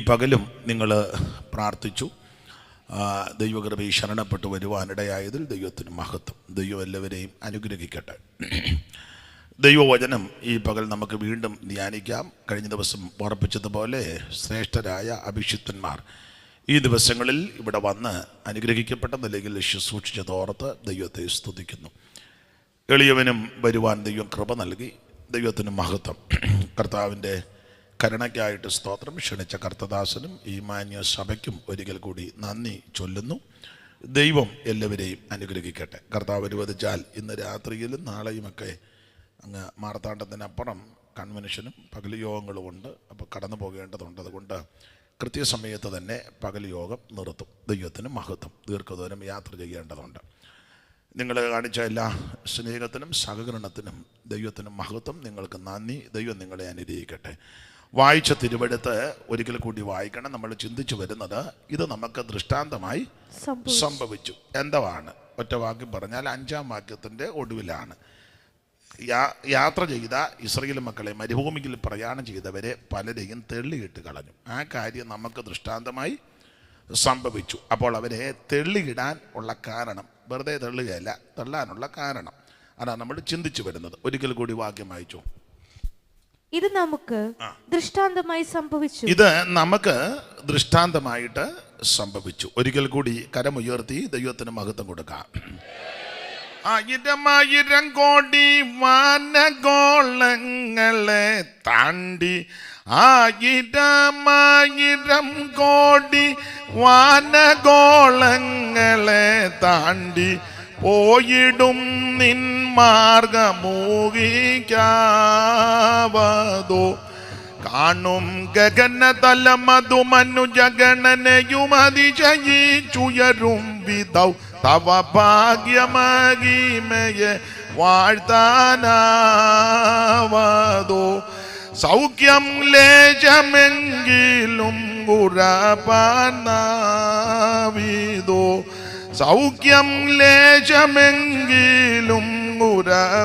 പകലും നിങ്ങൾ പ്രാർത്ഥിച്ചു. ദൈവകൃപയിൽ ശരണപ്പെട്ടു വരുവാനിടയായതിൽ ദൈവത്തിന് മഹത്വം. ദൈവം എല്ലാവരെയും അനുഗ്രഹിക്കട്ടെ. ദൈവവചനം ഈ പകൽ നമുക്ക് വീണ്ടും ധ്യാനിക്കാം. കഴിഞ്ഞ ദിവസം ഉറപ്പിച്ചതുപോലെ ശ്രേഷ്ഠരായ അഭിഷിക്തന്മാർ ഈ ദിവസങ്ങളിൽ ഇവിടെ വന്ന് അനുഗ്രഹിക്കപ്പെട്ട നിലയിൽ ശുശ്രൂഷിച്ചതോർത്ത് ദൈവത്തെ സ്തുതിക്കുന്നു. എളിയവനും വരുവാൻ ദൈവം കൃപ നൽകി. ദൈവത്തിന് മഹത്വം. കർത്താവിൻ്റെ കരുണയ്ക്കായിട്ട് സ്തോത്രം. ക്ഷണിച്ച കർത്തദാസനും ഈ മാന്യ സഭയ്ക്കും ഒരിക്കൽ കൂടി നന്ദി ചൊല്ലുന്നു. ദൈവം എല്ലാവരെയും അനുഗ്രഹിക്കട്ടെ. കർത്താവ് അനുവദിച്ചാൽ ഇന്ന് രാത്രിയിലും നാളെയുമൊക്കെ അങ്ങ് മാർത്താണ്ഡത്തിനപ്പുറം കൺവെൻഷനും പകൽ യോഗങ്ങളും ഉണ്ട്. അപ്പോൾ കടന്നു പോകേണ്ടതുണ്ട്. അതുകൊണ്ട് കൃത്യസമയത്ത് തന്നെ പകൽ യോഗം നിർത്തും. ദൈവത്തിന് മഹത്വം. ദീർഘദൂരം യാത്ര ചെയ്യേണ്ടതുണ്ട്. നിങ്ങൾ കാണിച്ച എല്ലാ സ്നേഹത്തിനും സഹകരണത്തിനും ദൈവത്തിന് മഹത്വം. നിങ്ങൾക്ക് നന്ദി. ദൈവം നിങ്ങളെ അനുഗ്രഹിക്കട്ടെ. വായിച്ച തിരുവെടുത്ത് ഒരിക്കൽ കൂടി വായിക്കണം. നമ്മൾ ചിന്തിച്ചു വരുന്നത് ഇത് നമുക്ക് ദൃഷ്ടാന്തമായി സംഭവിച്ചു. എന്താണ്? ഒറ്റ വാക്യം പറഞ്ഞാൽ 5-ാം വാക്യത്തിൻ്റെ ഒടുവിലാണ്. യാത്ര ചെയ്ത ഇസ്രായേൽ മക്കളെ, മരുഭൂമിയിൽ പ്രയാണം ചെയ്തവരെ പലരെയും തെള്ളിയിട്ട് കളഞ്ഞു. ആ കാര്യം നമുക്ക് ദൃഷ്ടാന്തമായി സംഭവിച്ചു. അപ്പോൾ അവരെ തെള്ളിയിടാൻ ഉള്ള കാരണം, വെറുതെ തെള്ളുകയല്ല, തള്ളാനുള്ള കാരണം അതാണ് നമ്മൾ ചിന്തിച്ചു വരുന്നത്. ഒരിക്കൽ കൂടി വാക്യം വായിച്ചു. ഇത് നമുക്ക് ദൃഷ്ടാന്തമായി സംഭവിച്ചു. ഇത് നമുക്ക് ദൃഷ്ടാന്തമായിട്ട് സംഭവിച്ചു. ഒരിക്കൽ കൂടി കരമുയർത്തി ദൈവത്തിന് മഹത്വം കൊടുക്കാം. 1000 കോടി വാനഗോളങ്ങളെ താണ്ടി, 1000 കോടി വാനഗോളങ്ങളെ താണ്ടി പോയിടും നിൻ മാർഗമൂഹിക്കാവതോ. കാണും ഗഗനതലമതു മനുജഗണനയുമതിജയിച്ചുയരും വിധൗ തവ ഭാഗ്യമഹിമയെ വാഴ്ത്താനാവതോ. സൗഖ്യം ലേശമെങ്കിലും ഉറപ്പാനാവിതോ. സൗഖ്യം ലേശമെങ്കിലും ഉറപ്പാനാവിതോ.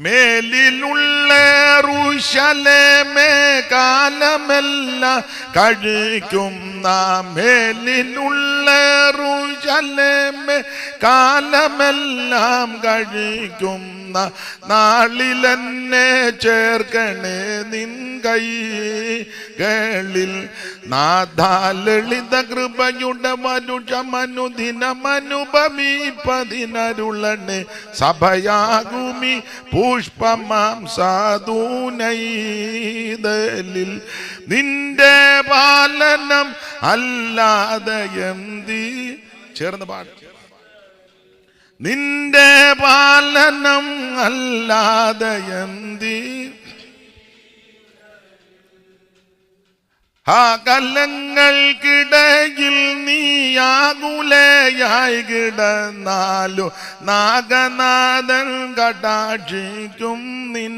മേലിലുള്ള യെരൂശലേമേ കാലമെല്ലാം കഴിക്കുന്ന, മേലിലുള്ള യെരൂശലേമേ കാലമെല്ലാം കഴിക്കുന്ന നാളിലെന്നെ ചേർക്കണേ നിൻ കൈകളിൽ. നാഥാലളിത കൃപയുടെ മനുജമനുദിനമനുഭവിപ്പതിനരുളണേ സഭയാകുമി പുഷ്പമാം സാധുനൈതലിൽ. നിന്റെ പാലനം അല്ലാതെ എന്തി, ചേർന്ന് പാട്. നിന്റെ പാലനം അല്ലാതെ ആ കലങ്ങൾക്കിടയിൽ നീയാകുലയായി കിടന്നാലു നാഗനാഥൻ കടാക്ഷിക്കും നിൻ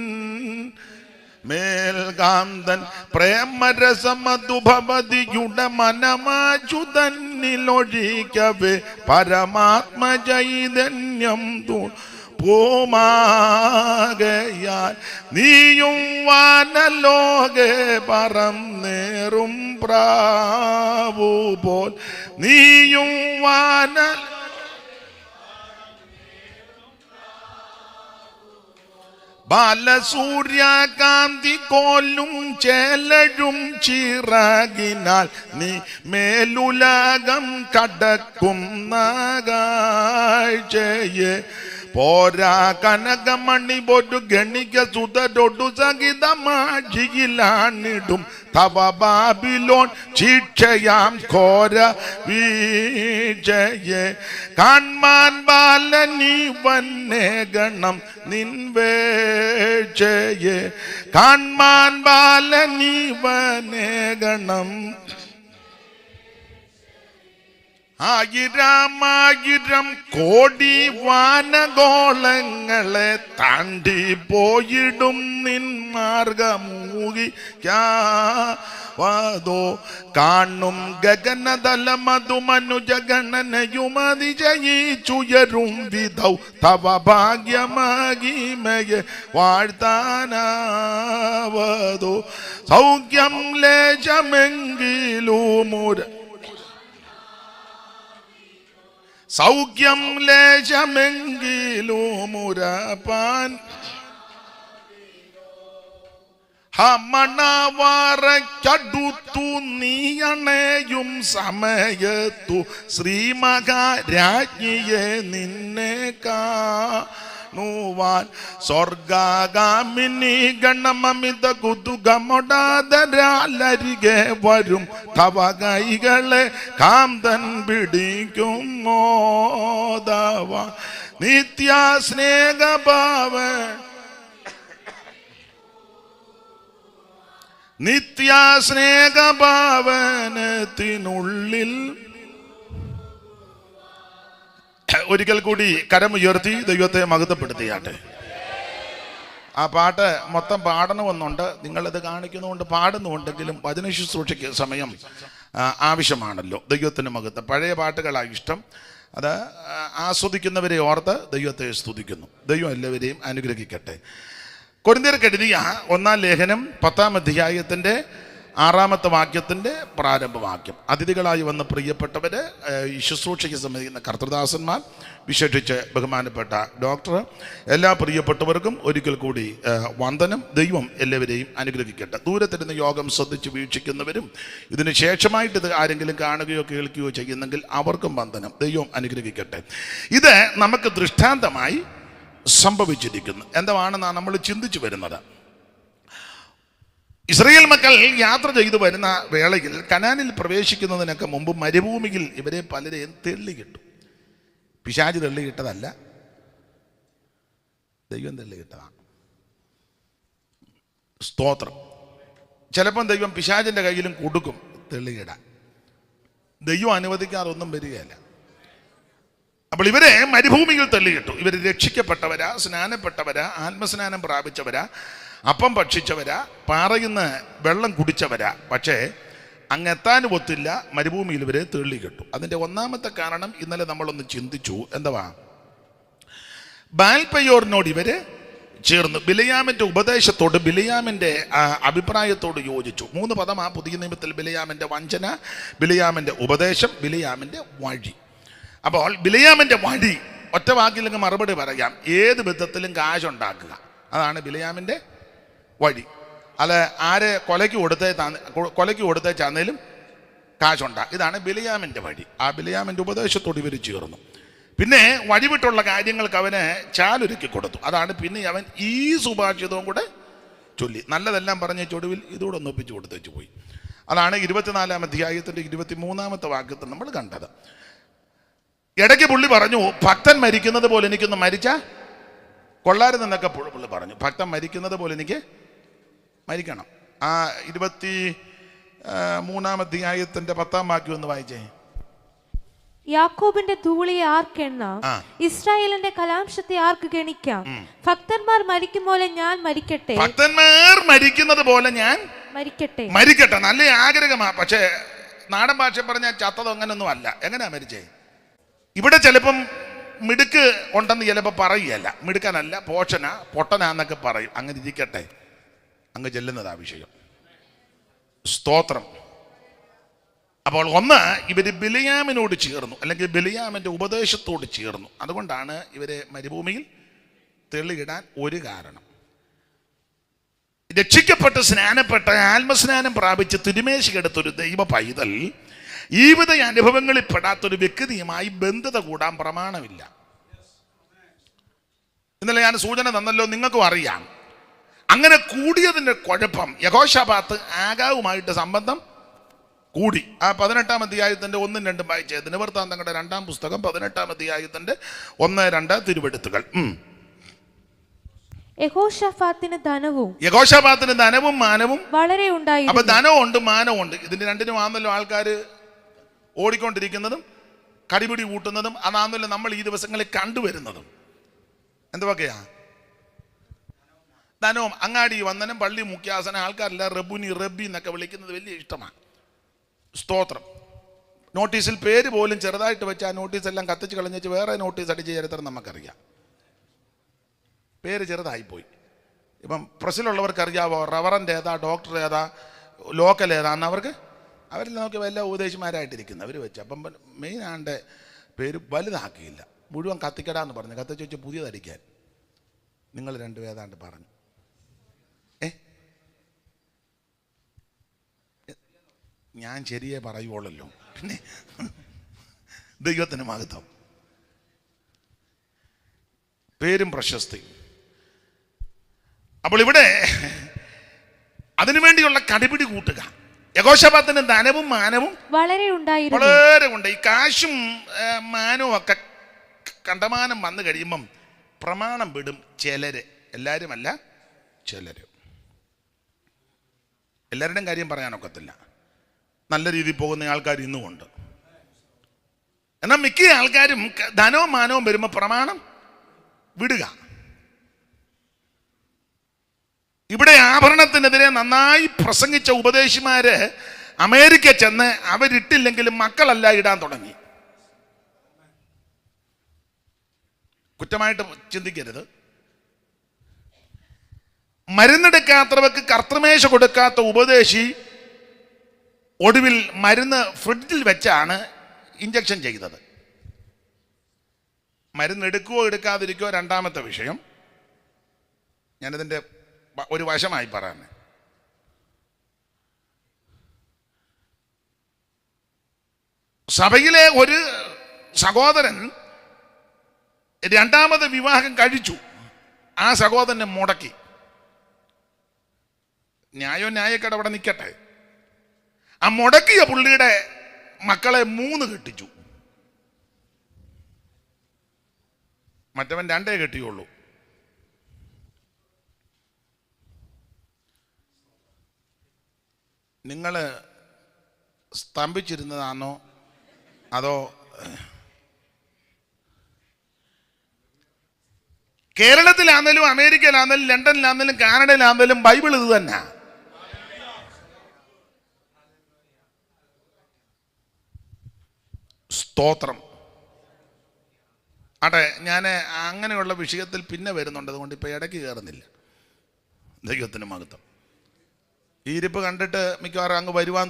മേൽകാന്തൻ. പ്രേമരസമധുഭവതിയുടെ മനമാചുതന്നിലൊഴിക്കവേ പരമാത്മചൈതന്യം പൂമാകയാൽ നീയും വാനലോകെ പറന്നേറും പ്രാവു പോൽ. നീയും വാന ബാലസൂര്യകാന്തി കോലും ചേലഴും ചിറകിനാൽ നീ മേലുലകം കടക്കുന്ന കാഴ്ചയെ പോരാ കനകമണി ഒരു ഗണിക സുതരൊടു സഹിതമാഴിയിലാണിടും തവ ബാബിലോൺ ശിക്ഷയാം ഘോര വീഴ്ചയെ. കാൺമാൻ ബാലനീവന്നെ ഗണം നിൻ വേഴ്ചയെ. കാൺമാൻ ബാലനീവനെ ഗണം. 1000 കോടി വാനഗോളങ്ങളെ താണ്ടി പോയിടും നിൻ മാർഗമൂഹിക്കാവതോ. കാണും ഗഗനതലമതു മനുജഗണനയുമതിജയിച്ചുയരും വിധൗ തവ ഭാഗ്യമഹിമയെ വാഴ്ത്താനാ മണ്ണാവതോ സൗഖ്യം ലേശമെങ്കിലുമുര സൗഖ്യം ലേശമെങ്കിലുമുരപ്പാൻ മണവാറക്കടുത്തു നീയണയും സമയത്തു ശ്രീമഹാരാജ്ഞിയെ നിന്നെ കാണുവാൻ സ്വർഗാഗാമിനി ഗണമമിത കുതുകമൊടാതരാലരികെ വരും തവ കൈകളെ കാന്തൻ പിടിക്കും മോദവ നിത്യ സ്നേഹഭാവ നിത്യ സ്നേഹഭാവനത്തിനുള്ളിൽ. ഒരിക്കൽ കൂടി കരമുയർത്തി ദൈവത്തെ മഹത്വപ്പെടുത്തിയാട്ടെ. ആ പാട്ട് മൊത്തം പാടണമെന്നുണ്ട്, നിങ്ങളിത് കാണിക്കുന്നതുകൊണ്ട് പാടുന്നുണ്ടെങ്കിലും വചന ശുശ്രൂഷയ്ക്ക് സമയം ആവശ്യമാണല്ലോ. ദൈവത്തിന് മഹത്വം. പഴയ പാട്ടുകളാണ് ഇഷ്ടം. അത് ആസ്വദിക്കുന്നവരെ ഓർത്ത് ദൈവത്തെ സ്തുതിക്കുന്നു. ദൈവം എല്ലാവരെയും അനുഗ്രഹിക്കട്ടെ. കൊരിന്ത്യർക്ക് എഴുതിയ 1-ാം ലേഖനം 10-ാം അധ്യായത്തിൻ്റെ 6-ാമത്തെ വാക്യത്തിൻ്റെ പ്രാരംഭവാക്യം. അതിഥികളായി വന്ന പ്രിയപ്പെട്ടവര്, ഈ ശുശ്രൂഷയ്ക്ക് സംബന്ധിക്കുന്ന കർത്തൃദാസന്മാർ, വിശേഷിച്ച് ബഹുമാനപ്പെട്ട ഡോക്ടർ, എല്ലാ പ്രിയപ്പെട്ടവർക്കും ഒരിക്കൽ കൂടി വന്ദനം. ദൈവം എല്ലാവരെയും അനുഗ്രഹിക്കട്ടെ. ദൂരത്തിരുന്ന് യോഗം ശ്രദ്ധിച്ച് വീക്ഷിക്കുന്നവരും ഇതിന് ശേഷമായിട്ട് ഇത് ആരെങ്കിലും കാണുകയോ കേൾക്കുകയോ ചെയ്യുന്നെങ്കിൽ അവർക്കും വന്ദനം. ദൈവം അനുഗ്രഹിക്കട്ടെ. ഇത് നമുക്ക് ദൃഷ്ടാന്തമായി സംഭവിച്ചിരിക്കുന്നു. എന്താണെന്നാണ് നമ്മൾ ചിന്തിച്ചു വരുന്നത്. ഇസ്രായേൽ മക്കൾ യാത്ര ചെയ്തു വരുന്ന വേളയിൽ കനാനിൽ പ്രവേശിക്കുന്നതിനൊക്കെ മുമ്പ് മരുഭൂമിയിൽ ഇവരെ പലരെയും തെള്ളിക്കിട്ടു. പിശാച് തെള്ളിക്കിട്ടതല്ല, ദൈവം തെള്ളിക്കിട്ടതാണ്. സ്തോത്രം. ചിലപ്പം ദൈവം പിശാചിൻ്റെ കയ്യിലും കൊടുക്കും തെള്ളിയിടാൻ. ദൈവം അനുവദിക്കാതൊന്നും വരികയല്ല. അപ്പോൾ ഇവരെ മരുഭൂമിയിൽ തള്ളിയിട്ടു. ഇവർ രക്ഷിക്കപ്പെട്ടവരാ, സ്നാനപ്പെട്ടവരാ, ആത്മസ്നാനം പ്രാപിച്ചവരാ, അപ്പം ഭക്ഷിച്ചവരാ, പാറയിന്ന് വെള്ളം കുടിച്ചവരാ. പക്ഷേ അങ്ങെത്താനും ഒത്തില്ല, മരുഭൂമിയിൽ ഇവരെ തള്ളിക്കിട്ടു. അതിൻ്റെ ഒന്നാമത്തെ കാരണം ഇന്നലെ നമ്മളൊന്ന് ചിന്തിച്ചു. എന്തുവാ? ബാൽപെയോറിനോട് ഇവര് ചേർന്ന് ബിലയാമിൻ്റെ ഉപദേശത്തോട്, ബിലയാമിൻ്റെ അഭിപ്രായത്തോട് യോജിച്ചു. 3 പദം ആ പുതിയ നിയമത്തിൽ: ബിലയാമിൻ്റെ വഞ്ചന, ബിലയാമിൻ്റെ ഉപദേശം, ബിലയാമിൻ്റെ വഴി. അപ്പോൾ ബിലയാമിൻ്റെ വഴി ഒറ്റ വാക്കിലങ്ങ് മറുപടി പറയാം: ഏത് വിധത്തിലും കാശുണ്ടാക്കുക. അതാണ് ബിലയാമിൻ്റെ വഴി. അല്ല, ആരെ കൊലയ്ക്ക് കൊടുത്തേച്ചാന്നേലും കാശുണ്ടാകും. ഇതാണ് ബിലയാമിൻ്റെ വഴി. ആ ബിലയാമിൻ്റെ ഉപദേശത്തോട് ഇവർ ചേർന്നു. പിന്നെ വഴിവിട്ടുള്ള കാര്യങ്ങൾക്ക് അവന് ചാലൊരുക്കി കൊടുത്തു. അതാണ് പിന്നെ അവൻ ഈ സുഭാഷിതവും കൂടെ ചൊല്ലി നല്ലതെല്ലാം പറഞ്ഞ ചൊടുവിൽ ഇതുകൂടെ ഒന്ന് ഒപ്പിച്ച് കൊടുത്തേച്ച് പോയി. അതാണ് 24-ാം അധ്യായത്തിൻ്റെ 23-ാമത്തെ വാക്യത്തിൽ നമ്മൾ കണ്ടത്. ഇടയ്ക്ക് പുള്ളി പറഞ്ഞു, ഭക്തൻ മരിക്കുന്നത് പോലെ എനിക്കൊന്ന് മരിച്ചാൽ കൊള്ളാരുതെന്നൊക്കെ പുള്ളി പറഞ്ഞു. ഭക്തൻ മരിക്കുന്നത് പോലെ എനിക്ക് മരിക്കണം. ആ 23-ാം അധ്യായത്തിൻ്റെ 10-ാം വാക്യം ഒന്ന് വായിച്ചേ. യാക്കോബിന്റെ ധൂളിയെ ആർക്കെണ്ണാം, ഇസ്രായേലിന്റെ കലാംശത്തെ ആർക്ക് ഗണിക്കാം? ഭക്തന്മാർ മരിക്കും പോലെ ഞാൻ മരിക്കട്ടെ. ഭക്തന്മാർ മരിക്കുന്നത് പോലെ ഞാൻ മരിക്കട്ടെ. നല്ല ആഗ്രഹമാ. പക്ഷേ നാടൻ ഭാഷ പറഞ്ഞാൽ ചത്തതോ അങ്ങനൊന്നും അല്ല. എങ്ങനെയാ മരിച്ചേ? ഇവിടെ ചിലപ്പം മിടുക്ക് ഉണ്ടെന്ന് ചിലപ്പോൾ പറയുകയല്ല. മിടുക്കനല്ല, പൊട്ടനാന്നൊക്കെ പറയും. അങ്ങനെ ഇരിക്കട്ടെ, അങ്ങ് ചെല്ലുന്നതാ വിഷയം. സ്തോത്രം. അപ്പോൾ ഒന്ന്, ഇവര് ബിലയാമിനോട് ചേർന്നു, അല്ലെങ്കിൽ ബിലയാമിൻ്റെ ഉപദേശത്തോട് ചേർന്നു. അതുകൊണ്ടാണ് ഇവരെ മരുഭൂമിയിൽ തെളിയിടാൻ ഒരു കാരണം. രക്ഷിക്കപ്പെട്ട് സ്നാനപ്പെട്ട് ആത്മസ്നാനം പ്രാപിച്ച് തിരുമേശിക്കെടുത്തൊരു ദൈവ പൈതൽ ജീവിത അനുഭവങ്ങളിൽ പെടാത്തൊരു വ്യക്തിയുമായി ബന്ധത കൂടാൻ പ്രമാണമില്ല. ഇന്നലെ ഞാൻ സൂചന തന്നല്ലോ, നിങ്ങൾക്കും അറിയാം. അങ്ങനെ കൂടിയതിൻ്റെ കുഴപ്പം യഹോശാഫാത്ത് ആഗാവുമായിട്ട് സംബന്ധം കൂടി. ആ 18-ാം അധ്യായത്തിൻ്റെ 1-2 വായിച്ചത്. ദിനവൃത്താന്തങ്ങളുടെ 2-ാം പുസ്തകം 18-ാം അധ്യായത്തിൻ്റെ 1-2 തിരുവെടുത്തുകൾ. യഹോശാഫാത്തിന് ധനവും മാനവും വളരെ ഉണ്ടായി. അപ്പൊ ധനമുണ്ട്, മാനമുണ്ട്. ഇതിന് രണ്ടിനുമാണല്ലോ ആൾക്കാർ ഓടിക്കൊണ്ടിരിക്കുന്നതും കടിപിടി കൂട്ടുന്നതും. അതാണല്ലോ നമ്മൾ ഈ ദിവസങ്ങളിൽ കണ്ടുവരുന്നതും. എന്തൊക്കെയാ? ധനവും. അങ്ങാടി വന്ദനം, പള്ളി മുഖ്യാസന, ആൾക്കാരെല്ലാം റബ്ബി എന്നൊക്കെ വിളിക്കുന്നത് വലിയ ഇഷ്ടമാണ്. സ്തോത്രം. നോട്ടീസിൽ പേര് പോലും ചെറുതായിട്ട് വെച്ച് ആ നോട്ടീസ് എല്ലാം കത്തിച്ച് കളഞ്ഞിട്ട് വേറെ നോട്ടീസ് അടിച്ച ചരിത്രം നമുക്കറിയാം. പേര് ചെറുതായിപ്പോയി. ഇപ്പം പ്രസിലുള്ളവർക്ക് അറിയാവോ റവറൻ്റ് ഏതാ, ഡോക്ടർ ഏതാ, ലോക്കൽ ഏതാന്ന് അവരെല്ലാം നോക്കി വല്ല ഉപദേശിമാരായിട്ടിരിക്കുന്നു അവർ വെച്ച്. അപ്പം മെയിൻ ആണ്ട് പേര് വലുതാക്കിയില്ല, മുഴുവൻ കത്തിക്കടാന്ന് പറഞ്ഞു. കത്തിച്ച് വെച്ച് പുതിയതടിക്കാൻ നിങ്ങൾ രണ്ടും ഏതാണ്ട് പറഞ്ഞു. ഞാൻ ശരിയേ പറയുള്ളല്ലോ, പിന്നെ ദൈവത്തിന് മഹത്വം. പേരും പ്രശസ്തി. അപ്പോൾ ഇവിടെ അതിനുവേണ്ടിയുള്ള കടിപിടി കൂട്ടുക. യഹോശാഫാത്തിന് ധനവും മാനവും വളരെ ഉണ്ട്. ഈ കാശും മാനവും ഒക്കെ കണ്ടമാനം വന്നു കഴിയുമ്പം പ്രമാണം വിടും ചിലര്, എല്ലാവരും അല്ല, ചിലര്. എല്ലാവരുടെയും കാര്യം പറയാനൊക്കത്തില്ല. നല്ല രീതിയിൽ പോകുന്ന ആൾക്കാർ ഇന്നുമുണ്ട്. എന്നാൽ മിക്ക ആൾക്കാരും ധനവും മാനവും വരുമ്പോൾ പ്രമാണം വിടുക. ഇവിടെ ആഭരണത്തിനെതിരെ നന്നായി പ്രസംഗിച്ച ഉപദേശിമാര് അമേരിക്ക ചെന്ന് അവരിട്ടില്ലെങ്കിലും മക്കളല്ല ഇടാൻ തുടങ്ങി. കുറ്റമായിട്ട് ചിന്തിക്കരുത്. മരുന്നെടുക്കാത്തവർക്ക് കർത്തൃമേശ കൊടുക്കാത്ത ഉപദേശി ഒടുവിൽ മരുന്ന് ഫ്രിഡ്ജിൽ വെച്ചാണ് ഇഞ്ചക്ഷൻ ചെയ്തത്. മരുന്ന് എടുക്കുകയോ എടുക്കാതിരിക്കുകയോ രണ്ടാമത്തെ വിഷയം. ഞാനിതിൻ്റെ ഒരു വശമായി പറയാൻ, സഭയിലെ ഒരു സഹോദരൻ രണ്ടാമത് വിവാഹം കഴിച്ചു. ആ സഹോദരനെ മുടക്കി. ന്യായക്കേട് അവിടെ നിൽക്കട്ടെ. ആ മുടക്കിയ പുള്ളിയുടെ മക്കളെ 3 കെട്ടിച്ചു. മറ്റവൻ 2 കെട്ടിയുള്ളൂ. നിങ്ങൾ സ്തംഭിച്ചിരുന്നതാണോ അതോ കേരളത്തിലാണെങ്കിലും അമേരിക്കയിലാണെങ്കിലും ലണ്ടനിലാണെങ്കിലും കാനഡയിലാണെങ്കിലും ബൈബിൾ ഇത് തന്നെ. സ്തോത്രം. ആട്ടെ, ഞാൻ അങ്ങനെയുള്ള വിഷയത്തിൽ പിന്നെ വരുന്നുണ്ട്, അതുകൊണ്ട് ഇപ്പം ഇടയ്ക്ക് കയറുന്നില്ല. ദൈവത്തിന് മഹത്വം. ഈ ഇരിപ്പ് കണ്ടിട്ട് മിക്കവാറും അങ്ങ് വരുവാൻ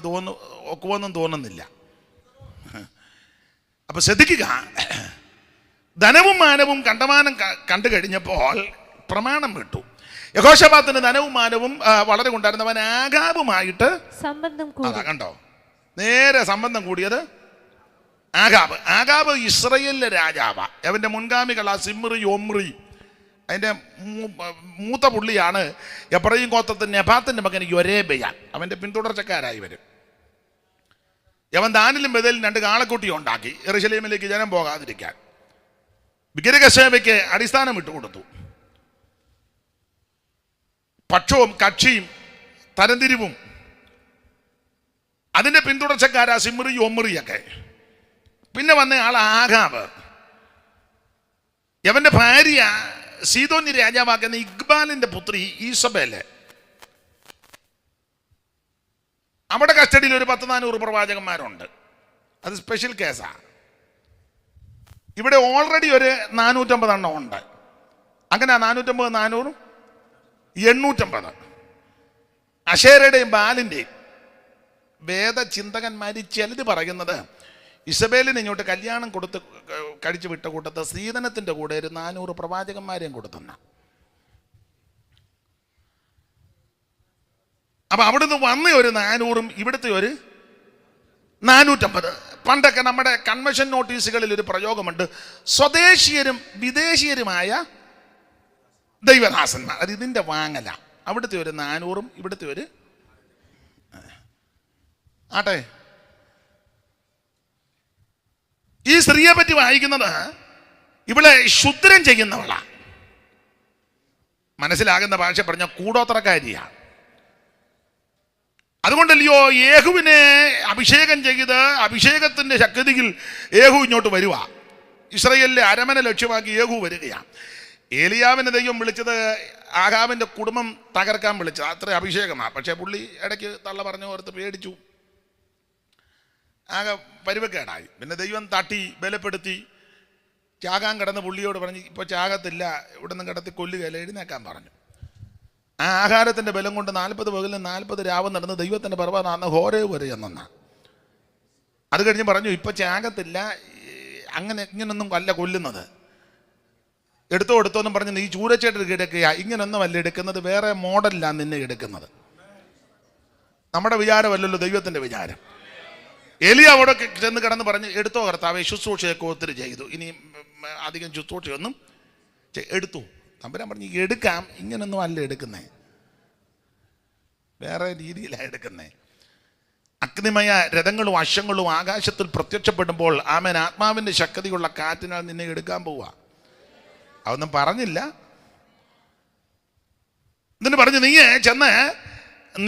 ഒക്കുവെന്നും തോന്നുന്നില്ല. അപ്പം ശ്രദ്ധിക്കുക, ധനവും മാനവും കണ്ടമാനം കണ്ടു കഴിഞ്ഞപ്പോൾ പ്രമാണം വിട്ടു. യഹോശാഫാത്തിന് ധനവും മാനവും വളരെ ഉണ്ടായിരുന്നവൻ ആഗാബുമായിട്ട് കണ്ടോ, നേരെ സംബന്ധം കൂടിയത് ആഗാബ് ഇസ്രയേലിലെ രാജാവാ. അവൻ്റെ മുൻഗാമികളാ സിമ്രി, ഒമ്രി. അതിൻ്റെ മൂത്ത പുള്ളിയാണ് എബ്രയീം ഗോത്രത്തിൻ്റെ നെബാത്തിൻ്റെ മകൻ യൊരേബയാൻ. അവൻ്റെ പിന്തുടർച്ചക്കാരായി വരും. അവൻ ദാനിലും ബദലിലും 2 കാളക്കുട്ടി ഉണ്ടാക്കി യെരൂശലേമിലേക്ക് ജനം പോകാതിരിക്കാൻ. വിഗ്രഹസേവയ്ക്ക് അടിസ്ഥാനം ഇട്ടുകൊടുത്തു. പക്ഷവും കക്ഷിയും തരംതിരിവും. അതിൻ്റെ പിന്തുടർച്ചക്കാരാ സിമ്രി, ഒമ്രിയൊക്കെ. പിന്നെ വന്ന ആൾ ആഗാബ്. അവൻ്റെ ഭാര്യ സീദോന്യ രാജാവാക്കുന്ന ഇഖ്ബാലിന്റെ പുത്രി ഈസബേല്. അവിടെ കസ്റ്റഡിയിൽ ഒരു 10-400 പ്രവാചകന്മാരുണ്ട്. അത് സ്പെഷ്യൽ കേസാ. ഇവിടെ ഓൾറെഡി ഒരു 450 എണ്ണം ഉണ്ട്. അങ്ങനെ 450, 400, 850. അശേരയുടെയും ബാലിൻ്റെയും വേദചിന്തകന്മാർ ചിലത് പറയുന്നത് ഇസബേലിന് ഇങ്ങോട്ട് കല്യാണം കഴിച്ചു വിട്ട കൂട്ടത്ത് സ്ത്രീധനത്തിൻ്റെ കൂടെ ഒരു 400 പ്രവാചകന്മാരെയും കൊടുത്തെന്ന. അപ്പം അവിടുന്ന് വന്ന ഒരു 400-ഉം ഇവിടുത്തെ ഒരു 450. പണ്ടൊക്കെ നമ്മുടെ കൺവെൻഷൻ നോട്ടീസുകളിൽ ഒരു പ്രയോഗമുണ്ട്, സ്വദേശീയരും വിദേശീയരുമായ ദൈവദാസന്മാർ. അത് ഇതിൻ്റെ വാങ്ങല. അവിടുത്തെ ഒരു 400-ഉം ഇവിടുത്തെ ഒരു ആട്ടെ. ഈ സ്ത്രീയെ പറ്റി വായിക്കുന്നത് ഇവിടെ ശുദ്രം ചെയ്യുന്നവളാ. മനസ്സിലാകുന്ന ഭാഷ പറഞ്ഞ കൂടോത്രക്കാരിയാണ്. അതുകൊണ്ടല്ലയോ യേഹുവിനെ അഭിഷേകം ചെയ്ത് അഭിഷേകത്തിൻ്റെ ശക്തിയിൽ യേഹു ഇങ്ങോട്ട് വരുക. ഇസ്രായേലിലെ അരമന ലക്ഷ്യമാക്കി യേഹു വരികയാണ്. ഏലിയാവിനെ ദൈവം വിളിച്ചത് ആഹാബിൻ്റെ കുടുംബം തകർക്കാൻ വിളിച്ചത്. അത്ര അഭിഷേകമാണ്. പക്ഷേ പുള്ളി ഇടയ്ക്ക് തള്ള പറഞ്ഞു ഓർത്ത് പേടിച്ചു, ആകെ പരുവക്കേടായി. പിന്നെ ദൈവം തട്ടി ബലപ്പെടുത്തി ചാകാൻ കിടന്ന് പുള്ളിയോട് പറഞ്ഞു, ഇപ്പോൾ ചാകത്തില്ല, ഇവിടെ നിന്ന് കിടത്തി കൊല്ലുകയല്ല, എഴുന്നേക്കാൻ പറഞ്ഞു. ആ ആഹാരത്തിൻ്റെ ബലം കൊണ്ട് 40 പകലും 40 രാവും നടന്ന് ദൈവത്തിൻ്റെ പർവ്വതം ഹോരേബ് വരെ ചെന്നാ. അത് കഴിഞ്ഞ് പറഞ്ഞു, ഇപ്പം ത്യാഗത്തില്ല, അങ്ങനെ ഇങ്ങനൊന്നും അല്ല കൊല്ലുന്നത്, എടുത്തോന്നും പറഞ്ഞ് നീ ചൂരച്ചേട്ട് എടുക്കുക, ഇങ്ങനൊന്നും അല്ല എടുക്കുന്നത്, വേറെ മോഡലിലാണ് നിന്നെ എടുക്കുന്നത്. നമ്മുടെ വിചാരമല്ലല്ലോ ദൈവത്തിൻ്റെ വിചാരം. എലിയ അവിടെ ചെന്ന് കിടന്ന് പറഞ്ഞ്, എടുത്തോ കർത്താവേ, ശുശ്രൂഷയൊക്കെ ഒത്തിരി ചെയ്തു, ഇനി അധികം ശുശ്രൂഷയൊന്നും എടുത്തു. തമ്പുരാൻ പറഞ്ഞു, എടുക്കാം, ഇങ്ങനൊന്നും അല്ല എടുക്കുന്നേ, വേറെ രീതിയിലാണ് എടുക്കുന്നേ. അഗ്നിമയ രഥങ്ങളും അശ്വങ്ങളും ആകാശത്തിൽ പ്രത്യക്ഷപ്പെടുമ്പോൾ ആമേൻ ആത്മാവിൻ്റെ ശക്തിയുള്ള കാറ്റിനാൽ നിന്നെ എടുക്കാൻ പോവുക. അതൊന്നും പറഞ്ഞില്ല. എന്നിട്ട് പറഞ്ഞു, നീ ചെന്ന്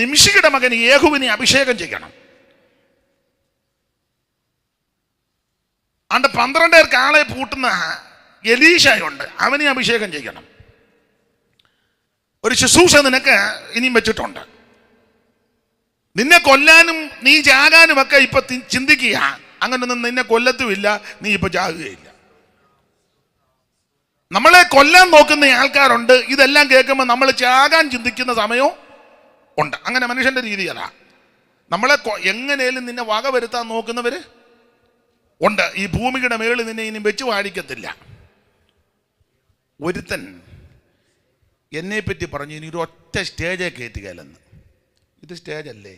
നിമിഷിയുടെ മകൻ യേഹൂവിനെ അഭിഷേകം ചെയ്യണം. അണ്ട് 12 പേർക്ക് ആളെ പൂട്ടുന്ന എലീശയുണ്ട്, അവനെ അഭിഷേകം ചെയ്യണം. ഒരു ശുശ്രൂഷ നിനക്ക് ഇനിയും വെച്ചിട്ടുണ്ട്. നിന്നെ കൊല്ലാനും നീ ചാകാനും ഒക്കെ ഇപ്പൊ ചിന്തിക്കുക. അങ്ങനൊന്നും നിന്നെ കൊല്ലത്തുമില്ല, നീ ഇപ്പൊ ചാകുകയില്ല. നമ്മളെ കൊല്ലാൻ നോക്കുന്ന ആൾക്കാരുണ്ട്. ഇതെല്ലാം കേൾക്കുമ്പോൾ നമ്മൾ ചാകാൻ ചിന്തിക്കുന്ന സമയവും ഉണ്ട്. അങ്ങനെ മനുഷ്യന്റെ രീതി അതാ. നമ്മളെ എങ്ങനെയും നിന്നെ വക വരുത്താൻ നോക്കുന്നവര് ഉണ്ട്. ഈ ഭൂമിയുടെ മേളിൽ നിന്നെ ഇനി വെച്ച് വാഴിക്കത്തില്ല. ഒരുത്തൻ എന്നെ പറ്റി പറഞ്ഞു, ഇനി ഒരു ഒറ്റ സ്റ്റേജേ കയറ്റുകയല്ലെന്ന്. ഇത് സ്റ്റേജ് അല്ലേ?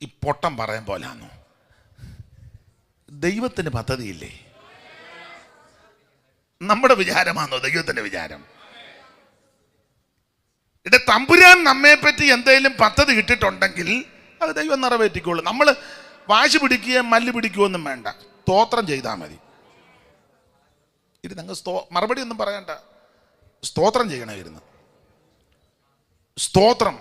ഈ പൊട്ടം പറയാൻ പോലാന്നോ? ദൈവത്തിന് പദ്ധതിയില്ലേ? നമ്മുടെ വിചാരമാണോ ദൈവത്തിന്റെ വിചാരം? ഇവിടെ തമ്പുരാൻ നമ്മെ പറ്റി എന്തെങ്കിലും പദ്ധതി ഇട്ടിട്ടുണ്ടെങ്കിൽ അത് ദൈവം നിറവേറ്റിക്കോളൂ. നമ്മൾ വാശി പിടിക്കുകയോ മല്ല് പിടിക്കുകയോ ഒന്നും വേണ്ട, സ്തോത്രം ചെയ്താൽ മതി. ഇത് നിങ്ങൾ മറുപടി ഒന്നും പറയണ്ട, സ്തോത്രം ചെയ്യണമായിരുന്നു. സ്തോത്രം.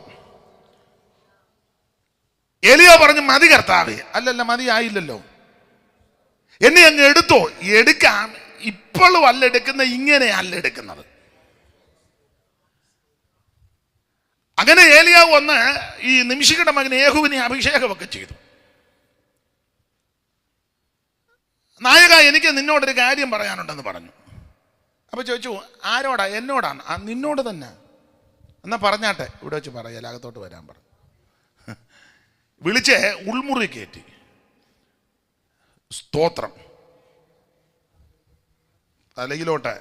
എലിയ പറഞ്ഞു, മതി കർത്താവേ. അല്ലല്ല, മതി ആയില്ലല്ലോ, എന്നെ അങ്ങ് എടുത്തോ. എടുക്കാം, ഇപ്പോഴും അല്ല എടുക്കുന്ന, ഇങ്ങനെ അല്ല എടുക്കുന്നത്. അങ്ങനെ ഏലിയാവ് വന്ന് ഈ നിമിഷിയുടെ മകൻ യേഹൂവിനെ അഭിഷേകമൊക്കെ ചെയ്തു. നായക, എനിക്ക് നിന്നോടൊരു കാര്യം പറയാനുണ്ടെന്ന് പറഞ്ഞു. അപ്പൊ ചോദിച്ചു, ആരോടാ? എന്നോടാണ്. നിന്നോട് തന്നെ. എന്നാ പറഞ്ഞാട്ടെ, ഇവിടെ വെച്ച് പറയല, അകത്തോട്ട് വരാൻ പറഞ്ഞു. വിളിച്ച് ഉൾമുറി കയറ്റി. സ്തോത്രം. തലയിലോട്ട്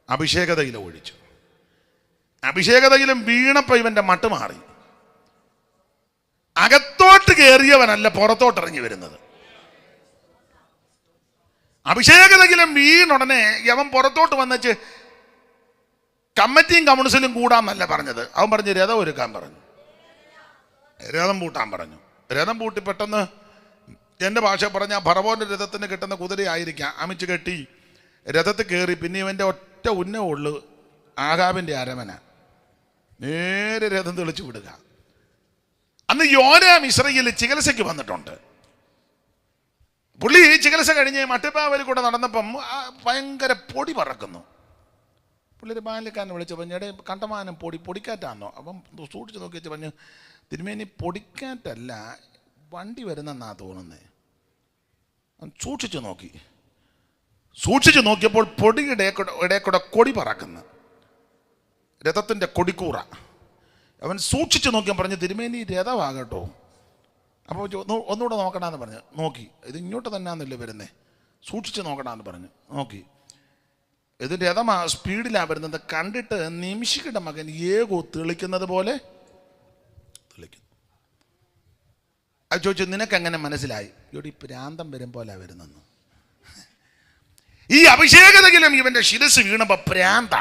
അഭിഷേകതയിലും ഒഴിച്ചു. അഭിഷേകതയിലും വീണപ്പോ ഇവന്റെ മട്ട് മാറി. അകത്തോട്ട് കയറിയവനല്ല പുറത്തോട്ട് ഇറങ്ങി വരുന്നത്. അഭിഷേകതയിലും വീണുടനെ യവൻ പുറത്തോട്ട് വന്നിച്ച് കമ്മിറ്റിയും കമ്മ്യൂണിസ്റ്റിലും കൂടാന്നല്ല പറഞ്ഞത്. അവൻ പറഞ്ഞു, രഥം ഒരുക്കാൻ പറഞ്ഞു, രഥം പൂട്ടാൻ പറഞ്ഞു. രഥം പൂട്ടി പെട്ടെന്ന്, എൻ്റെ ഭാഷ പറഞ്ഞ ഫറവോന്റെ രഥത്തിന് കിട്ടുന്ന കുതിരയായിരിക്കാം, അമിച്ച് കെട്ടി രഥത്തിൽ കയറി. പിന്നെ ഇവൻ്റെ ഒറ്റ ഉന്നമുള്ളു ആഹാബിൻ്റെ അരമന. നേരെ രഥം തെളിച്ചു വിടുക. അന്ന് യോരാം ഇസ്രായേലിൽ ചികിത്സയ്ക്ക് വന്നിട്ടുണ്ട്. പുള്ളി ചികിത്സ കഴിഞ്ഞ് മട്ടുപ്പാവലിൽ കൂടെ നടന്നപ്പം ഭയങ്കര പൊടി പറക്കുന്നു. പുള്ളിയൊരു ബാല്യക്കാരനെ വിളിച്ചു പറഞ്ഞു, എടേ കണ്ടമാനം പൊടിക്കാറ്റാന്നോ? അപ്പം സൂക്ഷിച്ച് നോക്കി വെച്ച് പറഞ്ഞു, തിരുമേനി പൊടിക്കാറ്റല്ല, വണ്ടി വരുന്നെന്നാ തോന്നുന്നേ. സൂക്ഷിച്ചു നോക്കിയപ്പോൾ പൊടിയുടെ ഇടയ്ക്കൂടെ കൊടി പറക്കുന്നു, രഥത്തിൻ്റെ കൊടിക്കൂറ. അവൻ സൂക്ഷിച്ചു നോക്കിയാൽ പറഞ്ഞു, തിരുമേനി രഥമാകട്ടോ. അപ്പോൾ ഒന്നുകൂടെ നോക്കണമെന്ന് പറഞ്ഞു. നോക്കി, ഇത് ഇങ്ങോട്ട് തന്നെയാണെന്നല്ലേ വരുന്നേ, സൂക്ഷിച്ച് നോക്കണമെന്ന് പറഞ്ഞു. നോക്കി, ഇത് രഥമാ, സ്പീഡിലാണ് വരുന്നത്. കണ്ടിട്ട് നിമിഷിയുടെ മകൻ യേഹൂ തെളിക്കുന്നത് പോലെ തെളിക്കുന്നു. അത് ചോദിച്ചു, നിനക്കെങ്ങനെ മനസ്സിലായി? ഇവിടെ പ്രാന്തം വരും പോലെ വരുന്നെന്ന്. ഈ അഭിഷേകതയിലും ഇവന്റെ ശിരസ് വീണപ്പോ പ്രാന്ത.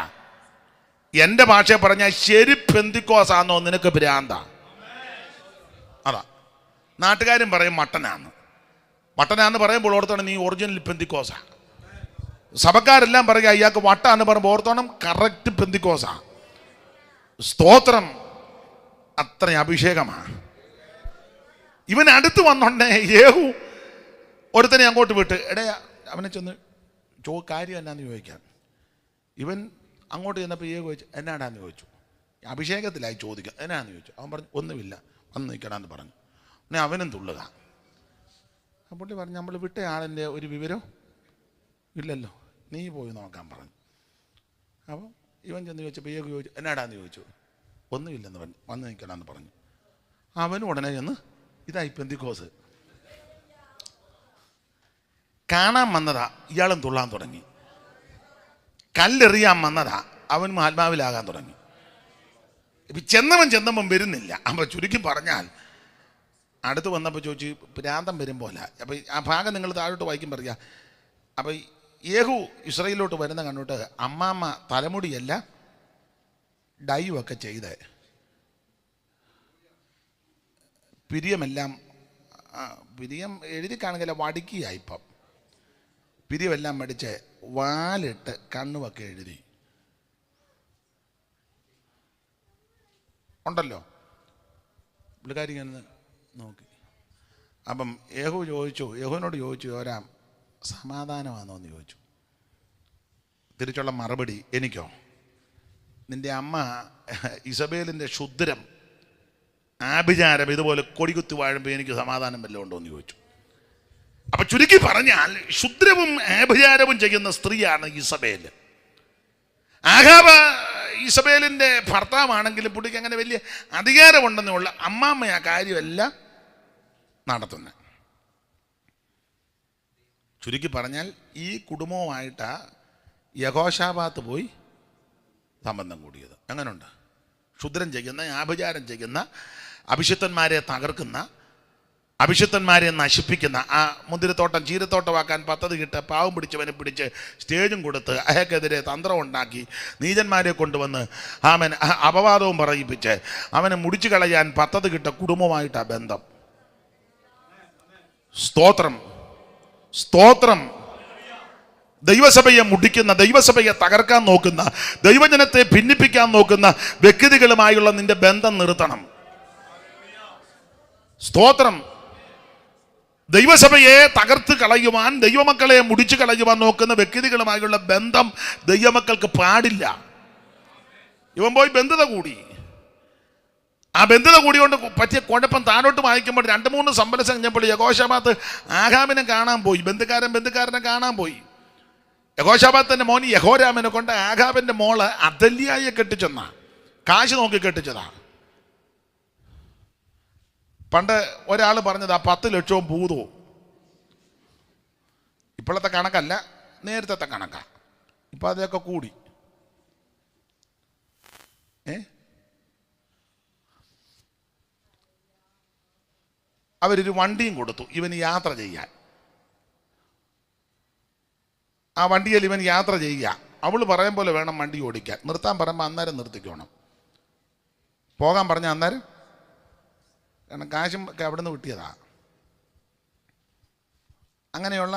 എന്റെ ഭാഷ പറഞ്ഞാൽ ശരി പെന്തിക്കോസാന്നോ നിനക്ക് പ്രാന്ത? അതാ നാട്ടുകാരും പറയും മട്ടനാന്ന് പറയുമ്പോൾ ഓർത്തോണം നീ ഒറിജിനൽ പെന്തിക്കോസ. സഭക്കാരെല്ലാം പറയുക അയാൾക്ക് വട്ടാന്ന് പറയുമ്പോൾ ഓർത്തോണം കറക്റ്റ് പെന്തിക്കോസ. സ്തോത്രം. അത്ര അഭിഷേകമാണ്. ഇവൻ അടുത്ത് വന്നോണ്ടേ യേഹൂ ഒരുത്തനെ അങ്ങോട്ട് വിട്ട്, എടേ അവനെ ചെന്ന് കാര്യം എന്നാന്ന് ചോദിക്കാൻ. ഇവൻ അങ്ങോട്ട് ചെന്നപ്പോൾ യേഹൂ ചോദിച്ചു, എന്നാടാന്ന് ചോദിച്ചു. അഭിഷേകത്തിലായി ചോദിക്കുക, എന്നാന്ന് ചോദിച്ചു. അവൻ പറഞ്ഞു, ഒന്നുമില്ല, വന്ന് നിൽക്കണമെന്ന് പറഞ്ഞു. പിന്നെ അവനും തുള്ളുക. പുള്ളി പറഞ്ഞു, നമ്മൾ വിട്ട ആളിൻ്റെ ഒരു വിവരം ഇല്ലല്ലോ, നീ പോയി നോക്കാൻ പറഞ്ഞു. അപ്പം ഇവൻ ചെന്ന് ചോദിച്ചപ്പോൾ യേഹൂ ചോദിച്ചു, എന്നാടാന്ന് ചോദിച്ചു. ഒന്നുമില്ലെന്ന് പറഞ്ഞു, വന്ന് നിൽക്കണമെന്ന് പറഞ്ഞു. അവനും ഉടനെ ചെന്ന് ഇതായി പെന്തിക്കോസ് കാണാൻ വന്നതാ, ഇയാളും തുള്ളാൻ തുടങ്ങി. കല്ലെറിയാൻ വന്നതാ, അവനും ആത്മാവിലാകാൻ തുടങ്ങി. ഇപ്പം ചെന്നവൻ വരുന്നില്ല. അപ്പം ചുരുക്കി പറഞ്ഞാൽ അടുത്ത് വന്നപ്പോൾ ചോദിച്ചു, പ്രാന്തം വരും പോലെ. അപ്പം ആ ഭാഗം നിങ്ങൾ താഴോട്ട് വായിക്കും പറയുക. അപ്പം യേഹൂ ഇസ്രായേലിലോട്ട് വരുന്ന കണ്ടിട്ട് അമ്മാമ്മ തലമുടിയല്ല ഡൈവൊക്കെ ചെയ്ത് പിരിയമെല്ലാം പിരിയം എഴുതി കാണുകയില്ല, വടിക്കുകയായി. ഇപ്പം പിരിയമെല്ലാം മടിച്ച് വാലിട്ട് കണ്ണുമൊക്കെ എഴുതി ഉണ്ടല്ലോ. പുള്ളിക്കാരി ഇങ്ങനെ നോക്കി. അപ്പം യേഹൂവിനോട് ചോദിച്ചു, യോരാം സമാധാനമാണോ എന്ന് ചോദിച്ചു. തിരിച്ചുള്ള മറുപടി, എനിക്കോ? നിൻ്റെ അമ്മ ഇസബേലിൻ്റെ ക്ഷുദ്രം ആഭിചാരം ഇതുപോലെ കൊടികുത്തി വാഴുമ്പോൾ എനിക്ക് സമാധാനം വല്ലതും ഉണ്ടോ എന്ന് ചോദിച്ചു. അപ്പം ചുരുക്കി പറഞ്ഞാൽ ക്ഷുദ്രവും ആഭിചാരവും ചെയ്യുന്ന സ്ത്രീയാണ് ഇസബേൽ. ആഹാബ് ഇസബേലിൻ്റെ ഭർത്താവാണെങ്കിലും പുള്ളിക്ക് അങ്ങനെ വലിയ അധികാരമുണ്ടെന്നുള്ള അമ്മാമ്മ ആ കാര്യമെല്ലാം നടത്തുന്നത്. ചുരുക്കി പറഞ്ഞാൽ ഈ കുടുംബവുമായിട്ടാ യഹോശാഫാത്ത് പോയി സംബന്ധം കൂടിയത്. എങ്ങനെയുണ്ട്? ക്ഷുദ്രം ചെയ്യുന്ന, ആഭിചാരം ചെയ്യുന്ന, അഭിഷിക്തന്മാരെ തകർക്കുന്ന, അഭിഷിക്തന്മാരെ നശിപ്പിക്കുന്ന, ആ മുന്തിരിത്തോട്ടം ചീരത്തോട്ടമാക്കാൻ പദ്ധതി കിട്ട് പാവം പിടിച്ചവനെ പിടിച്ച് സ്റ്റേജും കൊടുത്ത് അയാൾക്കെതിരെ തന്ത്രം ഉണ്ടാക്കി നീചന്മാരെ കൊണ്ടുവന്ന് അവൻ അപവാദവും പറയിപ്പിച്ച് അവനെ മുടിച്ചു കളയാൻ പദ്ധതി കിട്ട കുടുംബമായിട്ടാണ് ബന്ധം. സ്തോത്രം, സ്തോത്രം. ദൈവസഭയെ മുടിക്കുന്ന, ദൈവസഭയെ തകർക്കാൻ നോക്കുന്ന, ദൈവജനത്തെ ഭിന്നിപ്പിക്കാൻ നോക്കുന്ന വ്യക്തികളുമായുള്ള നിന്റെ ബന്ധം നിർത്തണം. സ്തോത്രം. ദൈവസഭയെ തകർത്ത് കളയുവാൻ, ദൈവമക്കളെ മുടിച്ചു കളയുവാൻ നോക്കുന്ന വ്യക്തികളുമായുള്ള ബന്ധം ദൈവമക്കൾക്ക് പാടില്ല. ഇവൻ പോയി ബന്ധത കൂടി. ആ ബന്ധത കൂടിയോണ്ട് പറ്റിയ കുഴപ്പം താഴോട്ട് വായിക്കുമ്പോൾ 2-3 സംവത്സരം കഴിഞ്ഞപ്പോൾ യഹോശാഫാത്ത് ആഹാബിനെ കാണാൻ പോയി. ബന്ധുക്കാരനെ കാണാൻ പോയി. യഹോശാഫാത്തിന്റെ മോൻ യഹോരാമിനെ കൊണ്ട് ആഹാബിന്റെ മോള് അദല്യായെ കെട്ടിച്ചെന്നാ, കാശ് നോക്കി കെട്ടിച്ചതാ. പണ്ട് ഒരാൾ പറഞ്ഞതാ 10 ലക്ഷവും ഭൂതവും. ഇപ്പോഴത്തെ കണക്കല്ല, നേരത്തെ കണക്കാ. ഇപ്പം അതൊക്കെ കൂടി. അവരൊരു വണ്ടിയും കൊടുത്തു ഇവന് യാത്ര ചെയ്യാൻ. ആ വണ്ടിയിൽ ഇവൻ യാത്ര ചെയ്യുക. അവൾ പറയും പോലെ വേണം വണ്ടി ഓടിക്കാൻ. നിർത്താൻ പറയുമ്പോൾ അന്നേരം നിർത്തിക്കോണം. പോകാൻ പറഞ്ഞാൽ അന്നേരം, കാരണം കാശും ഒക്കെ അവിടെ നിന്ന് കിട്ടിയതാ. അങ്ങനെയുള്ള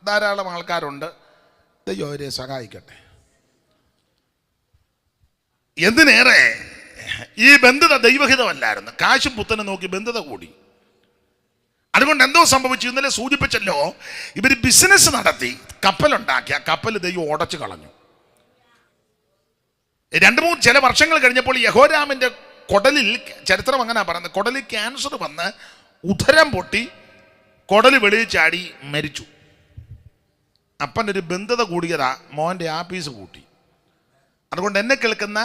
ധാരാളം ആൾക്കാരുണ്ട്. ദൈവം അവരെ സഹായിക്കട്ടെ. എന്തിനേറെ ഈ ബന്ധത ദൈവഹിതമല്ലായിരുന്നു. കാശും പുത്തനെ നോക്കി ബന്ധത കൂടി. അതുകൊണ്ട് എന്തോ സംഭവിച്ചു, ഇന്നലെ സൂചിപ്പിച്ചല്ലോ, ഇവർ ബിസിനസ് നടത്തി കപ്പലുണ്ടാക്കി. ആ കപ്പൽ ദൈവം ഉടച്ചു കളഞ്ഞു. 2-3 ചില വർഷങ്ങൾ കഴിഞ്ഞപ്പോൾ യഹോരാമിന്റെ കുടലിൽ, ചരിത്രം അങ്ങനെ പറയുന്നത്, കുടലിൽ ക്യാൻസർ വന്ന് ഉദരം പൊട്ടി കുടല് വെളിയിൽ ചാടി മരിച്ചു. അപ്പനൊരു ബന്ധത കൂടിയതാ, മോൻ്റെ ആപ്പീസ് കൂട്ടി. അതുകൊണ്ട് എന്നെ കേൾക്കുന്ന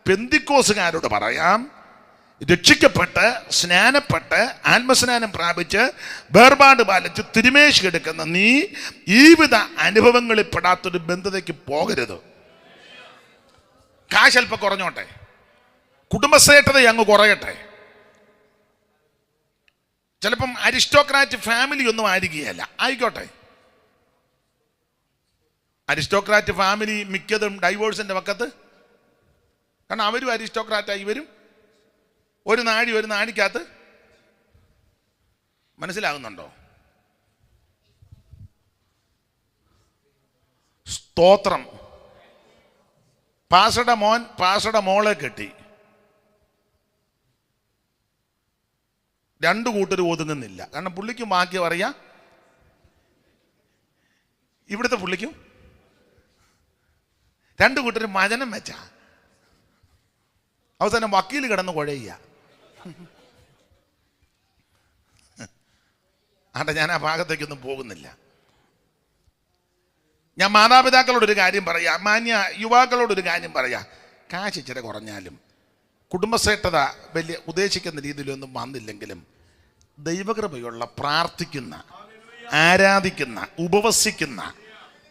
പെന്തിക്കോസുകാരോട് പറയാം, രക്ഷിക്കപ്പെട്ട് സ്നാനപ്പെട്ട് ആത്മസ്നാനം പ്രാപിച്ച് വേർപാട് പാലിച്ച് തിരുമേശ് എടുക്കുന്ന നീ ഈ വിധ അനുഭവങ്ങളിൽ പെടാത്തൊരു ബന്ധതയ്ക്ക് പോകരുത്. കാശ് അല്പം കുറഞ്ഞോട്ടെ, കുടുംബശ്രേഷ്ഠത അങ്ങ് കുറയട്ടെ. ചിലപ്പം അരിസ്റ്റോക്രാറ്റ് ഫാമിലി ഒന്നും ആയിരിക്കുകയല്ല, ആയിക്കോട്ടെ. അരിസ്റ്റോക്രാറ്റ് ഫാമിലി മിക്കതും ഡൈവോഴ്സിന്റെ പക്കത്ത്. കാരണം അവരും അരിസ്റ്റോക്രാറ്റായി വരും. ഒരു നാടിക്കകത്ത്. മനസ്സിലാകുന്നുണ്ടോ? സ്തോത്രം. പാസയുടെ മോൻ പാസയുടെ മോളെ കെട്ടി. 2 കൂട്ടർ ഒതുങ്ങുന്നില്ല. കാരണം പുള്ളിക്കും വാക്യം അറിയാം, ഇവിടുത്തെ പുള്ളിക്കും. 2 കൂട്ടർ മജനം വെച്ച അവസാനം വക്കീൽ കിടന്ന് കുഴയുക. ആട്ടെ, ഞാൻ ആ ഭാഗത്തേക്കൊന്നും പോകുന്നില്ല. ഞാൻ മാതാപിതാക്കളോടൊരു കാര്യം പറയാം, മാന്യ യുവാക്കളോടൊരു കാര്യം പറയാം. കാശ് ഇച്ചിരി കുറഞ്ഞാലും കുടുംബശ്രേഷ്ഠത വലിയ ഉദ്ദേശിക്കുന്ന രീതിയിലൊന്നും വന്നില്ലെങ്കിലും ദൈവകൃപയുള്ള, പ്രാർത്ഥിക്കുന്ന, ആരാധിക്കുന്ന, ഉപവസിക്കുന്ന,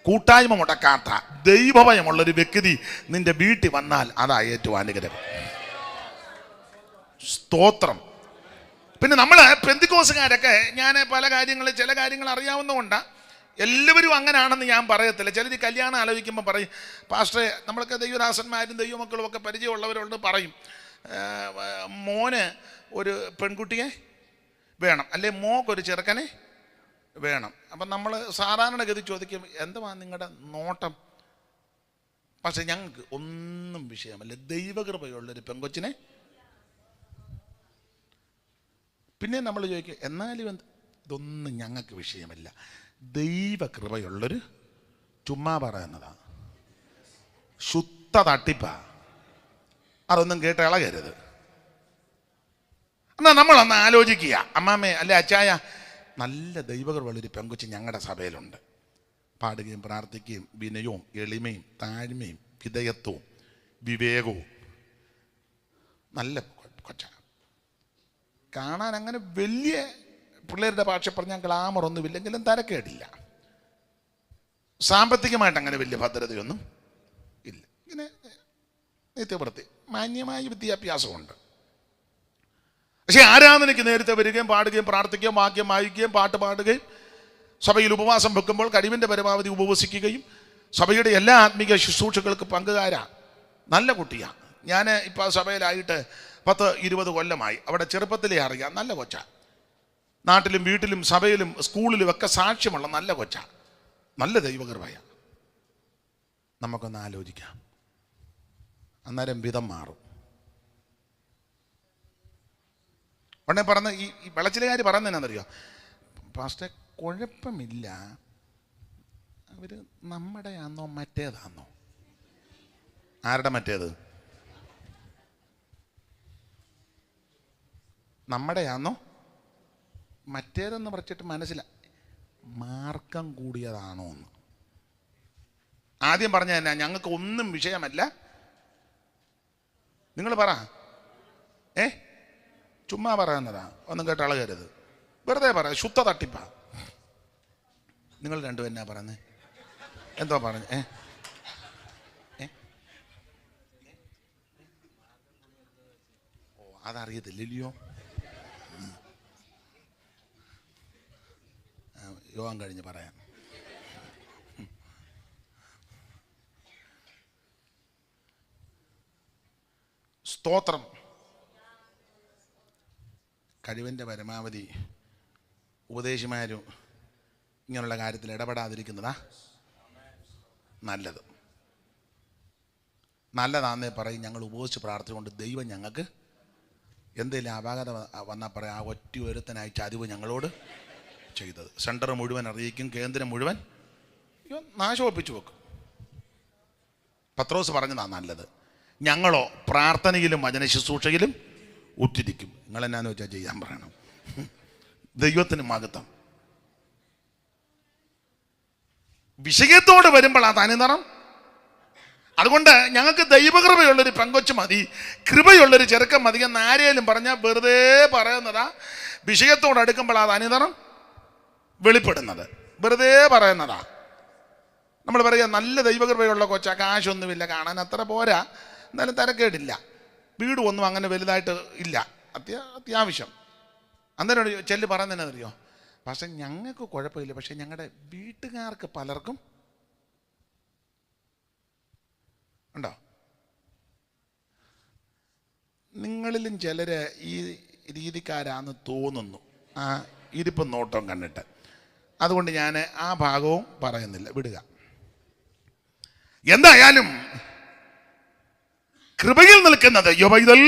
കൂട്ടായ്മ മുടക്കാത്ത, ദൈവഭയമുള്ളൊരു വ്യക്തി നിന്റെ വീട്ടിൽ വന്നാൽ അതാ ഏറ്റവും അനുഗ്രഹം. സ്തോത്രം. പിന്നെ നമ്മൾ പെന്തിക്കോസുകാരൊക്കെ, ഞാൻ പല കാര്യങ്ങളും ചില കാര്യങ്ങൾ അറിയാവുന്നതുകൊണ്ടാണ്, എല്ലാവരും അങ്ങനെയാണെന്ന് ഞാൻ പറയത്തില്ല. ചിലർ കല്യാണം ആലോചിക്കുമ്പോൾ പറയും, പാസ്റ്ററെ നമ്മളൊക്കെ ദൈവദാസന്മാരും ദൈവമക്കളും ഒക്കെ പരിചയമുള്ളവരോട് പറയും, മോന് ഒരു പെൺകുട്ടിയെ വേണം, അല്ലെ മോക്കൊരു ചെറുക്കനെ വേണം. അപ്പം നമ്മൾ സാധാരണഗതി ചോദിക്കും, എന്തുവാ നിങ്ങളുടെ നോട്ടം? പക്ഷെ ഞങ്ങൾക്ക് ഒന്നും വിഷയമല്ല, ദൈവകൃപയുള്ളൊരു പെങ്കൊച്ചിനെ. പിന്നെ നമ്മൾ ചോദിക്കും, എന്നാലും ഇതൊന്നും ഞങ്ങൾക്ക് വിഷയമല്ല, ദൈവകൃപയുള്ളൊരു, ചുമ്മാ പറയുന്നതാണ്, ശുദ്ധ തട്ടിപ്പാ, അതൊന്നും കേട്ട് ഇളകരുത്. എന്നാൽ നമ്മളൊന്ന് ആലോചിക്കുക, അമ്മാമ്മേ അല്ലെ അച്ചായ, നല്ല ദൈവകൃപയുള്ളൊരു പെങ്കൊച്ച് ഞങ്ങളുടെ സഭയിലുണ്ട്, പാടുകയും പ്രാർത്ഥിക്കുകയും വിനയവും എളിമയും താഴ്മയും വിധേയത്വവും വിവേകവും, നല്ല കൊച്ച, കാണാൻ അങ്ങനെ വലിയ പിള്ളേരുടെ ഭാഷ പറഞ്ഞാൽ ഗ്ലാമറൊന്നുമില്ലെങ്കിലും തരക്കേടില്ല, സാമ്പത്തികമായിട്ട് അങ്ങനെ വലിയ ഭദ്രതയൊന്നും ഇല്ല, ഇങ്ങനെ നിത്യവൃത്തി, മാന്യമായ വിദ്യാഭ്യാസമുണ്ട്. പക്ഷെ ആരാധനയ്ക്ക് നേരത്തെ വരികയും പാടുകയും പ്രാർത്ഥിക്കുകയും വാക്യം വായിക്കുകയും പാട്ട് പാടുകയും സഭയിൽ ഉപവാസം വെക്കുമ്പോൾ കഴിവിൻ്റെ പരമാവധി ഉപവസിക്കുകയും സഭയുടെ എല്ലാ ആത്മീക ശുശ്രൂഷകൾക്ക് പങ്കുകാരാ, നല്ല കുട്ടിയാണ്. ഞാൻ ഇപ്പോൾ സഭയിലായിട്ട് 10-20 കൊല്ലമായി. അവിടെ ചെറുപ്പത്തിലേ അറിയാം, നല്ല കൊച്ച, നാട്ടിലും വീട്ടിലും സഭയിലും സ്കൂളിലും ഒക്കെ സാക്ഷ്യമുള്ള നല്ല കൊച്ച, നല്ല ദൈവകൃപയാണ്. നമുക്കൊന്ന് ആലോചിക്കാം, അന്നേരം വിധം മാറും. ഉടനെ പറഞ്ഞ് ഈ വെളച്ചിലുകാർ പറയുന്നതെന്നറിയോ, പാസ്റ്റേ കുഴപ്പമില്ല, അവർ നമ്മുടെ ആണോ മറ്റേതാണോ? ആരുടെ മറ്റേത്? നമ്മുടെയാണോ മറ്റേതെന്ന് പറഞ്ഞിട്ട് മനസ്സിലായി, മാർക്കം കൂടിയതാണോ എന്ന്. ആദ്യം പറഞ്ഞ തന്നെ ഞങ്ങൾക്ക് ഒന്നും വിഷയമല്ല, നിങ്ങൾ പറ. ചുമ്മാ പറയുന്നതാ, ഒന്നും കേട്ട് അളകരുത്, വെറുതെ പറ, ശുദ്ധ തട്ടിപ്പാ. നിങ്ങൾ രണ്ടും എന്നാ പറയുന്നത്? എന്തോ പറഞ്ഞു? ഓ, അതറിയത്തില്ലല്ലോ. യോഗം കഴിഞ്ഞ് പറയാം. സ്തോത്രം. കഴിവിൻ്റെ പരമാവധി ഉപദേശിമാരും ഇങ്ങനെയുള്ള കാര്യത്തിൽ ഇടപെടാതിരിക്കുന്നതാ നല്ലത്. നല്ലതാന്നേ പറയും, ഞങ്ങൾ ഉപവസിച്ച് പ്രാർത്ഥിച്ചുകൊണ്ട് ദൈവം ഞങ്ങൾക്ക് എന്തെങ്കിലും അപാകത വന്നാൽ പറയാം, ആ ഒറ്റ ഒരുത്തനായി ചതിവ് ഞങ്ങളോട് ചെയ്തത്. സെൻറ്റർ മുഴുവൻ അറിയിക്കും, കേന്ദ്രം മുഴുവൻ നാശമൊപ്പിച്ചു വെക്കും. പത്രോസ് പറഞ്ഞതാണ് നല്ലത്. ഞങ്ങളോ പ്രാർത്ഥനയിലും വചന ശുശ്രൂഷയിലും ഉറ്റിരിക്കും. നിങ്ങളെന്നാന്ന് വെച്ചാൽ ചെയ്യാൻ പറയണം. ദൈവത്തിന് മഹത്വം. വിഷയത്തോട് വരുമ്പോൾ ആ തനിനിറം. അതുകൊണ്ട് ഞങ്ങൾക്ക് ദൈവകൃപയുള്ളൊരു പെങ്കൊച്ച് മതി, കൃപയുള്ളൊരു ചെറുക്കം മതി എന്ന് ആരെയും പറഞ്ഞാൽ വെറുതെ പറയുന്നതാ. വിഷയത്തോട് അടുക്കുമ്പോൾ ആ തനിനിറം വെളിപ്പെടുന്നത്, വെറുതെ പറയുന്നതാ. നമ്മൾ പറയുക നല്ല ദൈവകൃപയുള്ള കൊച്ച, കാശൊന്നുമില്ല, കാണാൻ അത്ര പോരാ, എന്നാലും തരക്കേടില്ല, വീടും ഒന്നും അങ്ങനെ വലുതായിട്ട് ഇല്ല, അത്യാവശ്യം. അന്നേരം ചെല്ല് പറയുന്നതിനറിയോ, പക്ഷെ ഞങ്ങൾക്ക് കുഴപ്പമില്ല, പക്ഷെ ഞങ്ങളുടെ വീട്ടുകാർക്ക് പലർക്കും ഉണ്ടോ. നിങ്ങളിലും ചിലര് ഈ രീതിക്കാരാന്ന് തോന്നുന്നു, ആ ഇരിപ്പും നോട്ടവും കണ്ടിട്ട്. അതുകൊണ്ട് ഞാൻ ആ ഭാഗവും പറയുന്നില്ല, വിടുക. എന്തായാലും കൃപയിൽ നിൽക്കുന്നത് യുവൈതൽ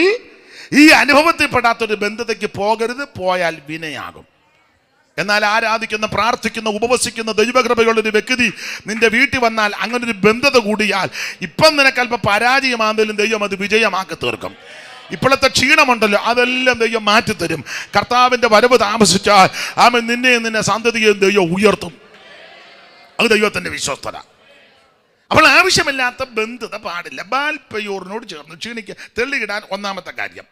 ഈ അനുഭവത്തിൽപ്പെടാത്തൊരു ബന്ധത്തേക്ക് പോകരുത്, പോയാൽ വിനയാകും. എന്നാൽ ആരാധിക്കുന്ന, പ്രാർത്ഥിക്കുന്ന, ഉപവസിക്കുന്ന ദൈവകൃപയുള്ളൊരു വ്യക്തി നിന്റെ വീട്ടിൽ വന്നാൽ, അങ്ങനൊരു ബന്ധത കൂടിയാൽ, ഇപ്പം നിനക്കല്പം പരാജയമാണെങ്കിലും ദൈവം അത് വിജയമാക്കി തീർക്കും. ഇപ്പോഴത്തെ ക്ഷീണമുണ്ടല്ലോ അതെല്ലാം ദൈവം മാറ്റിത്തരും. കർത്താവിന്റെ വരവ് താമസിച്ചാൽ ആമേൻ നിന്നെ സന്തതിയെ ദൈവം ഉയർത്തും. അത് ദൈവത്തിന്റെ വിശ്വസ്തത. അപ്പോൾ ആവശ്യമില്ലാത്ത ബന്ധുത പാടില്ല. ബാൽപെയോറിനോട് ചേർന്ന് ക്ഷീണിക്കുക, തെള്ളിയിടാൻ ഒന്നാമത്തെ കാര്യം.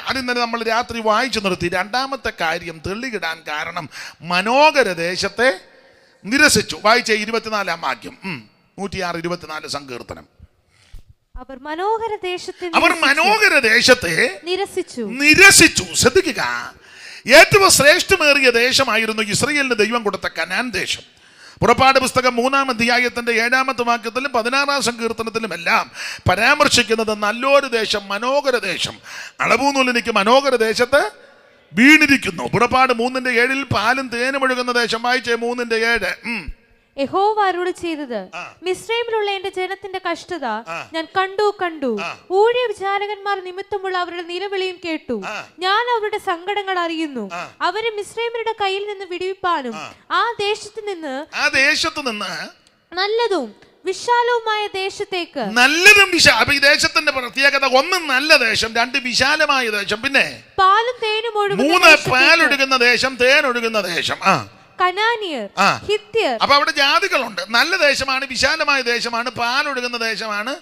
അത് ഇന്നലെ നമ്മൾ രാത്രി വായിച്ചു നിർത്തി. രണ്ടാമത്തെ കാര്യം തെള്ളിയിടാൻ കാരണം മനോഹര ദേശത്തെ നിരസിച്ചു. വായിച്ച 24-ാം വാക്യം, 106-24 സങ്കീർത്തനം. അവർ മനോഹര ദേശത്തെ നിരസിച്ചു. ശ്രദ്ധിക്കുക, ഏറ്റവും ശ്രേഷ്ഠമേറിയ ദേശമായിരുന്നു ഇസ്രായേലിന് ദൈവം കൊടുത്ത കനാൻ ദേശം. പുറപ്പാട് പുസ്തകം 3-ാം അധ്യായത്തിന്റെ 7-ാമത്തെ വാക്യത്തിലും 16-ാം സങ്കീർത്തനത്തിലും എല്ലാം പരാമർശിക്കുന്നത് നല്ലൊരു ദേശം, മനോഹര ദേശം. അളവൂന്നൂലിനിക്ക് മനോഹര ദേശത്ത് വീണിരിക്കുന്നു. പുറപ്പാട് 3:7 പാലും തേനും ഒഴുകുന്ന ദേശം. വായിച്ചേ 3:7. യഹോവ അരുളി ചെയ്തത്, മിസ്രൈമിലുള്ള എന്റെ ജനത്തിന്റെ കഷ്ടത ഞാൻ കണ്ടു. ഊഴിയ വിചാരകന്മാർ നിമിത്തമുള്ള അവരുടെ നിലവിളിയും കേട്ടു. ഞാൻ അവരുടെ സങ്കടങ്ങൾ അറിയുന്നു. അവരെ മിസ്രൈമിയുടെ കയ്യിൽ നിന്ന് വിടുവിപ്പാനും ആ ദേശത്ത് നിന്ന് നല്ലതും വിശാലവുമായ ദേശത്തേക്ക്. ഈ ദേശത്തിന്റെ പ്രത്യേകത, ഒന്ന് നല്ല ദേശം, രണ്ട് വിശാലമായ ദേശം, പിന്നെ പാലും തേനും ഒഴുകുന്ന, പാലൊഴുകുന്ന ദേശം, തേനൊഴുകുന്ന ദേശം. കനാനിയർ, ഹിത്യർ. അപ്പൊ അവിടെ ജാതികളുണ്ട്. നല്ല ദേശമാണ്, വിശാലമായ ദേശമാണ്, പാലൊഴുകുന്ന ദേശമാണ്,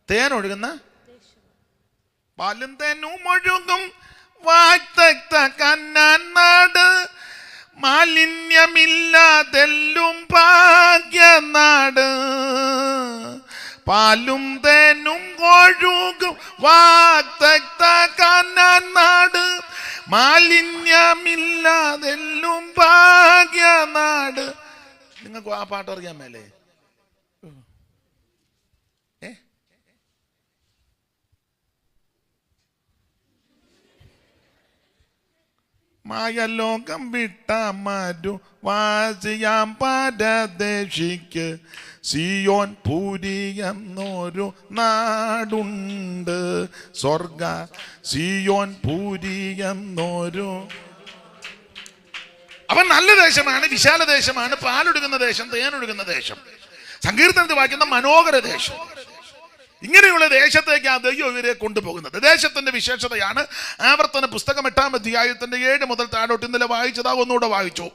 തേനൊഴുകുന്ന, പാലും തേനും ഒഴുകും നാട്, മാലിന്യമില്ലാതെല്ലും ഭാഗ്യനാട്. പാലും തേനും ഒഴുകും നാട്, മാലിന്യമില്ലാതെല്ലും ഭാഗ്യനാട്. നിങ്ങൾക്ക് ആ പാട്ട് അറിയാൻ മേലേ? മായലോകം വിട്ട മരുവാസിയാം പരദേശിക്ക് സിയോൻ പുരി എന്നൊരു നാടുണ്ട്. സ്വർഗ സിയോൻ പുരി എന്നൊരു. അവൻ നല്ല ദേശമാണ്, വിശാല ദേശമാണ്, പാലൊഴുകുന്ന ദേശം, തേനൊഴുകുന്ന ദേശം. സങ്കീർത്തനത്തിൽ വായിക്കുന്ന മനോഹര ദേശം. ഇങ്ങനെയുള്ള ദേശത്തേക്ക് ആ ദൈവം ഇവരെ കൊണ്ടുപോകുന്നത്. ദേശത്തിന്റെ വിശേഷതയാണ് ആവർത്തന പുസ്തകം 8-ാം അധ്യായത്തിന്റെ 7 മുതൽ താഴോട്ട്. ഇന്നലെ വായിച്ചതാ, ഒന്നുകൂടെ വായിച്ചു.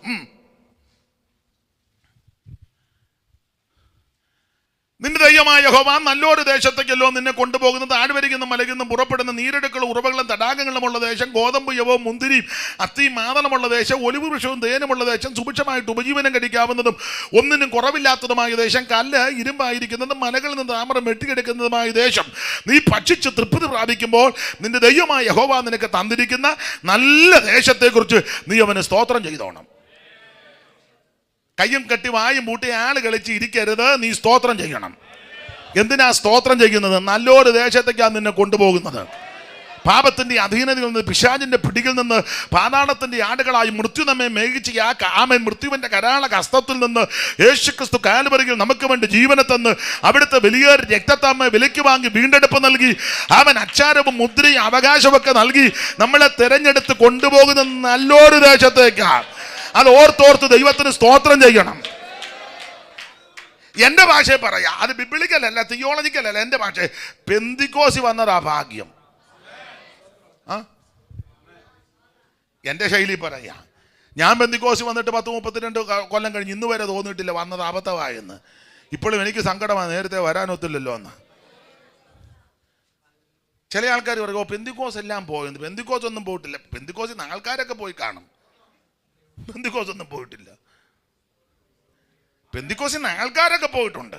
നിന്റെ ദൈവമായ യഹോവ നല്ലൊരു ദേശത്തേക്കല്ലോ നിന്നെ കൊണ്ടുപോകുന്നത്. ആടുവരിക്കുന്ന മലകുന്ന പുറപ്പെടുന്ന നീരെടുക്കളും ഉറവകളും തടാകങ്ങളുമുള്ള ദേശം, ഗോതമ്പ് യവവും മുന്തിരിയും അത്തിയും മാതളമുള്ള ദേശം, ഒലിവ് വൃക്ഷവും തേനുമുള്ള ദേശം, സുഭിക്ഷമായിട്ട് ഉപജീവനം കഴിക്കാവുന്നതും ഒന്നിനും കുറവില്ലാത്തതുമായ ദേശം, കല്ല് ഇരുമ്പായിരിക്കുന്നതും മലകളിൽ നിന്ന് താമരം വെട്ടിയെടുക്കുന്നതുമായ ദേശം. നീ ഭക്ഷിച്ച് തൃപ്തി പ്രാപിക്കുമ്പോൾ നിന്റെ ദൈവമായ യഹോവ നിനക്ക് തന്നിരിക്കുന്ന നല്ല ദേശത്തെക്കുറിച്ച് നീ അവന് സ്തോത്രം ചെയ്തോണം. കയ്യും കെട്ടി വായും പൂട്ടി ആള് കളിച്ച് ഇരിക്കരുത്, നീ സ്തോത്രം ചെയ്യണം. എന്തിനാ സ്തോത്രം ചെയ്യുന്നത്? നല്ലൊരു ദേശത്തേക്കാണ് നിന്നെ കൊണ്ടുപോകുന്നത്. പാപത്തിന്റെ അധീനതയിൽ നിന്ന്, പിശാചിന്റെ പിടിയിൽ നിന്ന്, പാതാളത്തിന്റെ ആടുകളായി മൃത്യു നമ്മെ മേകിച്ച് ആ കാമൻ മൃത്യുവിന്റെ കരാള ഹസ്തത്തിൽ നിന്ന് യേശുക്രിസ്തു കാൽവരിയിൽ നമുക്ക് വേണ്ടി ജീവനെ തന്ന് അവിടുത്തെ വലിയ രക്തത്തമ്മ വിലയ്ക്ക് വാങ്ങി വീണ്ടെടുപ്പ് നൽകി അവൻ അച്ചാരവും മുദ്രയും അവകാശമൊക്കെ നൽകി നമ്മളെ തെരഞ്ഞെടുത്ത് കൊണ്ടുപോകുന്ന നല്ലൊരു ദേശത്തേക്കാണ്. അത് ഓർത്തോർത്ത് ദൈവത്തിന് സ്തോത്രം ചെയ്യണം. എന്റെ ഭാഷയെ പറയാ, അത് ബിബ്ലിക്കലല്ല, തിയോളജിക്കലല്ല, എന്റെ ഭാഷ. പെന്തിക്കോസി വന്നതാ ഭാഗ്യം. എന്റെ ശൈലി പറയാ. ഞാൻ പെന്തിക്കോസി വന്നിട്ട് 10-32 കൊല്ലം കഴിഞ്ഞ് ഇന്ന് വരെ തോന്നിയിട്ടില്ല വന്നത് അബദ്ധമായെന്ന്. ഇപ്പോഴും എനിക്ക് സങ്കടമാണ്, നേരത്തെ വരാനൊത്തില്ലല്ലോ എന്ന്. ചില ആൾക്കാർ പറയും, പെന്തിക്കോസ് എല്ലാം പോയെന്ന്. പെന്തിക്കോസ് ഒന്നും പോയിട്ടില്ല. പെന്തിക്കോസിൽ ആൾക്കാരൊക്കെ പോയി കാണും, പെന്തിക്കോസ് ഒന്നും പോയിട്ടില്ല. പെന്തിക്കോസിൽ ആൾക്കാരൊക്കെ പോയിട്ടുണ്ട്,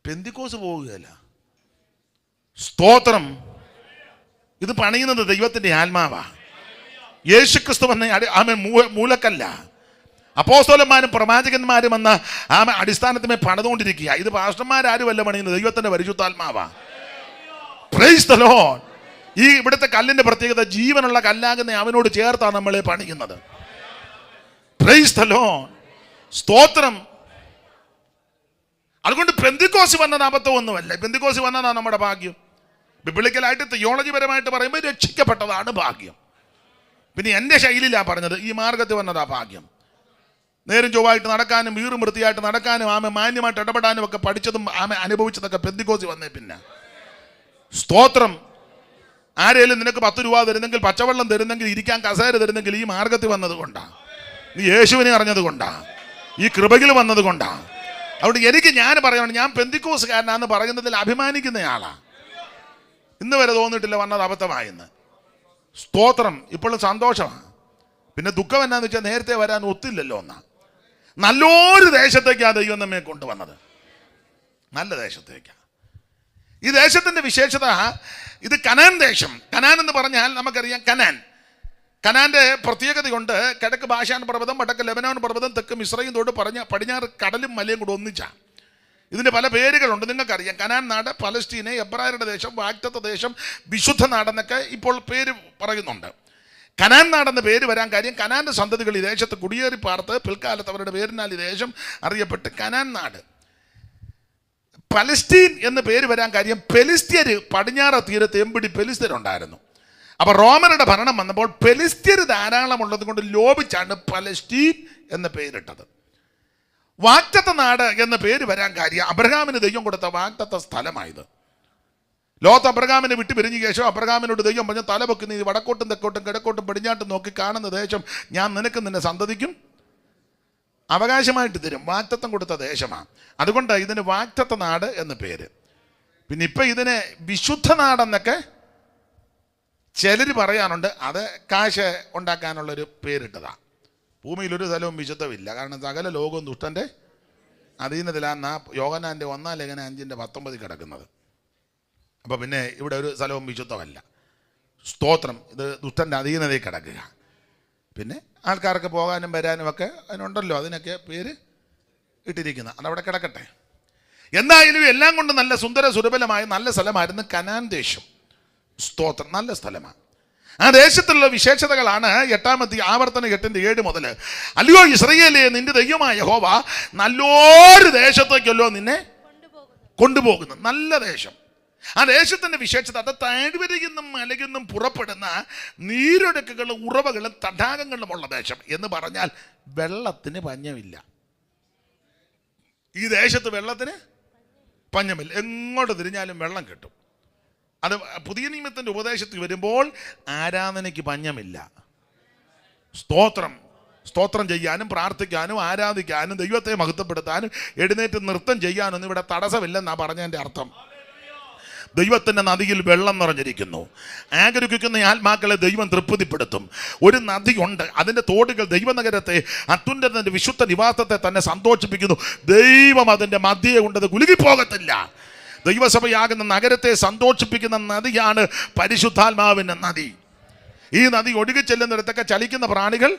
പെന്തിക്കോസ് പോവുകയല്ല. സ്തോത്രം. ഇത് പണിയുന്നത് ദൈവത്തിന്റെ ആത്മാവാ. യേശുക്രിസ്തു വന്ന മൂലക്കല്ല. അപ്പോസ്തലന്മാരും പ്രവാചകന്മാരും എന്ന അടിസ്ഥാനത്തിനെ പണിതുകൊണ്ടിരിക്കുക. ഇത് പാസ്റ്റർമാരാരുമല്ല പണിയുന്നത്, ദൈവത്തിന്റെ പരിശുദ്ധാത്മാവാ. Praise the Lord. ഈ ഇവിടുത്തെ കല്ലിന്റെ പ്രത്യേകത, ജീവനുള്ള കല്ലാകുന്ന അവനോട് ചേർത്താണ് നമ്മളെ പണിയുന്നത്. Praise the Lord. സ്തോത്രം. അതുകൊണ്ട് പെന്തിക്കോസ് വന്നത് അബദ്ധമൊന്നുമല്ല. പെന്തിക്കോസ് വന്നതാണ് നമ്മുടെ ഭാഗ്യം. ബിബ്ലിക്കലായിട്ട് തിയോളജി പരമായിട്ട് പറയുമ്പോൾ രക്ഷിക്കപ്പെട്ടതാണ് ഭാഗ്യം. പിന്നെ എൻ്റെ ശൈലിയിലാണ് പറഞ്ഞത്, ഈ മാർഗത്തിൽ വന്നതാ ഭാഗ്യം. നേരും ചൊവ്വായിട്ട് നടക്കാനും വീറും വൃത്തിയായിട്ട് നടക്കാനും മാന്യമായിട്ട് ഇടപെടാനും ഒക്കെ പഠിച്ചതും അനുഭവിച്ചതൊക്കെ പെന്തിക്കോസ് വന്നേ. പിന്നെ സ്തോത്രം. ആരെങ്കിലും നിനക്ക് 10 രൂപ തരുന്നെങ്കിൽ, പച്ചവെള്ളം തരുന്നെങ്കിൽ, ഇരിക്കാൻ കസേര തരുന്നെങ്കിൽ ഈ മാർഗത്തിൽ വന്നത് കൊണ്ടാണ്, നീ യേശുവിനെ അറിഞ്ഞത് കൊണ്ടാണ്, ഈ കൃപയിൽ വന്നത് കൊണ്ടാണ്. അതുകൊണ്ട് ഞാൻ പറയണം, ഞാൻ പെന്തിക്കോസുകാരനാന്ന് പറയുന്നതിൽ അഭിമാനിക്കുന്നയാളാ. ഇന്ന് വരെ തോന്നിയിട്ടില്ല വന്നത് അബദ്ധമായെന്ന്. സ്തോത്രം. ഇപ്പോഴും സന്തോഷമാണ്. പിന്നെ ദുഃഖം എന്നാന്ന് വെച്ചാൽ നേരത്തെ വരാൻ ഒത്തില്ലല്ലോ. നല്ലൊരു ദേശത്തേക്കാണ് ദൈവം നമ്മെ കൊണ്ടുവന്നത്, നല്ല ദേശത്തേക്കാണ്. ഈ ദേശത്തിന്റെ വിശേഷത, ഇത് കനാൻ ദേശം. കനാൻ എന്ന് പറഞ്ഞാൽ നമുക്കറിയാം, കനാന്റെ പ്രത്യേകത കൊണ്ട് കിഴക്ക് ബാഷാൻ പർവ്വതം, വടക്ക് ലെബനോൻ പർവ്വതം, തെക്ക് മിസ്രയീം തോട്, പടിഞ്ഞാറ് കടലും മലയും കൂടെ ഒന്നിച്ചാണ്. ഇതിന് പല പേരുകളുണ്ട്, നിങ്ങൾക്കറിയാം. കനാൻ നാട്, പലസ്തീന്, എബ്രായരുടെ ദേശം, വാഗ്ദത്ത ദേശം, വിശുദ്ധ നാടെന്നൊക്കെ ഇപ്പോൾ പേര് പറയുന്നുണ്ട്. കനാൻ നാടെന്ന പേര് വരാൻ കാര്യം, കനാന്റെ സന്തതികൾ ഈ ദേശത്ത് കുടിയേറി പാർത്ത് പിൽക്കാലത്ത് അവരുടെ പേരിനാൽ ഈ ദേശം അറിയപ്പെട്ട് കനാൻ നാട്. പലസ്തീൻ എന്ന പേര് വരാൻ കാര്യം, പെലിസ്ത്യർ പടിഞ്ഞാറ് തീരത്ത് എമ്പിടി പെലിസ്ത്യരുണ്ടായിരുന്നു. അപ്പോൾ റോമരുടെ ഭരണം വന്നപ്പോൾ പെലിസ്ത്യർ ധാരാളമുള്ളത് കൊണ്ട് ലോപിച്ചാണ് പലസ്തീൻ എന്ന പേരിട്ടത്. വാഗ്ദത്ത നാട് എന്ന പേര് വരാൻ കാര്യം, അബ്രഹാമിന് ദൈവം കൊടുത്ത വാഗ്ദത്ത സ്ഥലമായത്. ലോത്ത് അബ്രഹാമിനെ വിട്ടു പിരിഞ്ഞ ശേഷം അബ്രഹാമിനോട് ദൈവം പറഞ്ഞു, തലപൊക്കി നീ വടക്കോട്ടും തെക്കോട്ടും കിഴക്കോട്ടും പടിഞ്ഞാട്ടും നോക്കി കാണുന്ന ദേശം ഞാൻ നിനക്കും നിന്നെ സന്തതിക്കും അവകാശമായിട്ട് തരും. വാഗ്ദത്തം കൊടുത്ത ദേശമാണ്. അതുകൊണ്ട് ഇതിന് വാഗ്ദത്ത നാട് എന്ന് പേര്. പിന്നെ ഇപ്പം ഇതിനെ വിശുദ്ധ നാടെന്നൊക്കെ ചിലർ പറയാനുണ്ട്. അത് കാശ് ഉണ്ടാക്കാനുള്ളൊരു പേരിട്ടതാണ്. ഭൂമിയിലൊരു സ്ഥലവും വിശുദ്ധമില്ല. കാരണം സകല ലോകവും ദുഷ്ടൻ്റെ അധീനത്തിലാണ് യോഹന്നാൻ്റെ 1 ലേഖനം 5:19 കിടക്കുന്നത്. അപ്പോൾ പിന്നെ ഇവിടെ ഒരു സ്ഥലവും വിശുദ്ധമല്ല. സ്തോത്രം. ഇത് ദുഷ്ടൻ്റെ അധീനതയിൽ കിടക്കുക. പിന്നെ ആൾക്കാർക്ക് പോകാനും വരാനും ഒക്കെ അതിനുണ്ടല്ലോ, അതിനൊക്കെ പേര് ഇട്ടിരിക്കുന്നത്. അതവിടെ കിടക്കട്ടെ. എന്തായാലും എല്ലാം കൊണ്ട് നല്ല സുന്ദര സുരബലമായ നല്ല സ്ഥലമായിരുന്നു കനാൻ ദേശം. സ്തോത്രം. നല്ല സ്ഥലമാണ്. ആ ദേശത്തുള്ള വിശേഷതകളാണ് 8 ആവർത്തന 8:7 മുതൽ. അല്ലയോ ഇസ്രായേലേ, നിന്റെ ദൈവമായ യഹോവ നല്ലൊരു ദേശത്തേക്കല്ലോ നിന്നെ കൊണ്ടുപോകുന്നു. നല്ല ദേശം. ആ ദേശത്തിന്റെ വിശേഷത, അത് താഴ്വരയിൽ മലയിൽ പുറപ്പെടുന്ന നീരൊഴുക്കുകളും ഉറവകളും തടാകങ്ങളുമുള്ള ദേശം. എന്ന് പറഞ്ഞാൽ വെള്ളത്തിന് പഞ്ഞമില്ല. ഈ ദേശത്ത് വെള്ളത്തിന് പഞ്ഞമില്ല. എങ്ങോട്ട് തിരിഞ്ഞാലും വെള്ളം കിട്ടും. അത് പുതിയ നിയമത്തിന്റെ ഉപദേശത്തിൽ വരുമ്പോൾ ആരാധനയ്ക്ക് പഞ്ഞമില്ല. സ്തോത്രം. സ്തോത്രം ചെയ്യാനും പ്രാർത്ഥിക്കാനും ആരാധിക്കാനും ദൈവത്തെ മഹത്വപ്പെടുത്താനും എഴുന്നേറ്റ് നൃത്തം ചെയ്യാനൊന്നും ഇവിടെ തടസ്സമില്ലെന്നാണ് പറഞ്ഞതിൻ്റെ അർത്ഥം. ദൈവത്തിൻ്റെ നദിയിൽ വെള്ളം നിറഞ്ഞിരിക്കുന്നു. ആഗ്രഹിക്കുന്ന ആത്മാക്കളെ ദൈവം തൃപ്തിപ്പെടുത്തും. ഒരു നദിയുണ്ട്, അതിൻ്റെ തോടുകൾ ദൈവനഗരത്തെ, അത്യുന്നതൻ്റെ വിശുദ്ധ നിവാസത്തെ തന്നെ സന്തോഷിപ്പിക്കുന്നു. ദൈവം അതിൻ്റെ മധ്യയെ കൊണ്ടത് കുലുങ്ങിപ്പോകത്തില്ല. ദൈവസഭയാകുന്ന നഗരത്തെ സന്തോഷിപ്പിക്കുന്ന നദിയാണ് പരിശുദ്ധാത്മാവിൻ്റെ നദി. ഈ നദി ഒഴുകി ചെല്ലുന്നിടത്തൊക്കെ ചലിക്കുന്ന പ്രാണികൾ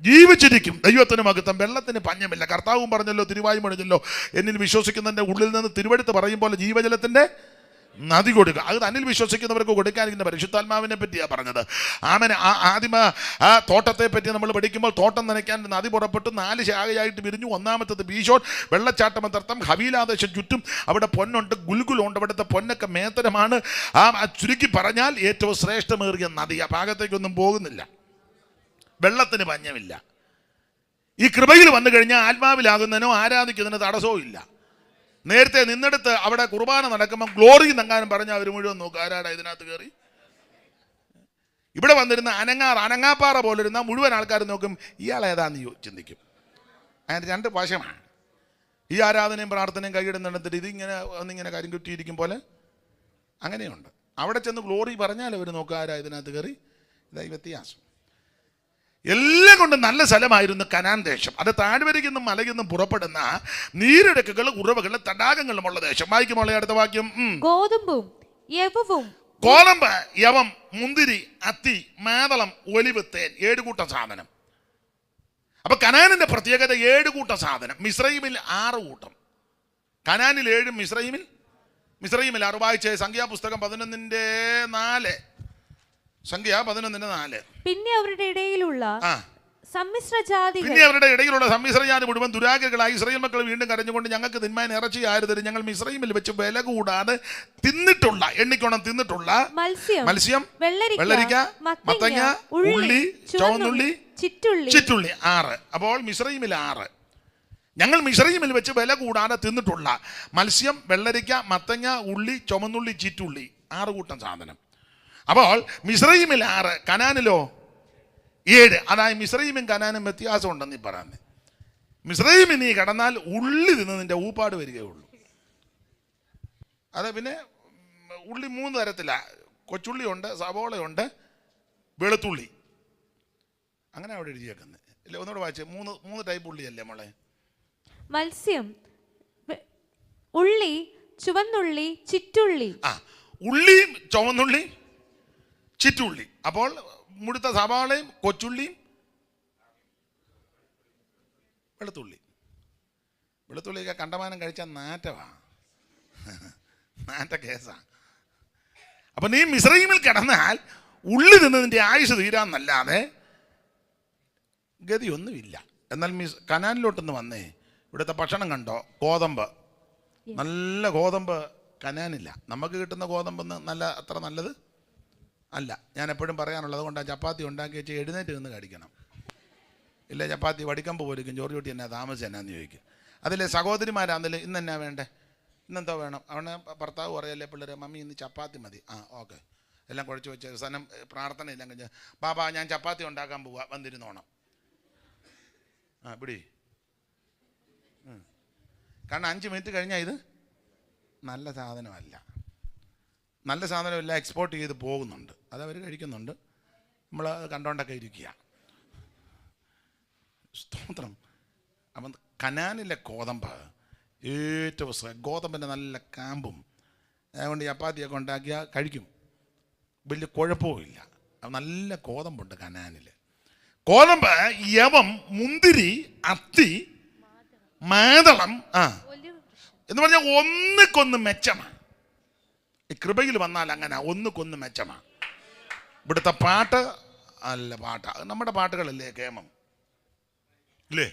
ജീവിച്ചിരിക്കും. ദൈവത്തിന് മഹത്വം. വെള്ളത്തിന് പഞ്ഞമില്ല. കർത്താവും പറഞ്ഞല്ലോ, തിരുവായും പറഞ്ഞല്ലോ, എന്നിൽ വിശ്വസിക്കുന്നതിൻ്റെ ഉള്ളിൽ നിന്ന് തിരുവെടുത്ത് പറയും പോലെ ജീവജലത്തിൻ്റെ നദി കൊടുക്കുക. അത് തന്നിൽ വിശ്വസിക്കുന്നവർക്ക് കൊടുക്കാനിരിക്കുന്ന പരിശുദ്ധാത്മാവിനെ പറ്റിയാണ് പറഞ്ഞത്. ആദ്യമ ആ തോട്ടത്തെ പറ്റി നമ്മൾ പഠിക്കുമ്പോൾ, തോട്ടം നനയ്ക്കാൻ നദി പുറപ്പെട്ടു 4 ശാഖയായിട്ട് വിരിഞ്ഞു. ഒന്നാമത്തത് ബീശോൻ, വെള്ളച്ചാട്ടമത്തർത്ഥം, ഹവീലാദേശം ചുറ്റും അവിടെ പൊന്നുണ്ട്, ഗുൽഗുലുണ്ട്. അവിടുത്തെ പൊന്നൊക്കെ മേത്തരമാണ്. ചുരുക്കി പറഞ്ഞാൽ ഏറ്റവും ശ്രേഷ്ഠമേറിയ നദി. ആ ഭാഗത്തേക്കൊന്നും പോകുന്നില്ല. വെള്ളത്തിന് പഞ്ഞമില്ല. ഈ കൃപയിൽ വന്നു കഴിഞ്ഞാൽ ആത്മാവിലാകുന്നതിനോ ആരാധിക്കുന്നതിനോ തടസ്സവും ഇല്ല. നേരത്തെ നിന്നെടുത്ത് അവിടെ കുർബാന നടക്കുമ്പോൾ ഗ്ലോറി നങ്ങാനും പറഞ്ഞാൽ അവർ മുഴുവൻ നോക്കും, ആരാടാ ഇതിനകത്ത് കയറി. ഇവിടെ വന്നിരുന്ന അനങ്ങാപ്പാറ പോലിരുന്ന മുഴുവൻ ആൾക്കാർ നോക്കും, ഇയാളേതാന്ന് ചിന്തിക്കും. അതിന് 2 വശമാണ്. ഈ ആരാധനയും പ്രാർത്ഥനയും കൈയിടുന്നിടത്തിട്ട് ഇതിങ്ങനെ ഒന്നിങ്ങനെ കാര്യം കുറ്റിയിരിക്കും പോലെ അങ്ങനെയുണ്ട്. അവിടെ ചെന്ന് ഗ്ലോറി പറഞ്ഞാൽ അവർ നോക്കുക, ആരാ ഇതിനകത്ത് കയറി. ഇതായി വ്യത്യാസം. എല്ലാം കൊണ്ട് നല്ല സ്ഥലമായിരുന്നു കനാൻ ദേശം. അത് താഴ്വരയിൽ നിന്നും മലയിൽ നിന്നും പുറപ്പെടുന്ന നീരൊഴുക്കുകൾ ഉറവകൾ തടാകങ്ങളുമുള്ള ദേശം. വായിക്കുമ്പോൾ അടുത്ത വാക്യം, ഗോതമ്പും യവവും. ഗോതമ്പ്, യവം, മുന്തിരി, അത്തി, മാതളം, ഒലിവ്, തേൻ, 7 കൂട്ടം സാധനം. അപ്പൊ കനാനിന്റെ പ്രത്യേകത 7 കൂട്ടം സാധനം. മിസ്രയീമിൽ 6 കൂട്ടം. കനാനിൽ 7, മിസ്രയീമിൽ 6. വായിച്ചേ സംഖ്യാപുസ്തകം 11:4. സംഖ്യ 11:4. പിന്നെ അവരുടെ ഇടയിലുള്ള സമ്മിശ്ര ജാതി മുഴുവൻ ദുരാഗ്രകളായി ഇസ്രായേൽ മക്കൾ വീണ്ടും കരഞ്ഞുകൊണ്ട്, ഞങ്ങൾക്ക് തിന്മാൻ ഇറച്ചിയായിരുന്നു, ഞങ്ങൾ മിസ്രയീമിൽ വെച്ച് വില കൂടാതെ തിന്നിട്ടുള്ള, എണ്ണിക്കോണം തിന്നിട്ടുള്ള മത്സ്യം, വെള്ളരിക്ക, മത്തങ്ങ, ഉള്ളി, ചുവന്നുള്ളി, ചിറ്റുള്ളി 6. അപ്പോൾ മിസ്രയീമിൽ 6. ഞങ്ങൾ മിസ്രയീമിൽ വെച്ച് വില കൂടാതെ തിന്നിട്ടുള്ള മത്സ്യം, വെള്ളരിക്ക, മത്തങ്ങ, ഉള്ളി, ചുവന്നുള്ളി, ചിറ്റുള്ളി 6 കൂട്ടം സാധനം. അപ്പോൾ മിസ്രയീമിൽ 6, കനാനിലോ 7. അതായത് മിസ്രയീമും കനാനും വ്യത്യാസം ഉണ്ടെന്ന് ഈ പറയുന്നത്. മിസ്രയീമിൽ നീ കടന്നാൽ ഉള്ളി നിന്ന് നിന്റെ ഊപ്പാട് വരികയുള്ളൂ. അത് പിന്നെ ഉള്ളി 3 തരത്തിലാണ്. കൊച്ചുള്ളിയുണ്ട്, സവോളയുണ്ട്, വെളുത്തുള്ളി. അങ്ങനെ അവിടെ എഴുതിയേക്കുന്നത് ഇല്ല. ഒന്നുകൂടെ വായിച്ചേ. 3 ടൈപ്പ് ഉള്ളിയല്ലേ മോളെ? മത്സ്യം, ഉള്ളി, ചുവന്നുള്ളി, ചിറ്റുള്ളി. ഉള്ളിയും ചുവന്നുള്ളി, ചിറ്റുള്ളി. അപ്പോൾ മുഴുത്ത സവാളയും കൊച്ചുള്ളിയും വെളുത്തുള്ളിയൊക്കെ കണ്ടമാനം കഴിച്ചാൽ നാറ്റ കേസാ. അപ്പൊ നീ മിസ്രയീമിൽ കിടന്നാൽ ഉള്ളി നിന്നതിൻ്റെ ആയുസ് തീരാന്നല്ലാതെ ഗതിയൊന്നുമില്ല. എന്നാൽ കനാനിലോട്ടൊന്ന് വന്നേ. ഇവിടുത്തെ ഭക്ഷണം കണ്ടോ? ഗോതമ്പ്, നല്ല ഗോതമ്പ് കനാനില്ല. നമുക്ക് കിട്ടുന്ന ഗോതമ്പെന്ന് അത്ര നല്ലത് അല്ല. ഞാൻ എപ്പോഴും പറയാനുള്ളത് കൊണ്ടാണ് ചപ്പാത്തി ഉണ്ടാക്കി വെച്ച് എഴുന്നേറ്റ് നിന്ന് കടിക്കണം. ഇല്ല, ചപ്പാത്തി വടിക്കമ്പ് പോലിരിക്കും. ചോറ് ചൂട്ടി എന്നാ താമസം എന്നാന്ന് ചോദിക്കും. അതിലെ സഹോദരിമാരാന്നില്ല, ഇന്ന് എന്നാ വേണ്ടേ, ഇന്നെന്തോ വേണം. അവനെ ഭർത്താവ് പറയല്ലേ പിള്ളേർ, മമ്മി ഇന്ന് ചപ്പാത്തി മതി. ഓക്കെ, എല്ലാം കുഴച്ച് വെച്ച് അവസാനം പ്രാർത്ഥന എല്ലാം കഴിഞ്ഞ്, ബാബാ ഞാൻ ചപ്പാത്തി ഉണ്ടാക്കാൻ പോവാ, വന്നിരുന്നോണം. പിടി. കാരണം 5 മിനിറ്റ് കഴിഞ്ഞാൽ ഇത് നല്ല സാധനമല്ല. നല്ല സാധനമെല്ലാം എക്സ്പോർട്ട് ചെയ്ത് പോകുന്നുണ്ട്. അതവർ കഴിക്കുന്നുണ്ട്, നമ്മൾ കണ്ടോണ്ടൊക്കെ ഇരിക്കുക. സ്തോത്രം. അപ്പം കനാനിലെ ഗോതമ്പ് ഏറ്റവും ഗോതമ്പിൻ്റെ നല്ല കാമ്പും അതുകൊണ്ട് ചപ്പാത്തിയൊക്കെ ഉണ്ടാക്കിയാൽ കഴിക്കും, വലിയ കുഴപ്പവുമില്ല. നല്ല ഗോതമ്പുണ്ട് കനാനിൽ. ഗോതമ്പ്, യവം, മുന്തിരി, അത്തി, മാതളം എന്ന് പറഞ്ഞാൽ ഒന്നിക്കൊന്ന് മെച്ചമാണ്. ഈ കൃപയിൽ വന്നാൽ അങ്ങനെ ഒന്നിക്കൊന്ന് മെച്ചമാണ്. ഇവിടുത്തെ പാട്ട് അല്ല പാട്ടാ, നമ്മുടെ പാട്ടുകളല്ലേ കേമം ഇല്ലേ?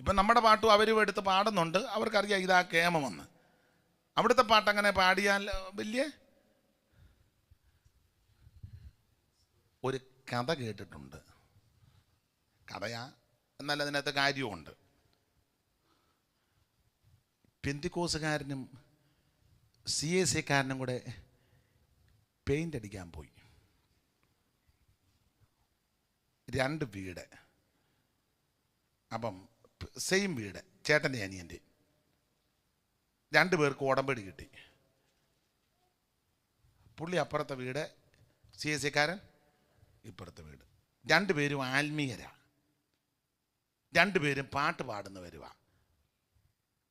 ഇപ്പം നമ്മുടെ പാട്ടും അവരും എടുത്ത് പാടുന്നുണ്ട്, അവർക്കറിയാം ഇതാ കേമമെന്ന്. അവിടുത്തെ പാട്ട് അങ്ങനെ പാടിയാൽ വലിയ ഒരു കഥ കേട്ടിട്ടുണ്ട്. കഥയാ, എന്നാൽ അതിനകത്ത് കാര്യമുണ്ട്. പെന്തിക്കോസുകാരനും CAC-കാരനും കൂടെ പെയിൻ്റ് അടിക്കാൻ പോയി. 2 വീട്. അപ്പം സെയിം വീട്, ചേട്ടൻ്റെ അനിയൻ്റെ. 2 പേർക്ക് ഉടമ്പടി കിട്ടി. പുള്ളി അപ്പുറത്തെ വീട്, CAC-കാരൻ ഇപ്പുറത്തെ വീട്. 2 പേരും ആത്മീയരാ, 2 പേരും പാട്ട് പാടുന്നവരുവാ.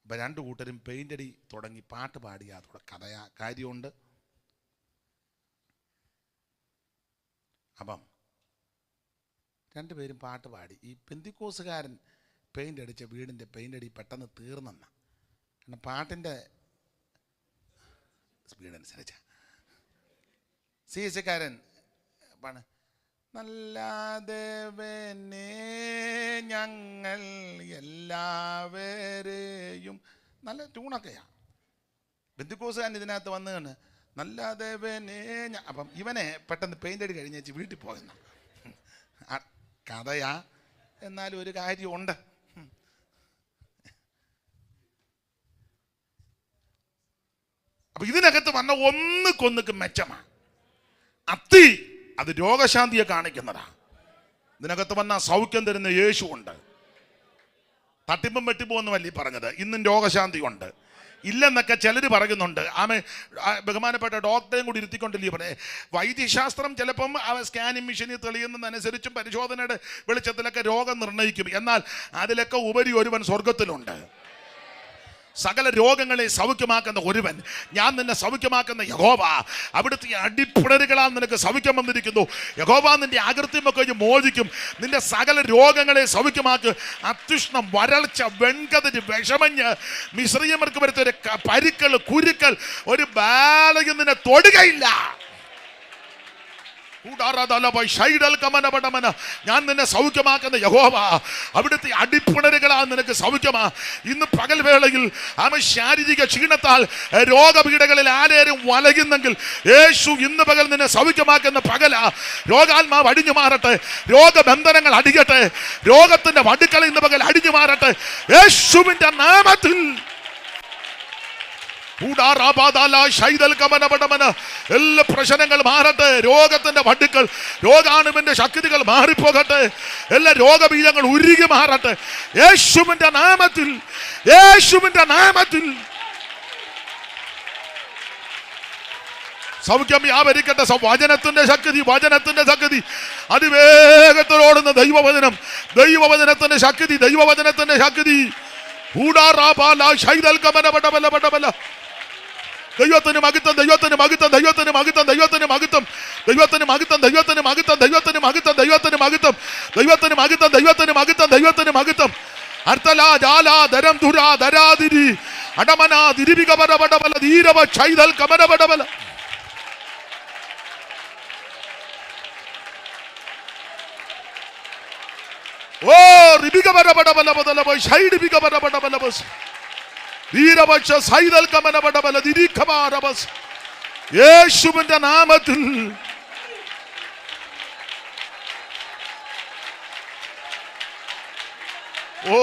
അപ്പം 2 കൂട്ടരും പെയിൻ്റ് അടി തുടങ്ങി, പാട്ട് പാടിയാ കഥയാ, കാര്യമുണ്ട്. അപ്പം 2 പേരും പാട്ട് പാടി. ഈ പെന്തിക്കോസുകാരൻ പെയിൻ്റ് അടിച്ച വീടിൻ്റെ പെയിൻ്റ് അടി പെട്ടെന്ന് തീർന്നെന്ന. കാരണം പാട്ടിൻ്റെ സ്പീഡനുസരിച്ച. CAC-കാരൻ പാണ്, നല്ല ദേവനെ ഞങ്ങൾ എല്ലാവരെയും, നല്ല ട്യൂണൊക്കെയാണ്. പെന്തിക്കോസുകാരൻ ഇതിനകത്ത് വന്ന് നല്ല ദേവനെ. അപ്പം ഇവനെ പെട്ടെന്ന് പെയിൻ്റ് അടി കഴിഞ്ഞ് വെച്ച് വീട്ടിൽ പോകുന്ന കഥയാ, എന്നാലും ഒരു കാര്യമുണ്ട്. അപ്പൊ ഇതിനകത്ത് വന്ന ഒന്നിക്കൊന്നിക്ക് മെച്ചമാണ്. അത്തി അത് രോഗശാന്തിയെ കാണിക്കുന്നതാ. ഇതിനകത്ത് വന്ന സൗഖ്യം തരുന്ന യേശു ഉണ്ട്. തട്ടിപ്പും വെട്ടിപ്പോന്നുമല്ല ഈ പറഞ്ഞത്. ഇന്നും രോഗശാന്തി ഉണ്ട്. ഇല്ലെന്നൊക്കെ ചിലർ പറയുന്നുണ്ട്. ബഹുമാനപ്പെട്ട ഡോക്ടറെയും കൂടി ഇരുത്തിക്കൊണ്ടില്ലേ പറയേ. വൈദ്യശാസ്ത്രം ചിലപ്പം സ്കാനിങ് മെഷീനിൽ തെളിയുന്നതനുസരിച്ചും പരിശോധനയുടെ വെളിച്ചത്തിലൊക്കെ രോഗം നിർണ്ണയിക്കും. എന്നാൽ അതിലൊക്കെ ഉപരി ഒരുവൻ സ്വർഗത്തിലുണ്ട്. സകല രോഗങ്ങളെ സൗഖ്യമാക്കുന്ന ഒരുവൻ, ഞാൻ നിന്നെ സൗഖ്യമാക്കുന്ന യഹോവ. അവിടുത്തെ അടിപ്പിണരുകളാൽ നിനക്ക് സൗഖ്യം വന്നിരിക്കുന്നു. യഹോവ നിന്റെ അകൃത്യമൊക്കെ മോചിക്കും. നിന്റെ സകല രോഗങ്ങളെ സൗഖ്യമാക്ക്. അത്യുഷ്ണം, വരൾച്ച, വെൺകതിര്, വിഷമഞ്ഞ്, മിസ്രയീമ്യർക്ക് വരുത്ത ഒരു പരുക്കൾ, കുരുക്കൾ, ഒരു ബാലയും നിന്നെ തൊടുകയില്ല. ഞാൻ നിന്നെ സൗഖ്യമാക്കുന്ന യഹോവ. അവിടുത്തെ അടിപ്പിണരുകളാൽ നിനക്ക് സൗഖ്യമാ. ഇന്ന് പകൽ വേളയിൽ ശാരീരിക ക്ഷീണത്താൽ രോഗപീഠകളിൽ ആരേരും വലയുന്നെങ്കിൽ യേശു ഇന്ന് പകൽ നിന്നെ സൗഖ്യമാക്കുന്ന പകല. രോഗാത്മാവ് അടിഞ്ഞു മാറട്ടെ, രോഗബന്ധനങ്ങൾ അടിയട്ടെ, രോഗത്തിന്റെ വടുക്കൾ ഇന്ന് പകൽ അടിഞ്ഞു മാറട്ടെ യേശുവിന്റെ നാമത്തിൽ. എല്ലാ പ്രശ്നങ്ങൾ മാറട്ടെ. രോഗത്തിന്റെ വടുക്കൾ, രോഗാണുവിന്റെ ശക്തികൾ മാറിപ്പോകട്ടെ. എല്ലാ രോഗബീജങ്ങൾ ഉരുകി മാറട്ടെ യേശുവിന്റെ നാമത്തിൽ, യേശുവിന്റെ നാമത്തിൽ. സൗഖ്യം വ്യാപരിക്കട്ടെ. വചനത്തിന്റെ ശക്തി, വചനത്തിന്റെ ശക്തി, അതിവേഗത്തിലോടുന്ന ദൈവവചനം, ദൈവവചനത്തിന്റെ ശക്തി, ദൈവവചനത്തിന്റെ ശക്തി. ദൈവത്തിന് മഹത്വം, ദൈവത്തിന് മഹത്വം, ദൈവത്തിന് മഹത്വം, ദൈവത്തിന് മഹത്വം, ദൈവത്തിന് മഹത്വം, ദൈവത്തിന് മഹത്വം, ദൈവത്തിന് മഹത്വം, ദൈവത്തിന് മഹത്വം, ദൈവത്തിന് മഹത്വം, ദൈവത്തിന് മഹത്വം, ദൈവത്തിന് മഹത്വം. അർത്തലാ ജാലാ ദരം ദുരാ ദരാതിരി അടമനാ ദിരിവിക ബടബടബല ധീരവ ഛൈദൽ കമനബടബല. ഓ റിബിക ബടബടബല ബദലബ ഛൈഡിബിക ബടബടബല ബസ് ധീരവക്ഷ സൈദൽ കമനബടബല ദിരിഖമാര ബസ്. യേശുവിന്റെ നാമത്തിൽ ഓ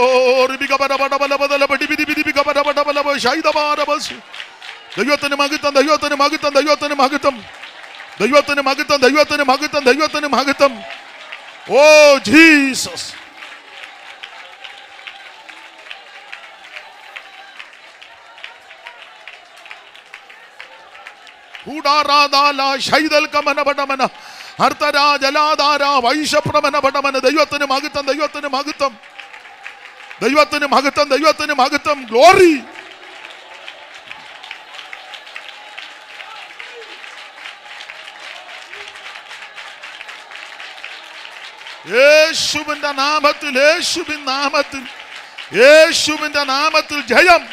റിബിക ബടബടബല ബദലബ ഡിബിഡിബിക ബടബടബല ഛൈദമാര ബസ്. ദൈവത്തിന് മഹത്വം, ദൈവത്തിന് മഹത്വം, ദൈവത്തിന് മഹത്വം, ദൈവത്തിന് മഹത്വം, ദൈവത്തിന് മഹത്വം, ദൈവത്തിന് മഹത്വം. Oh Jesus. ദൈവത്തിന് മഹത്വം, ദൈവത്തിന് മഹത്വം, ദൈവത്തിന് മഹത്വം, ദൈവത്തിന് മഹത്വം. ഗ്ലോറി. യേശുവിന്റെ നാമത്തിൽ, യേശുവിൻ നാമത്തിൽ, യേശുവിന്റെ നാമത്തിൽ ജയം.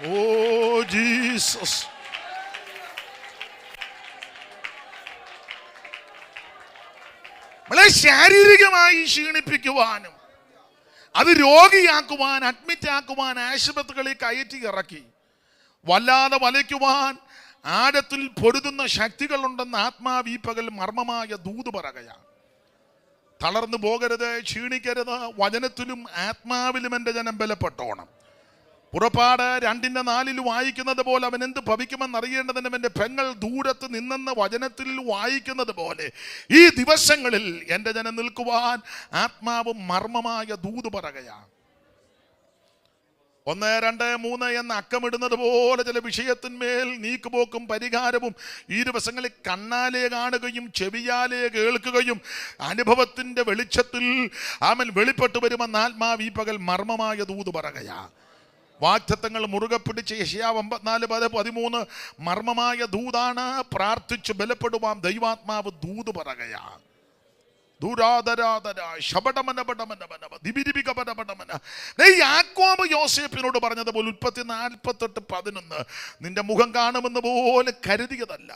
Oh Jesus. നമ്മളെ ശാരീരികമായി ക്ഷീണിപ്പിക്കുവാനും അത് രോഗിയാക്കുവാൻ, അഡ്മിറ്റ് ആക്കുവാൻ, ആശുപത്രികളിൽ കയറ്റി ഇറക്കി വല്ലാതെ വലയ്ക്കുവാൻ ആഴത്തിൽ പൊരുതുന്ന ശക്തികളുണ്ടെന്ന് ആത്മാവ് ഈ പകൽ മർമ്മമായ ദൂത് പറയുകയാണ്. തളർന്നു പോകരുത്, ക്ഷീണിക്കരുത്. വചനത്തിലും ആത്മാവിലും എൻ്റെ ജനം ബലപ്പെട്ടോണം. പുറപ്പാട് 2:4 വായിക്കുന്നത് പോലെ അവൻ എന്ത് ഭവിക്കുമെന്ന് അറിയേണ്ടതിനും എൻ്റെ പെങ്ങൾ ദൂരത്ത് നിന്നെന്ന് വചനത്തിൽ വായിക്കുന്നത് പോലെ ഈ ദിവസങ്ങളിൽ എൻ്റെ ജനം നിൽക്കുവാൻ ആത്മാവ് മർമ്മമായ ദൂത് പറയുകയാണ്. 1, 2, 3 എന്ന അക്കമിടുന്നത് പോലെ ചില വിഷയത്തിന്മേൽ നീക്കുപോക്കും പരിഹാരവും ഈ ദിവസങ്ങളിൽ കണ്ണാലെ കാണുകയും ചെവിയാലെ കേൾക്കുകയും അനുഭവത്തിൻ്റെ വെളിച്ചത്തിൽ അവൻ വെളിപ്പെട്ടു വരുമെന്ന് ആത്മാവ് ഈ പകൽ മർമ്മമായ ദൂത് പറയുകയാണ്. വാഗ്ദത്തങ്ങൾ മുറുകെ പിടിച്ച് യെശയ്യാവ് 54:13 മർമ്മമായ ദൂതാണ്. പ്രാർത്ഥിച്ചു ബലപ്പെടുവാൻ ദൈവാത്മാവ് ദൂത് പറയുകയാണ്. യാക്കോബ് യോസേപ്പിനോട് പറഞ്ഞതുപോലെ ഉൽപ്പത്തി 48:11 നിന്റെ മുഖം കാണുമെന്ന് പോലെ കരുതിയതല്ല,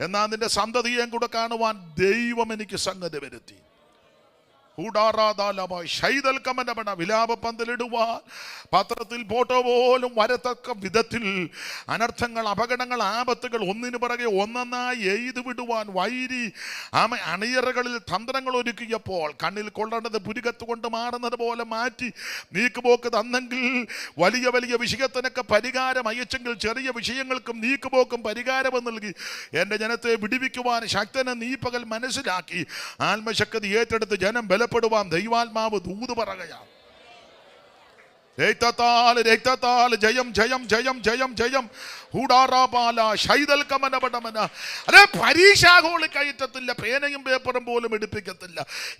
എന്നാൽ നിന്റെ സന്തതിയെയും കൂടെ കാണുവാൻ ദൈവം എനിക്ക് സംഗതി വരുത്തി. വിലാപപ്പന്തലിടുവാൻ പത്രത്തിൽ ഫോട്ടോ പോലും വരത്തക്ക വിധത്തിൽ അനർത്ഥങ്ങൾ, അപകടങ്ങൾ, ആപത്തുകൾ ഒന്നിനു പിറകെ ഒന്നൊന്നായി എയ്തു വിടുവാൻ വൈരി അണിയറകളിൽ തന്ത്രങ്ങൾ ഒരുക്കിയപ്പോൾ കണ്ണിൽ കൊള്ളേണ്ടത് പുരികത്ത് കൊണ്ട് മാറുന്നത് പോലെ മാറ്റി നീക്കുപോക്ക് തന്നെങ്കിൽ വലിയ വലിയ വിഷയത്തിനൊക്കെ പരിഹാരം അയച്ചെങ്കിൽ ചെറിയ വിഷയങ്ങൾക്കും നീക്കുപോക്കും പരിഹാരം നൽകി എൻ്റെ ജനത്തെ വിടിവിക്കുവാൻ ശക്തനെ നീ പകൽ മനസ്സിലാക്കി ആത്മശക്തി ഏറ്റെടുത്ത് ജനം ബലപ്പെടുവാൻ ദൈവാത്മാവ് ദൂത് പറയുകയാണ്. രക്തത്താൽ രക്തത്താൽ ജയം ജയം ജയം ജയം ജയം. അതെ, പരീക്ഷാഹോളിൽ കയറ്റത്തില്ല, പേനയും പേപ്പറും പോലും എടുപ്പിക്കത്തില്ല,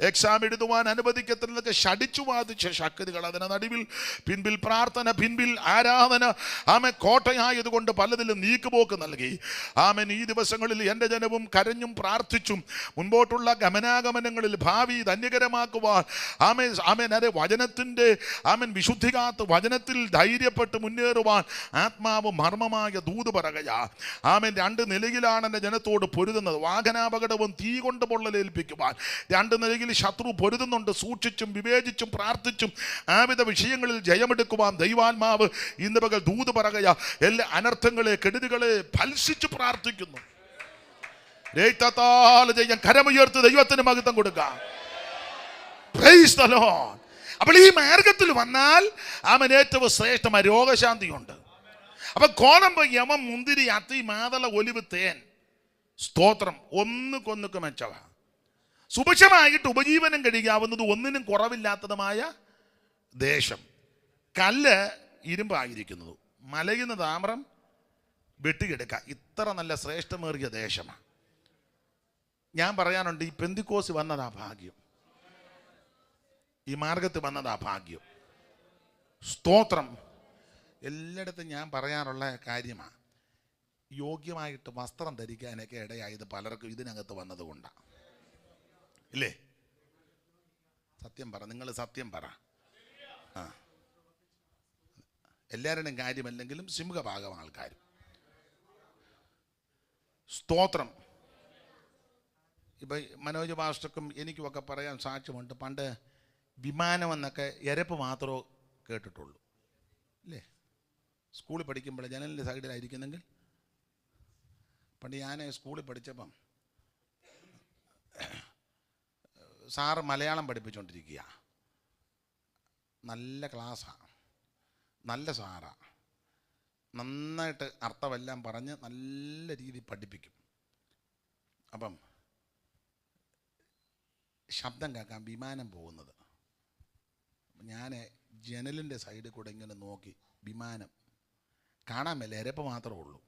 എക്സാം എഴുതുവാൻ അനുവദിക്കത്തില്ല. ശടിച്ചു വാദിച്ച ശക്തികൾ അതിന് നടുവിൽ പിൻപിൽ പ്രാർത്ഥന, പിൻപിൽ ആരാധന കോട്ടയായതുകൊണ്ട് പലതിലും നീക്കുപോക്ക് നൽകി. ആമൻ ഈ ദിവസങ്ങളിൽ എൻ്റെ ജനവും കരഞ്ഞും പ്രാർത്ഥിച്ചും മുൻപോട്ടുള്ള ഗമനാഗമനങ്ങളിൽ ഭാവി ധന്യകരമാക്കുവാൻ ആമേൻ അതെ വചനത്തിൻ്റെ വിശുദ്ധികാ പേടിക്കാത്ത വചനത്തിൽ ധൈര്യപ്പെട്ട് മുന്നേറുവാൻ ആത്മാവ് മർമ്മമായ ദൂത് പറയുക. ആമേൻ. 2 നിലയിലാണ് എൻ്റെ ജനത്തോട് പൊരുതുന്നത്. വാഹനാപകടവും തീ കൊണ്ട് പൊള്ളലേൽപ്പിക്കുവാൻ 2 നിലയിൽ ശത്രു പൊരുതുന്നുണ്ട്. സൂക്ഷിച്ചും വിവേചിച്ചും പ്രാർത്ഥിച്ചും ആവിധ വിഷയങ്ങളിൽ ജയമെടുക്കുവാൻ ദൈവാത്മാവ് ഇന്ന് പകൽ ദൂത് പറയുക. എല്ലാ അനർത്ഥങ്ങളെ കെടുതികളെ ഫൽസിച്ച് പ്രാർത്ഥിക്കുന്നു. ചെയ്യാൻ കരമുയർത്ത് ദൈവത്തിന് മഹത്വം കൊടുക്കാം. Price the Lord. അപ്പോൾ ഈ മാർഗത്തിൽ വന്നാൽ അവൻ ഏറ്റവും ശ്രേഷ്ഠമായ രോഗശാന്തിയുണ്ട്. അപ്പൊ കോതമ്പ്, യമം, മുന്തിരി, അത്തി, മാതള, ഒലിവ്, തേൻ, സ്തോത്രം ഒന്നുകൊന്നുക്ക് മെച്ചവ. സുഭിക്ഷമായിട്ട് ഉപജീവനം കഴിയാവുന്നത് ഒന്നിനും കുറവില്ലാത്തതുമായ ദേശം. കല്ല് ഇരുമ്പായിരിക്കുന്നത്, മലയുന്ന താമ്രം വെട്ടിയെടുക്കുക. ഇത്ര നല്ല ശ്രേഷ്ഠമേറിയ ദേശമാണ്. ഞാൻ പറയാനുണ്ട്, ഈ പെന്തിക്കോസ് വന്നതാ ഭാഗ്യം, ഈ മാർഗത്തിൽ വന്നതാ ഭാഗ്യം. സ്തോത്രം. എല്ലായിടത്തും ഞാൻ പറയാനുള്ള കാര്യമാണ്, യോഗ്യമായിട്ട് വസ്ത്രം ധരിക്കാനൊക്കെ ഇടയായത് പലർക്കും ഇതിനകത്ത് വന്നതുകൊണ്ടാണ്. ഇല്ലേ? സത്യം പറ, നിങ്ങൾ സത്യം പറ. എല്ലാവരുടെയും കാര്യമല്ലെങ്കിലും സിംഹഭാഗം ആൾക്കാർ. സ്തോത്രം. ഇപ്പം മനോജ് മാസ്റ്റർക്കും എനിക്കുമൊക്കെ പറയാൻ സാക്ഷ്യമുണ്ട്. പണ്ട് വിമാനം എന്നൊക്കെ എരപ്പ് മാത്രമേ കേട്ടിട്ടുള്ളൂ, അല്ലേ? സ്കൂളിൽ പഠിക്കുമ്പോൾ ജനലിൻ്റെ സൈഡിലായിരിക്കുന്നെങ്കിൽ. പണ്ട് ഞാൻ സ്കൂളിൽ പഠിച്ചപ്പം സാറ് മലയാളം പഠിപ്പിച്ചുകൊണ്ടിരിക്കുക. നല്ല ക്ലാസ്സാണ്, നല്ല സാറാണ്, നന്നായിട്ട് അർത്ഥമെല്ലാം പറഞ്ഞ് നല്ല രീതിയിൽ പഠിപ്പിക്കും. അപ്പം ശബ്ദം കേൾക്കാം വിമാനം പോകുന്നത്. ഞാൻ ജനലിൻ്റെ സൈഡിൽ കൂടെ ഇങ്ങനെ നോക്കി, വിമാനം കാണാൻ മേലെ, എരപ്പ് മാത്രമേ ഉള്ളൂ.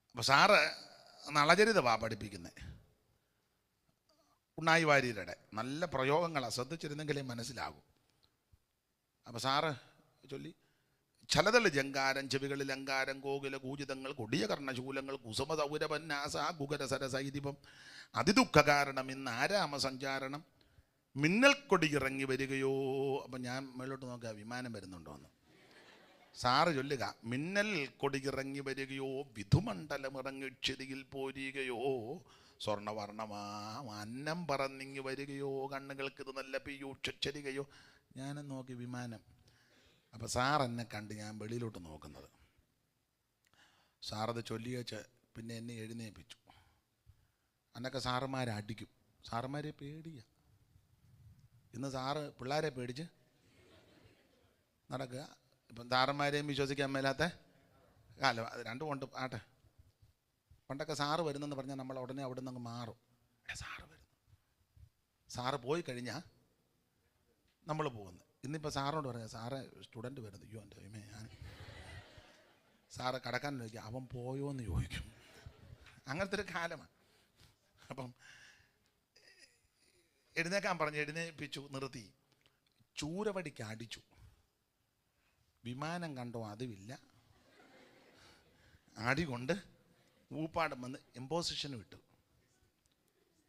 അപ്പോൾ സാറ് നളചരിതമാണ് പഠിപ്പിക്കുന്നത്, ഉണ്ണായി വാര്യരുടെ നല്ല പ്രയോഗങ്ങളാണ്, ശ്രദ്ധിച്ചിരുന്നെങ്കിലേ മനസ്സിലാകും. അപ്പോൾ സാറ് ചൊല്ലി, ചലതള ജങ്കാരം, ചെവികളിൽ അങ്കാരം, കോകില കൂജിതങ്ങൾ, കൊടിയ കർണശൂലങ്ങൾ, കുസുമ സൗരപന്നാസ ഗുഗരസരസൈദിപം, അതിദുഃഖ കാരണം ഇന്ന് ആരാമ സഞ്ചാരണം, മിന്നൽ കൊടി ഇറങ്ങി വരികയോ. അപ്പം ഞാൻ മേലോട്ട് നോക്കുക, വിമാനം വരുന്നുണ്ടോ എന്ന്. സാറ് ചൊല്ലുക, മിന്നൽ കൊടി ഇറങ്ങി വരികയോ, വിധുമണ്ഡലം ഇറങ്ങിക്ഷതിയിൽ പോരുകയോ, സ്വർണ്ണവർണ്ണമാ അന്നം പറന്നിങ്ങി വരികയോ, കണ്ണുകൾക്ക് ഇത് നല്ല പീയൂക്ഷരികയോ. ഞാനും നോക്കി വിമാനം. അപ്പം സാർ എന്നെ കണ്ട് ഞാൻ വെളിയിലോട്ട് നോക്കുന്നത്. സാറത് ചൊല്ലിയേച്ച് പിന്നെ എന്നെ എഴുന്നേൽപ്പിച്ചു. അന്നൊക്കെ സാറന്മാരെ അടിക്കും, സാറന്മാരെ പേടിയ. ഇന്ന് സാറ് പിള്ളേരെ പേടിച്ച് നടക്കുക. ഇപ്പം സാറന്മാരെയും വിശ്വസിക്കാൻ മേലാത്ത കാലം. അത് രണ്ടും കൊണ്ട് ആട്ടെ. പണ്ടൊക്കെ സാറ് വരുന്നെന്ന് പറഞ്ഞാൽ നമ്മൾ ഉടനെ അവിടെ നിന്ന് അങ്ങ് മാറും. സാറ് വരുന്നു, സാറ് പോയി കഴിഞ്ഞാൽ നമ്മൾ പോകുന്നു. ഇന്നിപ്പോൾ സാറിനോട് പറയാം, സാറ് സ്റ്റുഡൻറ്റ് വരുന്നത്. അയ്യോ എൻ്റെ ദൈവമേ, ഞാൻ സാറ് കടക്കാൻ ചോദിക്കും, അവൻ പോയോ എന്ന് ചോദിക്കും. അങ്ങനത്തെ ഒരു കാലമാണ്. അപ്പം എഴുന്നേക്കാൻ പറഞ്ഞ് എഴുന്നേൽപ്പിച്ചു, നിർത്തി, ചൂരവടിക്ക് അടിച്ചു. വിമാനം കണ്ടോ അതുമില്ല, അടി കൊണ്ട് ഊപ്പാടം വന്ന് എംപോസിഷന് വിട്ടു.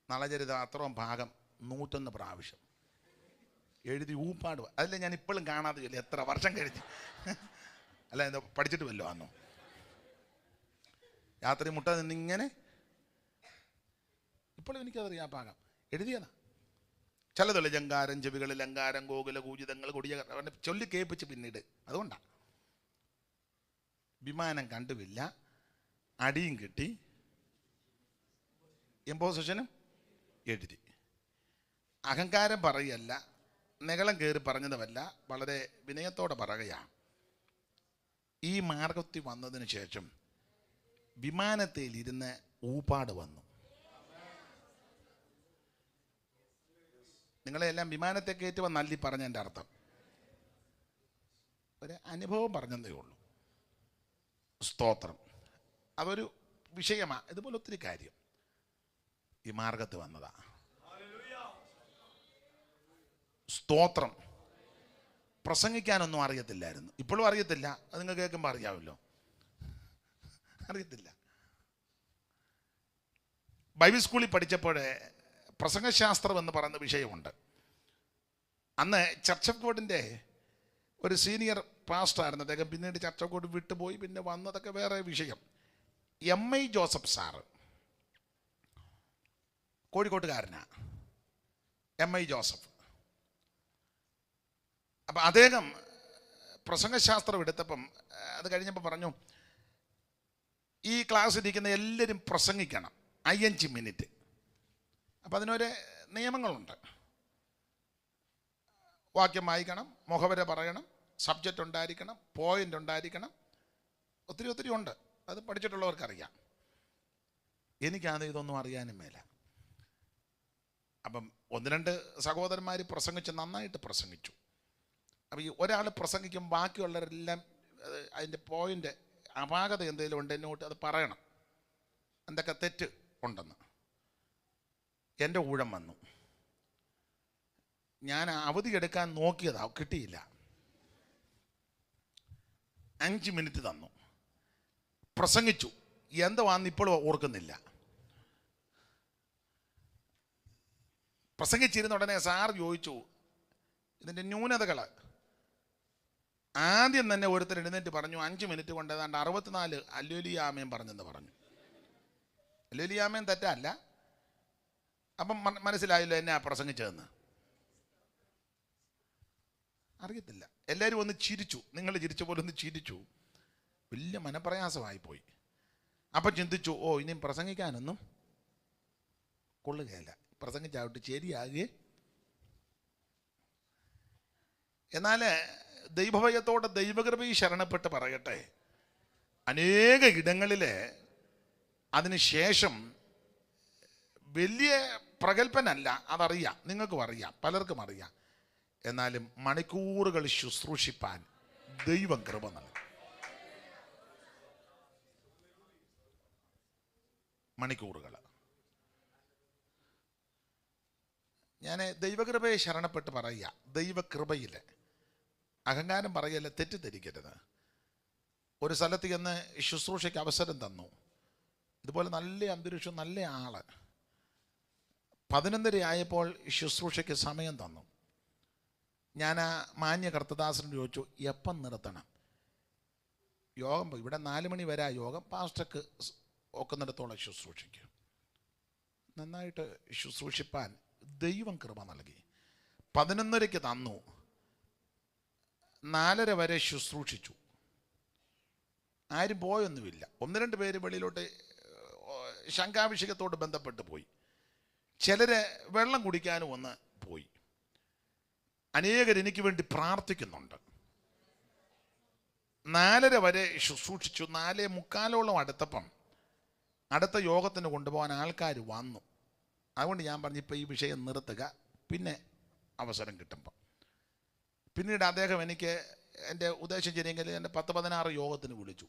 നളചരിത അത്രയും ഭാഗം 101 പ്രാവശ്യം എഴുതി ഊപ്പാട്. അതല്ലേ ഞാൻ ഇപ്പോഴും കാണാതെ ചൊല്ലി, എത്ര വർഷം കഴിഞ്ഞ്. അല്ല, എന്താ പഠിച്ചിട്ട് വല്ലോ അന്നോ. രാത്രി മുട്ട നിന്നിങ്ങനെ ഇപ്പോഴും എനിക്കതറിയാം ഭാഗം എഴുതിയതാ. ചലതുള്ള ജങ്കാരം, ചെവികളിൽ അങ്കാരം, ഗോകുല കൂജിതങ്ങൾ, കൊടിയ ചൊല്ലി കേൾപ്പിച്ച് പിന്നീട്. അതുകൊണ്ടാണ് വിമാനം കണ്ടുമില്ല, അടിയും കിട്ടി, എംപോസിഷനും എഴുതി. അഹങ്കാരം പറയല്ല, നെകളം കയറി പറഞ്ഞതുമല്ല, വളരെ വിനയത്തോടെ പറയുകയാണ്. ഈ മാർഗത്തിൽ വന്നതിന് ശേഷം വിമാനത്തിലിരുന്ന് ഊപ്പാട് വന്നു. നിങ്ങളെല്ലാം വിമാനത്തെ കയറ്റി വന്നല്ലി പറഞ്ഞതിൻ്റെ അർത്ഥം. ഒരു അനുഭവം പറഞ്ഞതേ ഉള്ളൂ. സ്തോത്രം. അതൊരു വിഷയമാണ്. ഇതുപോലെ ഒത്തിരി കാര്യം ഈ മാർഗത്ത് വന്നതാ. സ്തോത്രം. പ്രസംഗിക്കാനൊന്നും അറിയത്തില്ലായിരുന്നു. ഇപ്പോഴും അറിയത്തില്ല. അത് നിങ്ങൾ കേൾക്കുമ്പോൾ അറിയാമല്ലോ. അറിയത്തില്ല. ബൈബിൾ സ്കൂളിൽ പഠിച്ചപ്പോഴേ പ്രസംഗശാസ്ത്രം എന്ന് പറയുന്ന വിഷയമുണ്ട്. അന്ന് ചർച്ച് ഓഫ് ഗോഡിൻ്റെ ഒരു സീനിയർ പാസ്റ്ററായിരുന്നു അദ്ദേഹം. പിന്നീട് ചർച്ചക്കോട് വിട്ടുപോയി, പിന്നെ വന്നതൊക്കെ വേറെ വിഷയം. MI ജോസഫ് സാറ് കോഴിക്കോട്ടുകാരനാണ്, MI ജോസഫ്. അപ്പം അദ്ദേഹം പ്രസംഗശാസ്ത്രം എടുത്തപ്പം അത് കഴിഞ്ഞപ്പോൾ പറഞ്ഞു, ഈ ക്ലാസ് ഇരിക്കുന്ന എല്ലാവരും പ്രസംഗിക്കണം 5 മിനിറ്റ്. അപ്പം അതിനൊരു നിയമങ്ങളുണ്ട്. വാക്യം വായിക്കണം, മുഖവര പറയണം, സബ്ജക്റ്റ് ഉണ്ടായിരിക്കണം, പോയിന്റ് ഉണ്ടായിരിക്കണം, ഒത്തിരി ഉണ്ട്. അത് പഠിച്ചിട്ടുള്ളവർക്കറിയാം. എനിക്കത് ഇതൊന്നും അറിയാനും മേല. അപ്പം 1-2 സഹോദരന്മാർ പ്രസംഗിച്ച് നന്നായിട്ട് പ്രസംഗിച്ചു. അപ്പം ഈ ഒരാൾ പ്രസംഗിക്കും, ബാക്കിയുള്ളവരെല്ലാം അതിൻ്റെ പോയിൻ്റ് അപാകത എന്തെങ്കിലും ഉണ്ട് എന്നോട്ട് അത് പറയണം, എന്തൊക്കെ തെറ്റ് ഉണ്ടെന്ന്. എൻ്റെ ഊഴം വന്നു. ഞാൻ അവധി എടുക്കാൻ നോക്കിയതാ, കിട്ടിയില്ല. 5 മിനിറ്റ് തന്നു, പ്രസംഗിച്ചു. എന്തുവാന്ന് ഇപ്പോഴും ഓർക്കുന്നില്ല. പ്രസംഗിച്ചിരുന്ന ഉടനെ സാർ ചോദിച്ചു ഇതിൻ്റെ ന്യൂനതകൾ. ആദ്യം തന്നെ ഒരുത്തർ എഴുന്നേറ്റ് പറഞ്ഞു, 5 മിനിറ്റ് കൊണ്ട് ഏതാണ്ട് 64 ഹല്ലേലൂയാമേൻ പറഞ്ഞെന്ന് പറഞ്ഞു. ഹല്ലേലൂയാമേൻ തെറ്റല്ല. അപ്പം മനസ്സിലായല്ലോ എന്നെ പ്രസംഗിച്ചതെന്ന്. അറിയത്തില്ല. എല്ലാവരും ഒന്ന് ചിരിച്ചു, നിങ്ങൾ ചിരിച്ച പോലെ ഒന്ന് ചിരിച്ചു. വലിയ മനപ്രയാസമായി പോയി. അപ്പം ചിന്തിച്ചു, ഓ ഇനിയും പ്രസംഗിക്കാനൊന്നും കൊള്ളുകയില്ല, പ്രസംഗിച്ചാവട്ടെ ശരിയാകുകയെ. എന്നാൽ ദൈവഭയത്തോടെ ദൈവകൃപയിൽ ശരണപ്പെട്ട് പറയട്ടെ, അനേക ഇടങ്ങളിൽ അതിന് ശേഷം വലിയ പ്രഗത്ഭനല്ല, അതറിയാം, നിങ്ങൾക്കും അറിയാം, പലർക്കും അറിയാം. എന്നാലും മണിക്കൂറുകൾ ശുശ്രൂഷിപ്പാൻ ദൈവം കൃപ നൽകും. മണിക്കൂറുകൾ. ഞാൻ ദൈവകൃപയെ ശരണപ്പെട്ട് പറയുക, ദൈവകൃപയിൽ അഹങ്കാരം പറയല്ല, തെറ്റിദ്ധരിക്കരുത്. ഒരു സ്ഥലത്ത് ചെന്ന് ശുശ്രൂഷയ്ക്ക് അവസരം തന്നു. ഇതുപോലെ നല്ല അന്തരീക്ഷം, നല്ല ആള്. 11:30 ആയപ്പോൾ ശുശ്രൂഷയ്ക്ക് സമയം തന്നു. ഞാൻ ആ മാന്യ കർത്തദാസനോട് ചോദിച്ചു, എപ്പം നിർത്തണം യോഗം? ഇവിടെ 4 മണി വരെ യോഗം, പാസ്റ്റർക്ക് ഒക്കുന്നിടത്തോളം ശുശ്രൂഷിക്കും. നന്നായിട്ട് ശുശ്രൂഷിപ്പാൻ ദൈവം കൃപ നൽകി. 11:30 തന്നു, 4:30 വരെ ശുശ്രൂഷിച്ചു. ആരും പോയൊന്നുമില്ല. 1-2 പേര് വെളിയിലോട്ട് ശംഖാഭിഷേകത്തോട് ബന്ധപ്പെട്ട് പോയി. ചിലര് വെള്ളം കുടിക്കാനും ഒന്ന് പോയി. അനേകർ എനിക്ക് വേണ്ടി പ്രാർത്ഥിക്കുന്നുണ്ട്. 4:30 വരെ ശുശ്രൂഷിച്ചു. 4:45 അടുത്തപ്പം അടുത്ത യോഗത്തിന് കൊണ്ടുപോകാൻ ആൾക്കാർ വന്നു. അതുകൊണ്ട് ഞാൻ പറഞ്ഞു, ഇപ്പോൾ ഈ വിഷയം നിർത്തുക, പിന്നെ അവസരം കിട്ടുമ്പോൾ. പിന്നീട് അദ്ദേഹം എനിക്ക് എൻ്റെ ഉദ്ദേശം ശരിയെങ്കിൽ എൻ്റെ 10-16 യോഗത്തിന് വിളിച്ചു.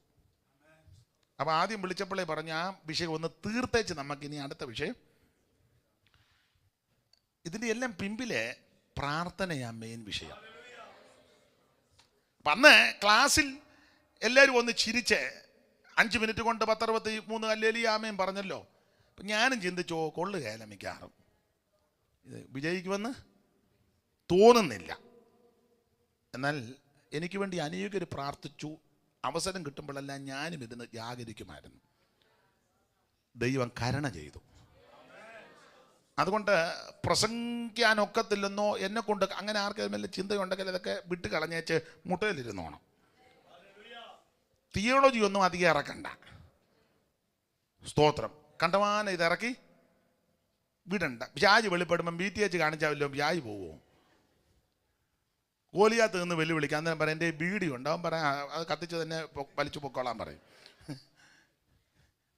അപ്പോൾ ആദ്യം വിളിച്ചപ്പോഴേ പറഞ്ഞു, ആ വിഷയം ഒന്ന് തീർത്തേച്ച് നമുക്കിനി അടുത്ത വിഷയം. ഇതിൻ്റെ എല്ലാം പിമ്പിലെ പ്രാർത്ഥനയാണ് മെയിൻ വിഷയം. അപ്പം അന്ന് ക്ലാസ്സിൽ എല്ലാവരും ഒന്ന് ചിരിച്ച് 5 മിനിറ്റ് കൊണ്ട് 10-63 ഹല്ലേലൂയാമേൻ പറഞ്ഞല്ലോ. അപ്പം ഞാനും ചിന്തിച്ചോ, കൊള്ളുകയില്ല, മിക്കവാറും ഇത് വിജയിക്കുമെന്ന് തോന്നുന്നില്ല. എന്നാൽ എനിക്ക് വേണ്ടി അനേകർ പ്രാർത്ഥിച്ചു. അവസരം കിട്ടുമ്പോഴെല്ലാം ഞാനും ഇതിന് ജാഗരിക്കുമായിരുന്നു. ദൈവം കരുണ ചെയ്തു. അതുകൊണ്ട് പ്രസംഗിക്കാനൊക്കത്തില്ലെന്നോ എന്നെക്കൊണ്ട് അങ്ങനെ ആർക്കെങ്കിലും വല്ല ചിന്തയുണ്ടെങ്കിൽ അതൊക്കെ വിട്ട് കളഞ്ഞേച്ച് മുട്ടയിലിരുന്നോണം. തിയോളജി ഒന്നും അധികം ഇറക്കണ്ട. സ്തോത്രം. കണ്ടമാനം ഇതിറക്കി വിടണ്ട. വ്യാജ് വെളിപ്പെടുമ്പം BTH കാണിച്ചാവല്ലോ, വ്യാജ് പോവുമോ? ഗോലിയാത്ത് നിന്ന് വെല്ലുവിളിക്കാം. അന്നേരം പറയാം, എൻ്റെ ബീഡി ഉണ്ട്. അവൻ പറയാം, അത് കത്തിച്ച് തന്നെ വലിച്ചു പൊക്കോളാൻ പറയും.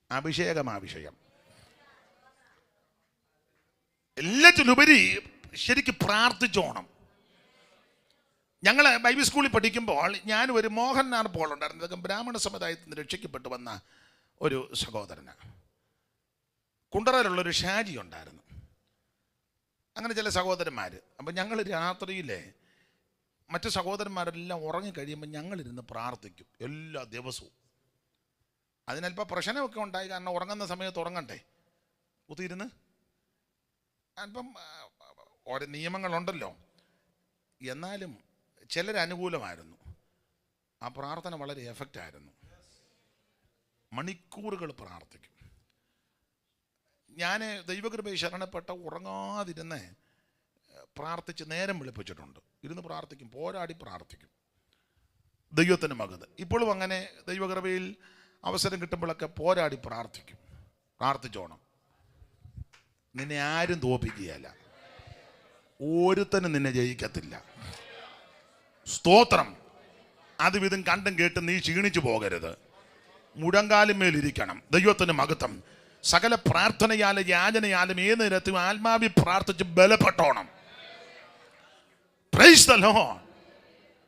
അഭിഷേകം, ആ വിഷയം എല്ലാറ്റിലുപരി ശരിക്കും പ്രാർത്ഥിച്ചോണം. ഞങ്ങൾ ബൈബിൾ സ്കൂളിൽ പഠിക്കുമ്പോൾ ഞാനും ഒരു മോഹൻലാൽ പോൾ ഉണ്ടായിരുന്നു. ഇതൊക്കെ ബ്രാഹ്മണ സമുദായത്തിൽ നിന്ന് രക്ഷിക്കപ്പെട്ടു വന്ന ഒരു സഹോദരനാണ്. കുണ്ടറയിലുള്ളൊരു ഷാജി ഉണ്ടായിരുന്നു. അങ്ങനെ ചില സഹോദരന്മാർ. അപ്പം ഞങ്ങൾ രാത്രിയിലെ മറ്റു സഹോദരന്മാരെല്ലാം ഉറങ്ങിക്കഴിയുമ്പോൾ ഞങ്ങളിരുന്ന് പ്രാർത്ഥിക്കും എല്ലാ ദിവസവും. അതിനല്പം പ്രശ്നമൊക്കെ ഉണ്ടായി, കാരണം ഉറങ്ങുന്ന സമയത്ത് ഉറങ്ങണ്ടേ, കുത്തിയിരുന്ന്. അല്പം ഓരോ നിയമങ്ങളുണ്ടല്ലോ. എന്നാലും ചിലർ അനുകൂലമായിരുന്നു. ആ പ്രാർത്ഥന വളരെ എഫക്റ്റായിരുന്നു. മണിക്കൂറുകൾ പ്രാർത്ഥിക്കും. ഞാൻ ദൈവകൃപയെ ശരണപ്പെട്ട ഉറങ്ങാതിരുന്ന് പ്രാർത്ഥിച്ച് നേരം വെളുപ്പിച്ചിട്ടുണ്ട്. ഇരുന്ന് പ്രാർത്ഥിക്കും, പോരാടി പ്രാർത്ഥിക്കും. ദൈവത്തിന് മകത്. ഇപ്പോഴും അങ്ങനെ ദൈവകൃപയിൽ അവസരം കിട്ടുമ്പോഴൊക്കെ പോരാടി പ്രാർത്ഥിക്കും. പ്രാർത്ഥിച്ചോണം. നിന്നെ ആരും തോൽപ്പിക്കുകയല്ല. ഒരുത്തനും നിന്നെ ജയിക്കത്തില്ല. സ്തോത്രം. അതുവിധം കണ്ടും കേട്ടും നീ ക്ഷീണിച്ചു പോകരുത്. മുഴങ്കാലിന്മേലിരിക്കണം. ദൈവത്തിന് മഹത്വം. സകല പ്രാർത്ഥനയാലും യാചനയാലും ഏത് നേരത്തും ആത്മാവിൽ പ്രാർത്ഥിച്ച് ബലപ്പെട്ടോണം. Price the Lord.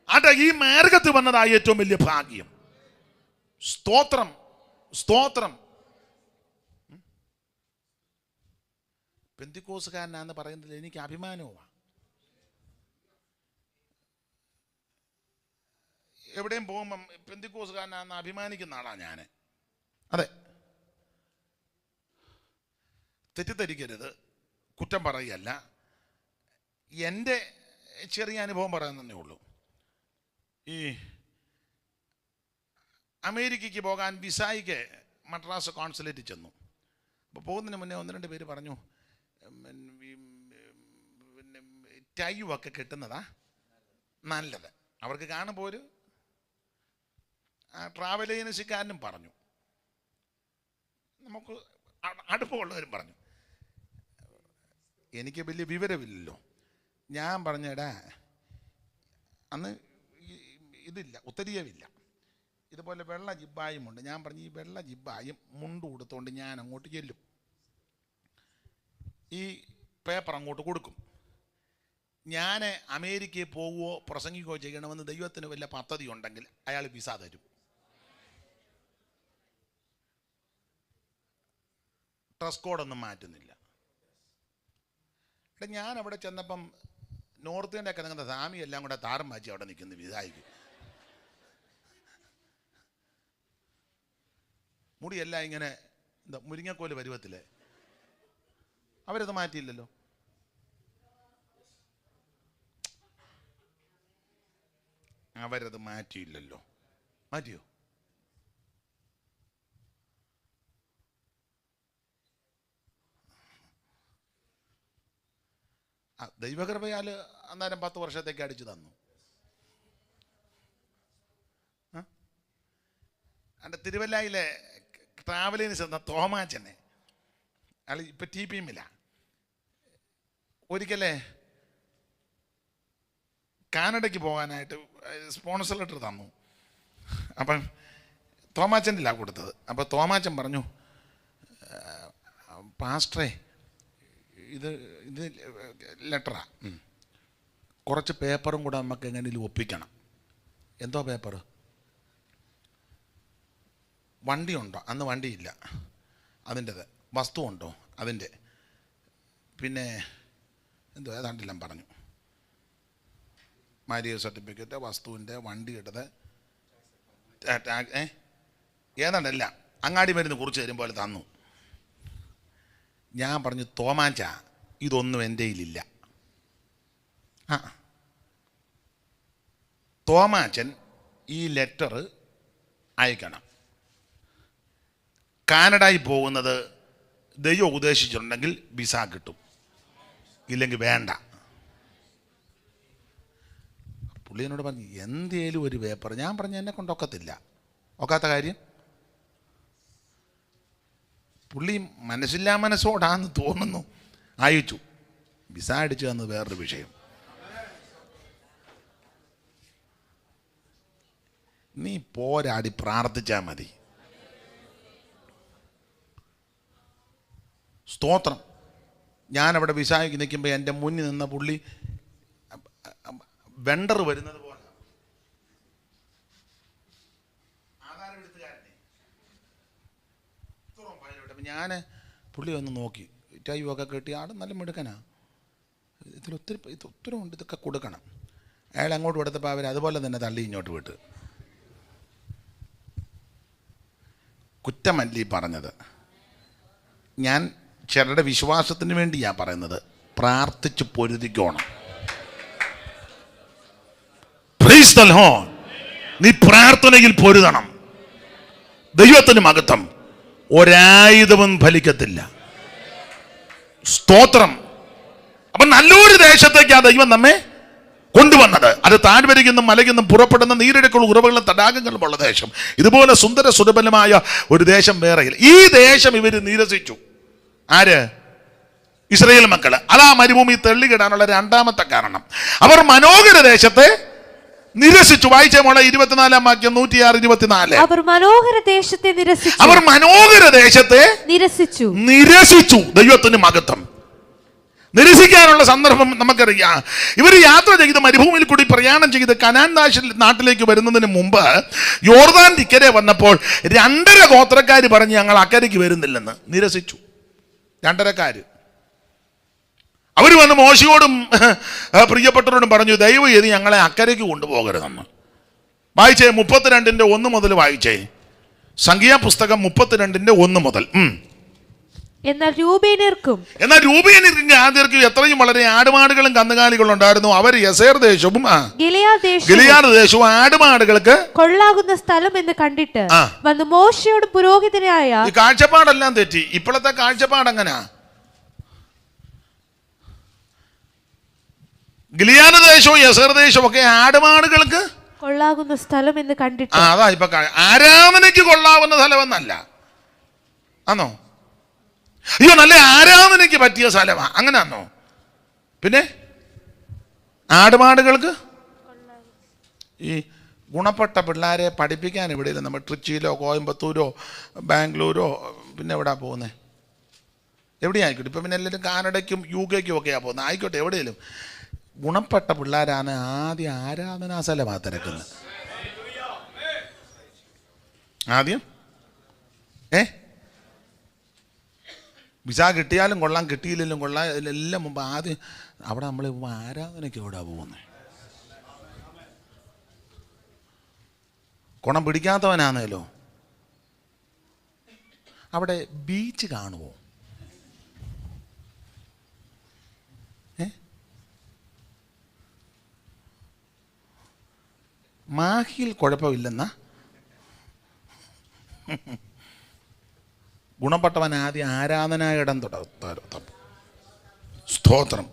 അതെ, ഈ മാർഗത്ത് വന്നതായ ഏറ്റവും വലിയ ഭാഗ്യം. സ്തോത്രം, സ്തോത്രം. പെന്തിക്കോസുകാരനാന്ന് പറയുന്നതിൽ എനിക്ക് അഭിമാനവുമാണ്. എവിടെയും പോകുമ്പം പെന്തിക്കോസുകാരനാന്ന് അഭിമാനിക്കുന്ന ആളാണ് ഞാൻ. അതെ, തെറ്റിദ്ധരിക്കരുത്, കുറ്റം പറയുകയല്ല. എൻ്റെ ചെറിയ അനുഭവം പറയാൻ ഉള്ളൂ. ഈ അമേരിക്കയ്ക്ക് പോകാൻ വിസായിക്ക് മദ്രാസ് കോൺസുലേറ്റിൽ ചെന്നു. അപ്പോൾ പോകുന്നതിന് മുന്നേ 1-2 പേര് പറഞ്ഞു, പിന്നെ ടൈയൊക്കെ കിട്ടുന്നതാ നല്ലത്. അവർക്ക് കാണുമ്പോൾ ഒരു ട്രാവൽ ഏജൻസിക്കാരനും പറഞ്ഞു, നമുക്ക് അടുപ്പമുള്ളവരും പറഞ്ഞു. എനിക്ക് വലിയ വിവരമില്ലല്ലോ. ഞാൻ പറഞ്ഞടാ, അന്ന് ഇതില്ല, ഉത്തരീയമില്ല, ഇതുപോലെ വെള്ള ജിബ്ബായും ഉണ്ട്. ഞാൻ പറഞ്ഞു, ഈ വെള്ള ജിബ്ബായും മുണ്ട് കൊടുത്തുകൊണ്ട് ഞാൻ അങ്ങോട്ട് ചെല്ലും, ഈ പേപ്പർ അങ്ങോട്ട് കൊടുക്കും. ഞാൻ അമേരിക്കയിൽ പോവുകയോ പ്രസംഗിക്കുകയോ ചെയ്യണമെന്ന് ദൈവത്തിന് വല്ല പദ്ധതി ഉണ്ടെങ്കിൽ അയാൾ വിസ തരും. ഡ്രസ് കോഡൊന്നും മാറ്റുന്നില്ല. ഞാൻ അവിടെ ചെന്നപ്പം നോർത്ത് ഇന്ത്യ ഒക്കെ നിങ്ങളുടെ സ്വാമി എല്ലാം കൂടെ താരം മാറ്റി അവിടെ നിൽക്കുന്നു വിസായിക്ക്. മുടിയെല്ലാം ഇങ്ങനെ എന്താ മുരിങ്ങക്കോല് പരുവത്തില്. അവരത് മാറ്റിയില്ലല്ലോ. അവരത് മാറ്റിയില്ലല്ലോ. മാറ്റിയോ? ദൈവകൃപയാൽ അന്നേരം 10 വർഷത്തേക്ക് അടിച്ചു തന്നു. എൻ്റെ തിരുവല്ലയിലെ ട്രാവലിന് ചെന്ന തോമാച്ചനെ, അയാൾ ഇപ്പം TPM-ഇല്ല. ഒരിക്കലേ കാനഡയ്ക്ക് പോകാനായിട്ട് സ്പോൺസർ ലെറ്റർ തന്നു. അപ്പം തോമാച്ചൻ്റെ ഇല്ല കൊടുത്തത്. അപ്പോൾ തോമാച്ചൻ പറഞ്ഞു, പാസ്റ്ററേ, ഇത് ലെറ്ററാ, കുറച്ച് പേപ്പറും കൂടെ നമുക്ക് എങ്ങനെയും ഒപ്പിക്കണം. എന്തോ പേപ്പർ? വണ്ടിയുണ്ടോ? അന്ന് വണ്ടിയില്ല. അതിൻ്റെത്. വസ്തു ഉണ്ടോ? അതിൻ്റെ. പിന്നെ എന്തോ ഏതാണ്ടെല്ലാം പറഞ്ഞു. മാര്യേജ് സർട്ടിഫിക്കറ്റ്, വസ്തുവിൻ്റെ, വണ്ടിയുടേത്, ഏതാണ്ടല്ല അങ്ങാടി മരുന്ന് കുറിച്ച് തരും പോലെ തന്നു. ഞാൻ പറഞ്ഞു, തോമാച്ച, ഇതൊന്നും എൻ്റെ കയ്യിലില്ല. തോമാച്ചൻ ഈ ലെറ്റർ അയക്കണം. കാനഡയിൽ പോകുന്നത് ദൈവം ഉദ്ദേശിച്ചിട്ടുണ്ടെങ്കിൽ വിസ കിട്ടും, ഇല്ലെങ്കിൽ വേണ്ട. പുള്ളി എന്നോട് പറഞ്ഞു, എന്തേലും ഒരു പേപ്പർ. ഞാൻ പറഞ്ഞു, എന്നെ കൊണ്ടൊക്കത്തില്ല. ഒക്കാത്ത കാര്യം. പുള്ളി മനസ്സില്ലാ മനസ്സോടാന്ന് തോന്നുന്നു അയച്ചു. വിസ അടിച്ചു തന്നത് വേറൊരു വിഷയം. നീ പോരാടി പ്രാർത്ഥിച്ചാൽ മതി. സ്തോത്രം. ഞാനവിടെ വിസായിക്ക് നിൽക്കുമ്പോൾ എൻ്റെ മുന്നിൽ നിന്ന പുള്ളി വെണ്ടർ വരുന്നത് പോലെ ഞാൻ പുള്ളി ഒന്ന് നോക്കി. ടൈവൊക്കെ കെട്ടി ആൾ നല്ല മിടുക്കനാ. ഒത്തിരി ഉണ്ട്, ഇതൊക്കെ കൊടുക്കണം. അയാൾ അങ്ങോട്ട് കൊടുത്തപ്പോൾ അവർ അതുപോലെ തന്നെ തള്ളി ഇങ്ങോട്ട് വിട്ട്. കുറ്റമല്ലി പറഞ്ഞത്. ഞാൻ ചിലരുടെ വിശ്വാസത്തിന് വേണ്ടിയാണ് പറയുന്നത്. പ്രാർത്ഥിച്ച് പൊരുതിക്കോണം. Price the Lord. നീ പ്രാർത്ഥനയിൽ പൊരുതണം. ദൈവത്തിന് മഹത്വം. ഒരായുധവും ഫലിക്കത്തില്ല. സ്തോത്രം. അപ്പൊ നല്ലൊരു ദേശത്തേക്കാണ് ദൈവം നമ്മെ കൊണ്ടുവന്നത്. അത് താഴ്വരയ്ക്കെന്നും മലയ്ക്കെന്നും പുറപ്പെടുന്ന നീരൊഴുക്കുള്ള ഉറവുകളും തടാകങ്ങളും ഉള്ള ദേശം. ഇതുപോലെ സുന്ദര സുലഭമായ ഒരു ദേശം വേറെയില്ല. ഈ ദേശം ഇവർ നിരസിച്ചു. ആര്? ഇസ്രായേൽ മക്കള്. അതാ മരുഭൂമി തള്ളിക്കിടാനുള്ള രണ്ടാമത്തെ കാരണം. അവർ മനോഹര ദേശത്തെ നിരസിച്ചു. വായിച്ച മോളെ 24-ാം വാക്യം 106-24. അവർ മനോഹര ദേശത്തെ നിരസിച്ചു. അവർ മനോഹര ദേശത്തെ നിരസിച്ചു. ദൈവത്തിന് മഹത്വം. നിരസിക്കാനുള്ള സന്ദർഭം നമുക്കറിയാം. ഇവർ യാത്ര ചെയ്ത് മരുഭൂമിയിൽ കൂടി പ്രയാണം ചെയ്ത് കനാൻ നാട്ടിലേക്ക് വരുന്നതിന് മുമ്പ് യോർദാൻ ഇക്കരെ വന്നപ്പോൾ 2.5 ഗോത്രക്കാർ പറഞ്ഞ് ഞങ്ങൾ അക്കരയ്ക്ക് വരുന്നില്ലെന്ന് നിരസിച്ചു. 2.5 അവർ വന്ന് മോശയോടും പ്രിയപ്പെട്ടവരോടും പറഞ്ഞു, ദയവ് ചെയ്ത് ഞങ്ങളെ അക്കരയ്ക്ക് കൊണ്ടുപോകരുതെന്ന്. വായിച്ചേ 32-1 മുതൽ വായിച്ചേ. സംഖ്യാപുസ്തകം 32-1 മുതൽ. എന്നാൽ രൂബേന്യർക്കും ആദ്യർക്കും എത്രയും വളരെ ആടുമാടുകളും കന്നുകാലികളും ഉണ്ടായിരുന്നു. അവർ യസേർ ദേശവും ഗിലെയാദ് ദേശവും ആടുമാടുകൾക്ക് കൊള്ളാകുന്ന സ്ഥലം എന്ന് കണ്ടിട്ട് വന്ന് മോശയോട് പുരോഹിതനായ ഈ കാഴ്ചപ്പാടെല്ലാം തെറ്റി. ഇപ്പോഴത്തെ കാഴ്ചപ്പാട് എങ്ങനാ? ഗിലെയാദ് ദേശവും യസേർ ദേശവും ഒക്കെ ആടുമാടുകൾക്ക് കൊള്ളാകുന്ന സ്ഥലം എന്ന് കണ്ടിട്ട് അതാ ഇപ്പൊ ആരാധനയ്ക്ക് കൊള്ളാവുന്ന സ്ഥലമെന്നല്ല. ആണോ? അയ്യോ, നല്ല ആരാധനയ്ക്ക് പറ്റിയ സ്ഥലമാ, അങ്ങനെയാണോ? പിന്നെ ആടുമാടുകൾക്ക് ഈ ഗുണപ്പെട്ട പിള്ളേരെ പഠിപ്പിക്കാൻ എവിടെയില്ല. നമ്മൾ ട്രിച്ചിയിലോ കോയമ്പത്തൂരോ ബാംഗ്ലൂരോ പിന്നെ എവിടെയാ പോകുന്നത്? എവിടെയായിക്കോട്ടെ. ഇപ്പം പിന്നെ എല്ലാവരും കാനഡയ്ക്കും UK-ക്കും ഒക്കെയാണ് പോകുന്നത്. ആയിക്കോട്ടെ, എവിടെയെങ്കിലും ഗുണപ്പെട്ട പിള്ളേരാണ് ആദ്യം ആരാധനാ സ്ഥലമാണ് തിരക്കുന്നത്. ആദ്യം വിസ കിട്ടിയാലും കൊള്ളാം, കിട്ടിയില്ലെങ്കിലും കൊള്ളാം, ഇതിലെല്ലാം മുമ്പ് ആദ്യം അവിടെ നമ്മൾ ആരാധനയ്ക്ക് എവിടെയാണ് പോകുന്നത്? ഗുണം പിടിക്കാത്തവനാണല്ലോ. അവിടെ ബീച്ച് കാണുമോ? മാഹിയിൽ കുഴപ്പമില്ലെന്നാ? ഗുണപ്പെട്ടവൻ ആദ്യം ആരാധനായിടം തുടങ്ങും. സ്തോത്രം.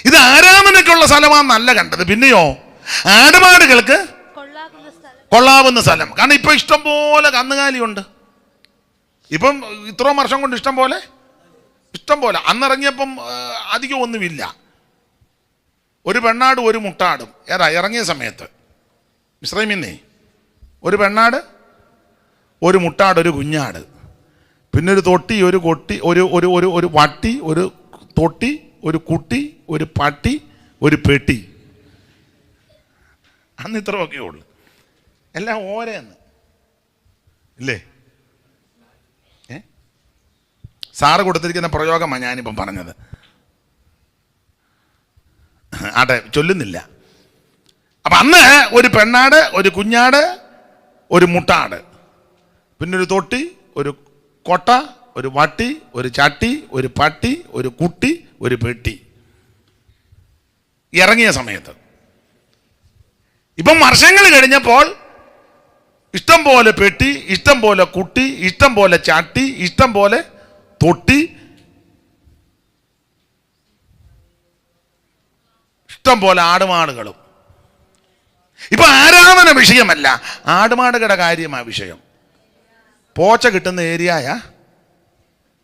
ഇത് ആരാധനയ്ക്കുള്ള സ്ഥലമാണെന്നല്ല കണ്ടത്. പിന്നെയോ ആടുമാടുകൾക്ക് കൊള്ളാവുന്ന സ്ഥലം. കാരണം ഇപ്പൊ ഇഷ്ടം പോലെ കന്നുകാലിയുണ്ട്. ഇപ്പം ഇത്രയും വർഷം കൊണ്ട് ഇഷ്ടം പോലെ. അന്നിറങ്ങിയപ്പം അധികം ഒന്നുമില്ല. ഒരു പെണ്ണാടും ഒരു മുട്ടാടും. ഇറങ്ങിയ സമയത്ത് മിസ്രൈമിന്നേ ഒരു പെണ്ണാട്, ഒരു മുട്ടാട്, ഒരു കുഞ്ഞാട്, പിന്നെ ഒരു തൊട്ടി, ഒരു കൊട്ടി, ഒരു വട്ടി, ഒരു തൊട്ടി, ഒരു കുട്ടി, ഒരു പട്ടി, ഒരു പെട്ടി. അന്ന് ഇത്രയൊക്കെ ഉള്ളു. എല്ലാം ഓരോന്ന് ഇല്ലേ? സാറ് കൊടുത്തിരിക്കുന്ന പ്രയോഗമാണ് ഞാനിപ്പം പറഞ്ഞത്. ആട്ടെ, ചൊല്ലുന്നില്ല. അപ്പം അന്ന് ഒരു പെണ്ണാട്, ഒരു കുഞ്ഞാട്, ഒരു മുട്ടാട്, പിന്നെ ഒരു തൊട്ടി, ഒരു കൊട്ട, ഒരു വട്ടി, ഒരു ചട്ടി, ഒരു പട്ടി, ഒരു കുട്ടി, ഒരു പെട്ടി. ഇറങ്ങിയ സമയത്ത്. ഇപ്പം വർഷങ്ങൾ കഴിഞ്ഞപ്പോൾ ഇഷ്ടം പോലെ പെട്ടി, ഇഷ്ടം പോലെ കുട്ടി, ഇഷ്ടം പോലെ ചട്ടി, ഇഷ്ടം പോലെ തൊട്ടി, ഇഷ്ടം പോലെ ആടുമാടുകളും. ഇപ്പൊ ആരാധന വിഷയമല്ല, ആടുമാടുകളുടെ കാര്യമാണ് വിഷയം. പോച്ച കിട്ടുന്ന ഏരിയയ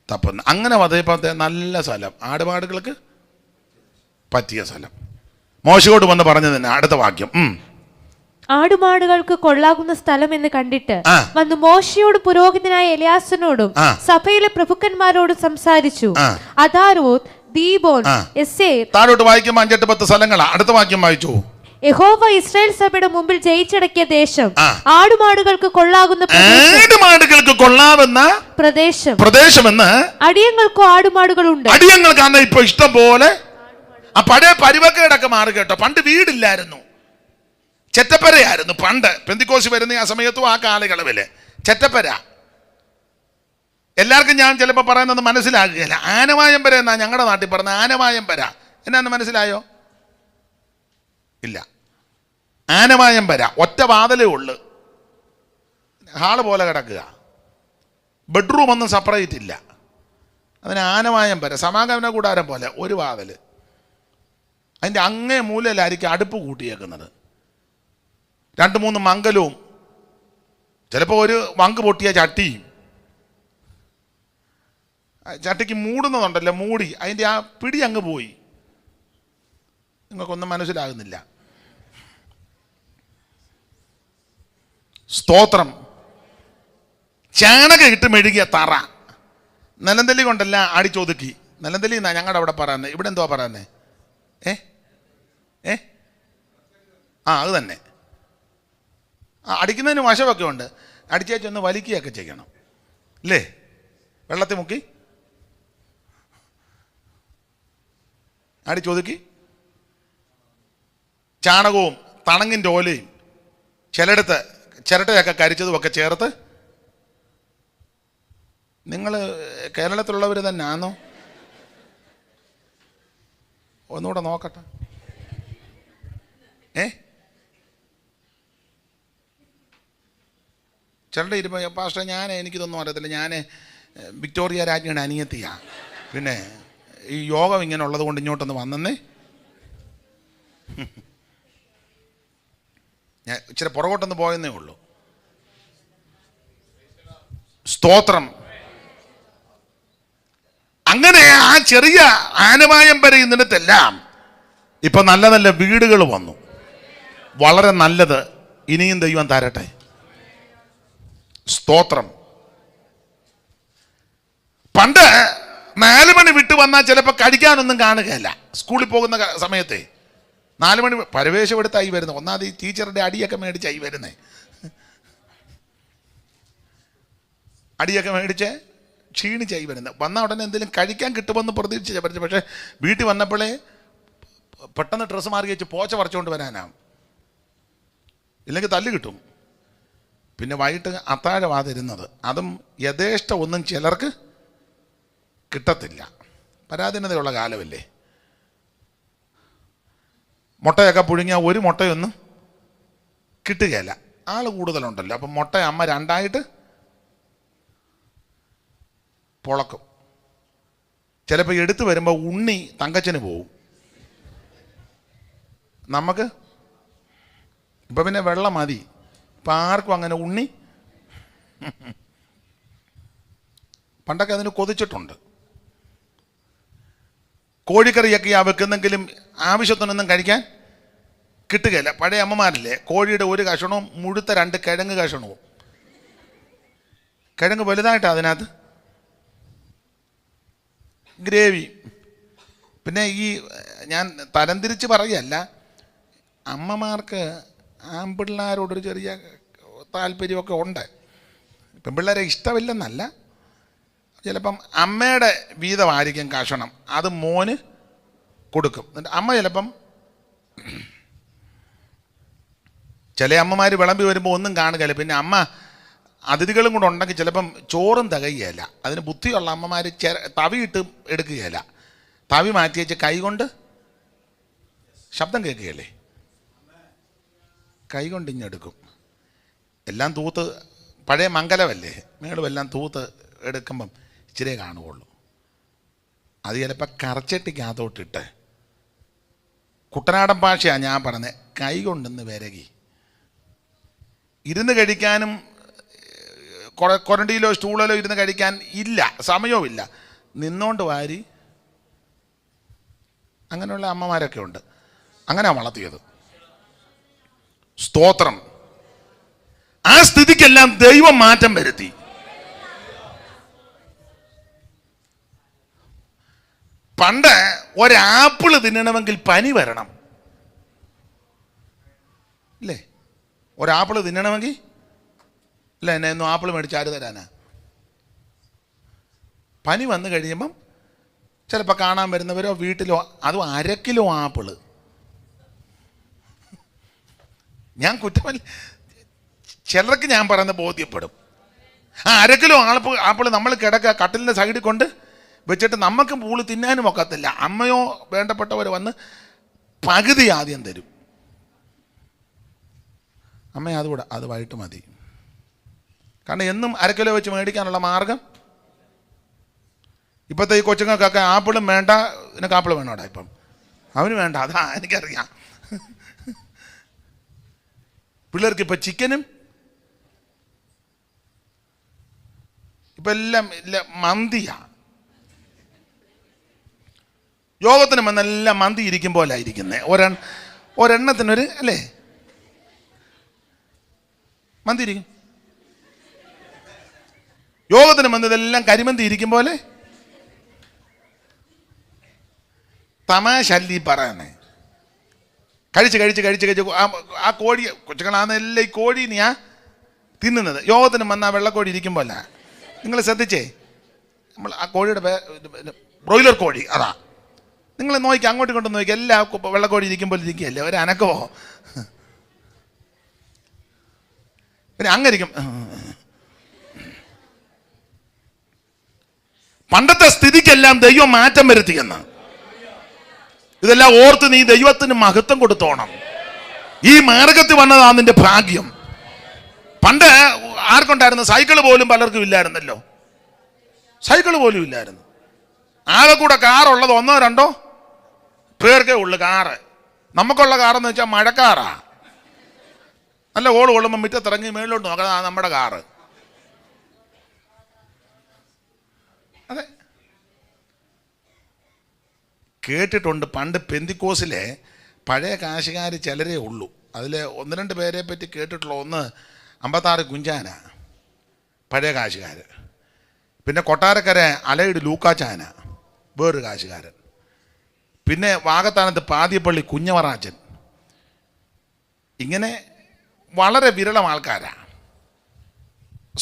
തപ്പുന്ന. അങ്ങനെ വധയപ്പത്തെ നല്ല സ്ഥലം, ആടുമാടുകൾക്ക് പറ്റിയ സ്ഥലം. മോശയോട് വന്ന് പറഞ്ഞു തന്നെ അടുത്ത വാക്യം. ആടുമാടുകൾക്ക് കൊള്ളാകുന്ന സ്ഥലം എന്ന് കണ്ടിട്ട് വന്ന് മോശയോട് പുരോഹിതനായ എലിയാസനോടും സഭയിലെ പ്രഭുക്കന്മാരോടും സംസാരിച്ചു. അദാരോത്ത്, ദീബോൻ, എസേർ. താഴോട്ട് വായിക്കുമ്പോൾ 5-10 സ്ഥലങ്ങളാ. അടുത്ത വാക്യം വായിച്ചു. യഹോവ ഇസ്രായേൽ സഭയുടെ മുമ്പിൽ ജയിച്ചടക്കിയ ദേശം, ആടുമാടുകൾക്ക് കൊള്ളാവുന്ന പ്രദേശമെന്ന് അടിയങ്ങൾക്കോ ആടുമാടുകളുണ്ട്. അടിയങ്ങൾക്കാണ് ഇപ്പൊ ഇഷ്ടം പോലെ. ആ പഴയ പരിവക്കടൊക്കെ മാറി കേട്ടോ. പണ്ട് വീടില്ലായിരുന്നു, ചെറ്റപ്പരയായിരുന്നു. പണ്ട് പെന്തിക്കോസ് വരുന്ന ആ സമയത്തും ആ കാലയളവില് ചെറ്റപ്പര. എല്ലാവർക്കും ഞാൻ ചിലപ്പോൾ പറയുന്നത് മനസ്സിലാകുകയില്ല. ആനവായമ്പര എന്നാ ഞങ്ങളുടെ നാട്ടിൽ പറഞ്ഞ. ആനവായമ്പര എന്നാന്ന് മനസ്സിലായോ? ഇല്ല. ആനമായം വര, ഒറ്റ വാതിലേ ഉള്ളു, ഹാള് പോലെ കിടക്കുക, ബെഡ്റൂം ഒന്നും സെപ്പറേറ്റ് ഇല്ല. അതിന് ആനമായം വര, സമാഗമന കൂടാരം പോലെ ഒരു വാതിൽ. അതിൻ്റെ അങ്ങേ മൂലയിലായിരിക്കും അടുപ്പ് കൂട്ടിയേക്കുന്നത്. 2-3 മംഗലവും, ചിലപ്പോൾ ഒരു വങ്ക് പൊട്ടിയ ചട്ടിയും. ചട്ടിക്ക് മൂടുന്നതുണ്ടല്ലോ, മൂടി അതിൻ്റെ ആ പിടി അങ്ങ് പോയി. നിങ്ങൾക്കൊന്നും മനസ്സിലാകുന്നില്ല. സ്തോത്രം. ചാണകം ഇട്ട് മെഴുകിയ തറ, നിലന്തല്ലി കൊണ്ടല്ല അടിച്ചൊതുക്കി. നിലന്തല്ലി എന്നാ ഞങ്ങളുടെ അവിടെ പറയുന്നത്. ഇവിടെ എന്തുവാ പറയുന്നത്? അത് തന്നെ. അടിക്കുന്നതിന് വശമൊക്കെ ഉണ്ട്. അടിച്ചേച്ചൊന്ന് വലിക്കുകയൊക്കെ ചെയ്യണം അല്ലേ? വെള്ളത്തിൽ മുക്കി അടിച്ചൊതുക്കി ചാണകവും തണങ്ങിൻ്റെ ഓലയും ചിലയിടത്ത് ചിരട്ടയൊക്കെ കരിച്ചതും ഒക്കെ ചേർത്ത്. നിങ്ങൾ കേരളത്തിലുള്ളവർ തന്നെയാണോ? ഒന്നുകൂടെ നോക്കട്ടെ. ചിലരുടെ ഇരുമ്പോൾ പാസ്റ്റർ എനിക്കിതൊന്നും അറിയത്തില്ല, ഞാൻ വിക്ടോറിയ രാജ്ഞിയുടെ അനിയത്തിയാണ്, പിന്നെ ഈ യോഗം ഇങ്ങനെ ഉള്ളത് കൊണ്ട് ഇങ്ങോട്ടൊന്ന് വന്നേ. ഞാൻ ഇച്ചിരി പുറകോട്ടൊന്ന് പോയെന്നേ ഉള്ളൂ. സ്തോത്രം. അങ്ങനെ ആ ചെറിയ ആനമായം പറയുന്നിടത്തെല്ലാം ഇപ്പൊ നല്ല നല്ല വീടുകൾ വന്നു. വളരെ നല്ലത്. ഇനിയും ദൈവം തരട്ടെ. സ്തോത്രം. പണ്ട് 4 മണി വിട്ട് വന്നാൽ ചിലപ്പോൾ കഴിക്കാനൊന്നും കാണുകയല്ല. സ്കൂളിൽ പോകുന്ന സമയത്തെ 4 മണി പരവേശം എടുത്തായി വരുന്നത്. ഒന്നാമത് ഈ ടീച്ചറുടെ അടിയൊക്കെ മേടിച്ചായി വരുന്നേ. അടിയൊക്കെ മേടിച്ച് ക്ഷീണിച്ചായി വരുന്നത്. വന്ന ഉടനെ എന്തെങ്കിലും കഴിക്കാൻ കിട്ടുമെന്ന് പ്രതീക്ഷിച്ച പറ്റും. പക്ഷേ വീട്ടിൽ വന്നപ്പോഴേ പെട്ടെന്ന് ഡ്രസ്സ് മാറി വെച്ച് പോച്ച പറിച്ചുകൊണ്ട് വരാനാവും, ഇല്ലെങ്കിൽ തല്ല് കിട്ടും. പിന്നെ വൈകിട്ട് അത്താഴമാതിരുന്നത്, അതും യഥേഷ്ട ഒന്നും ചിലർക്ക് കിട്ടത്തില്ല. പരാധീനതയുള്ള കാലമല്ലേ. മുട്ടയൊക്കെ പുഴുങ്ങിയാൽ ഒരു മുട്ടയൊന്നും കിട്ടുകയില്ല. ആൾ കൂടുതലുണ്ടല്ലോ. അപ്പം മുട്ട അമ്മ 2ആയിട്ട് പൊളക്കും. ചിലപ്പോൾ എടുത്തു വരുമ്പോൾ ഉണ്ണി തങ്കച്ചന് പോവും. നമുക്ക് ഇപ്പം പിന്നെ വെള്ളം മതി. ഇപ്പം ആർക്കും അങ്ങനെ ഉണ്ണി. പണ്ടൊക്കെ അതിന് കൊതിച്ചിട്ടുണ്ട്. കോഴിക്കറിയൊക്കെ വെക്കുന്നെങ്കിലും ആവശ്യത്തിനൊന്നും കഴിക്കാൻ കിട്ടുകയില്ല. പഴയ അമ്മമാരില്ലേ, കോഴിയുടെ ഒരു കഷണവും മുഴുത്ത 2 കിഴങ്ങ് കഷണവും. കിഴങ്ങ് വലുതായിട്ടാണ് അതിനകത്ത് ഗ്രേവി. പിന്നെ ഈ ഞാൻ തരംതിരിച്ച് പറയുകയല്ല, അമ്മമാർക്ക് ആൺപിള്ളേരോടൊരു ചെറിയ താല്പര്യമൊക്കെ ഉണ്ട്. പെൺപിള്ളേരെ ഇഷ്ടമില്ലെന്നല്ല, ചിലപ്പം അമ്മയുടെ വീതമായിരിക്കും കഷണം, അത് മോന് കൊടുക്കും. എന്നിട്ട് അമ്മ ചിലപ്പം, ചില അമ്മമാർ വിളമ്പി വരുമ്പോൾ ഒന്നും കാണുകയില്ല. പിന്നെ അമ്മ അതിഥികളും കൂടെ ഉണ്ടെങ്കിൽ ചിലപ്പം ചോറും തികയുകയില്ല. അതിന് ബുദ്ധിയുള്ള അമ്മമാർ തവിയിട്ട് എടുക്കുകയില്ല. തവി മാറ്റി വെച്ച് കൈകൊണ്ട്, ശബ്ദം കേൾക്കുകയല്ലേ, കൈകൊണ്ട് ഇഞ്ഞെടുക്കും. എല്ലാം തൂത്ത്, പഴയ മംഗലമല്ലേ, മേളും എല്ലാം തൂത്ത് എടുക്കുമ്പം ഇച്ചിരിയേ കാണുകയുള്ളൂ. അത് ചിലപ്പോൾ കറച്ചട്ടിക്കകത്തോട്ടിട്ട്, കുട്ടനാടൻ ഭാഷയാണ് ഞാൻ പറഞ്ഞത്, കൈ കൊണ്ടെന്ന് വിരകി. ഇരുന്ന് കഴിക്കാനും കൊരണ്ടിയിലോ സ്റ്റൂളിലോ ഇരുന്ന് കഴിക്കാൻ ഇല്ല, സമയവും ഇല്ല, നിന്നോണ്ട് വാരി. അങ്ങനെയുള്ള അമ്മമാരൊക്കെ ഉണ്ട്. അങ്ങനെയാണ് വളർത്തിയത്. സ്തോത്രം. ആ സ്ഥിതിക്കെല്ലാം ദൈവം മാറ്റം വരുത്തി. പണ്ട് ഒരാപ്പിള് തിന്നണമെങ്കിൽ പനി വരണം അല്ലേ? ഒരാപ്പിള് തിന്നണമെങ്കിൽ അല്ല, എന്നെ ഒന്നും ആപ്പിൾ മേടിച്ച് ആര് തരാനാ? പനി വന്നു കഴിയുമ്പം ചിലപ്പോൾ കാണാൻ വരുന്നവരോ വീട്ടിലോ, അതും 1/2 കിലോ ആപ്പിള്. ഞാൻ കുറ്റമല്ല, ചിലർക്ക് ഞാൻ പറയുന്നത് ബോധ്യപ്പെടും. ആ 1/2 കിലോ ആപ്പിള് നമ്മൾ കട്ടിലിൻ്റെ സൈഡിൽ കൊണ്ട് വെച്ചിട്ട് നമുക്ക് പൂള് തിന്നാനും ഒക്കത്തില്ല. അമ്മയോ വേണ്ടപ്പെട്ടവർ വന്ന് പകുതി ആദ്യം തരും. അമ്മ അതുകൂടെ അത് വൈകിട്ട് മതി. കാരണം എന്നും അരക്കിലോ വെച്ച് മേടിക്കാനുള്ള മാർഗം. ഇപ്പോഴത്തെ ഈ കൊച്ചുങ്ങൾക്കൊക്കെ ആപ്പിളും വേണ്ട, നിനക്ക് ആപ്പിൾ വേണോടാ ഇപ്പം, അവന് വേണ്ട, അതാ എനിക്കറിയാം. പിള്ളേർക്ക് ഇപ്പം ചിക്കനും ഇപ്പം എല്ലാം ഇല്ല, മന്തിയാ. യോഗത്തിന് വന്നെല്ലാം മന്തി ഇരിക്കും പോലെ ഇരിക്കുന്നത്. ഒരെണ്ണത്തിനൊരു അല്ലേ മന്തി ഇരിക്കും. യോഗത്തിന് വന്നതെല്ലാം കരിമന്തി ഇരിക്കും പോലെ. തമാശല്ലി പറയുന്നേ. കഴിച്ച് ആ കോഴി കൊച്ചുങ്ങളാണെല്ലാം ഈ കോഴി നീ തിന്നുന്നത്. യോഗത്തിന് വന്നാൽ വെള്ളക്കോഴി ഇരിക്കുമ്പോൾ നിങ്ങൾ ശ്രദ്ധിച്ചേ, നമ്മൾ ആ കോഴിയുടെ ബ്രോയിലർ കോഴി അതാ. നിങ്ങൾ നോക്കി അങ്ങോട്ടും ഇങ്ങോട്ടും നോക്കി, എല്ലാ വെള്ളക്കോഴി ഇരിക്കുമ്പോൾ ഇരിക്കുകയല്ലേ, ഒരു അനക്കമോ. പിന്നെ അങ്ങരിക്കും. പണ്ടത്തെ സ്ഥിതിക്കെല്ലാം ദൈവം മാറ്റം വരുത്തിയെന്ന്. ഇതെല്ലാം ഓർത്ത് നീ ദൈവത്തിന് മഹത്വം കൊടുത്തോണം. ഈ മാർഗത്തിൽ വന്നതാ നിന്റെ ഭാഗ്യം. പണ്ട് ആർക്കുണ്ടായിരുന്നു? സൈക്കിള് പോലും പലർക്കും ഇല്ലായിരുന്നല്ലോ. സൈക്കിള് പോലും ഇല്ലായിരുന്നു. ആകെ കൂടെ കാറുള്ളത് 1 or 2 പേർക്കേ ഉള്ളു കാറ്. നമുക്കുള്ള കാറെന്ന് വെച്ചാൽ മഴക്കാറാ. നല്ല ഓള് കൊള്ളുമ്പോൾ മുറ്റത്തിറങ്ങി മേളിലോട്ട് നോക്കണം, നമ്മുടെ കാറ്. അതെ, കേട്ടിട്ടുണ്ട്. പണ്ട് പെന്തിക്കോസിലെ പഴയ കാശുകാർ ചിലരേ ഉള്ളൂ. അതിൽ 1-2 പേരെ പറ്റി കേട്ടിട്ടുള്ള ഒന്ന് 56 കുഞ്ചാന, പഴയ കാശുകാർ. പിന്നെ കൊട്ടാരക്കര അലയിട് ലൂക്കാച്ചാന, വേറൊരു കാശുകാരൻ. പിന്നെ വാകത്താനത്ത് പാതിയപ്പള്ളി കുഞ്ഞവറാച്ചൻ. ഇങ്ങനെ വളരെ വിരളം ആൾക്കാരാണ്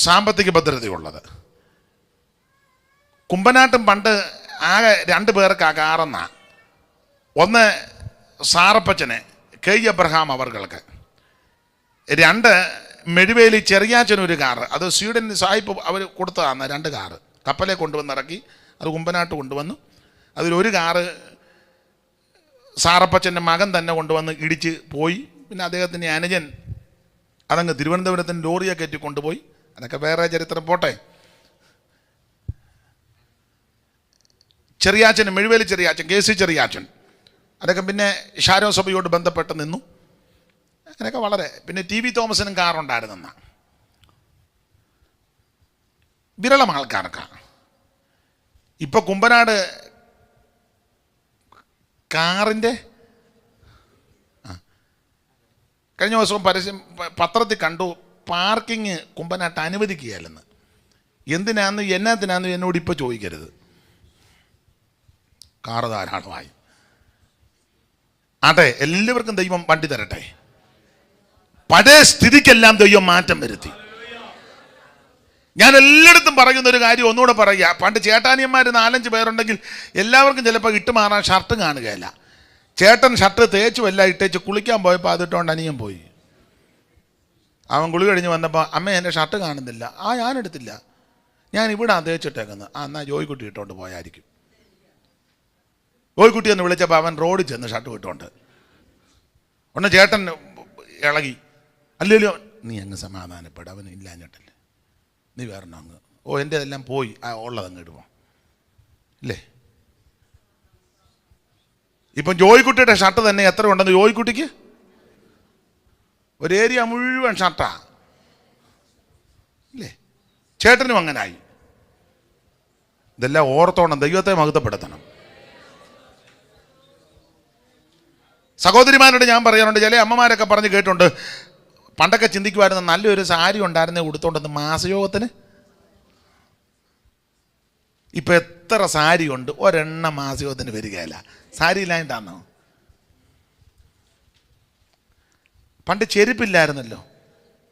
സാമ്പത്തിക ഭദ്രതയുള്ളത്. കുമ്പനാട്ടും പണ്ട് ആകെ 2 പേർക്ക് കാറെന്നാ. ഒന്ന് സാറപ്പച്ചന് കെ എബ്രഹാം അവർക്ക്, 2 മെഴുവേലി ചെറിയാച്ചനൊരു കാറ്. അത് സ്വീഡൻ സായിപ്പ് അവർ കൊടുത്തതാണ്. 2 കാറ് കപ്പലെ കൊണ്ടുവന്ന് ഇറക്കി, അത് കുമ്പനാട്ട് കൊണ്ടുവന്നു. അതിലൊരു കാറ് സാറപ്പച്ചൻ്റെ മകൻ തന്നെ കൊണ്ടുവന്ന് ഇടിച്ച് പോയി. പിന്നെ അദ്ദേഹത്തിൻ്റെ അനുജൻ അതങ്ങ് തിരുവനന്തപുരത്തിന് ലോറിയെ കയറ്റി കൊണ്ടുപോയി. അതൊക്കെ വേറെ ചരിത്രം പോട്ടെ. ചെറിയാച്ചൻ, മെഴുവേലി ചെറിയാച്ചൻ, KC ചെറിയാച്ചൻ, അതൊക്കെ പിന്നെ ഷാരോ സഭയോട് ബന്ധപ്പെട്ട് നിന്നു. അങ്ങനെയൊക്കെ വളരെ. പിന്നെ TV തോമസിനും കാറുണ്ടായിരുന്നെന്ന. വിരളം ആൾക്കാർക്കാണ്. ഇപ്പൊ കുമ്പനാട് കാറിൻ്റെ കഴിഞ്ഞ ദിവസവും പത്രത്തിൽ കണ്ടു, പാർക്കിങ് കുമ്പനാട്ട് അനുവദിക്കുകയല്ലെന്ന്. എന്നാത്തിനാന്ന് എന്നോട് ഇപ്പോൾ ചോദിക്കരുത്. കാറ് ധാരാളമായി. അതെ, എല്ലാവർക്കും ദൈവം വണ്ടി തരട്ടെ. പഴയ സ്ഥിതിക്കെല്ലാം ദൈവം മാറ്റം വരുത്തി. ഞാൻ എല്ലായിടത്തും പറയുന്ന ഒരു കാര്യം ഒന്നുകൂടെ പറയുക. പണ്ട് ചേട്ടാനിയന്മാർ 4-5 പേരുണ്ടെങ്കിൽ എല്ലാവർക്കും ചിലപ്പോൾ ഇട്ടുമാറാൻ ഷർട്ട് കാണുകയില്ല. ചേട്ടൻ ഷർട്ട് തേച്ചു എല്ലാം ഇട്ടേച്ച് കുളിക്കാൻ പോയപ്പോൾ അതിട്ടുകൊണ്ട് അനിയൻ പോയി. അവൻ കുളി കഴിഞ്ഞ് വന്നപ്പോൾ അമ്മ എൻ്റെ ഷർട്ട് കാണുന്നില്ല. ഞാനെടുത്തില്ല, ഞാൻ ഇവിടെ തേച്ചിട്ടേക്കുന്നത്. എന്നാൽ ജോയിക്കുട്ടി ഇട്ടുകൊണ്ട് പോയായിരിക്കും. ജോയിക്കുട്ടി എന്ന് വിളിച്ചപ്പോൾ അവൻ റോഡിൽ ചെന്ന് ഷർട്ട് ഇട്ടുകൊണ്ട്. ഒന്ന് ചേട്ടൻ ഇളകി. അല്ലല്ലോ, നീ അങ്ങ് സമാധാനപ്പെടും, അവൻ ഇല്ലാഞ്ഞിട്ടല്ലേ, നീ വേറെ അങ്ങ്. എൻ്റെ എല്ലാം പോയി, ഉള്ളതങ്ങ് ഇടുമോ ഇല്ലേ. ഇപ്പം ജോയിക്കുട്ടിയുടെ ഷർട്ട് തന്നെ എത്ര ഉണ്ടെന്ന് ജോയിക്കുട്ടിക്ക് ഒരു ഏരിയ മുഴുവൻ ഷർട്ടാ ഇല്ലേ. ചേട്ടനും അങ്ങനായി. ഇതെല്ലാം ഓർത്തോണം, ദൈവത്തെ മഹത്വപ്പെടുത്തണം. സഹോദരിമാരോട് ഞാൻ പറയാറുണ്ട്, ചില അമ്മമാരൊക്കെ പറഞ്ഞ് കേട്ടുണ്ട്, പണ്ടൊക്കെ ചിന്തിക്കുമായിരുന്നു നല്ലൊരു സാരി ഉണ്ടായിരുന്നേ ഉടുത്തോണ്ടെന്ന് മാസയോഗത്തിന്. ഇപ്പം എത്ര സാരി ഉണ്ട്, ഒരെണ്ണം മാസയോഗത്തിന് വരികയില്ല. സാരി ഇല്ലായിട്ടാണോ? പണ്ട് ചെരുപ്പില്ലായിരുന്നല്ലോ.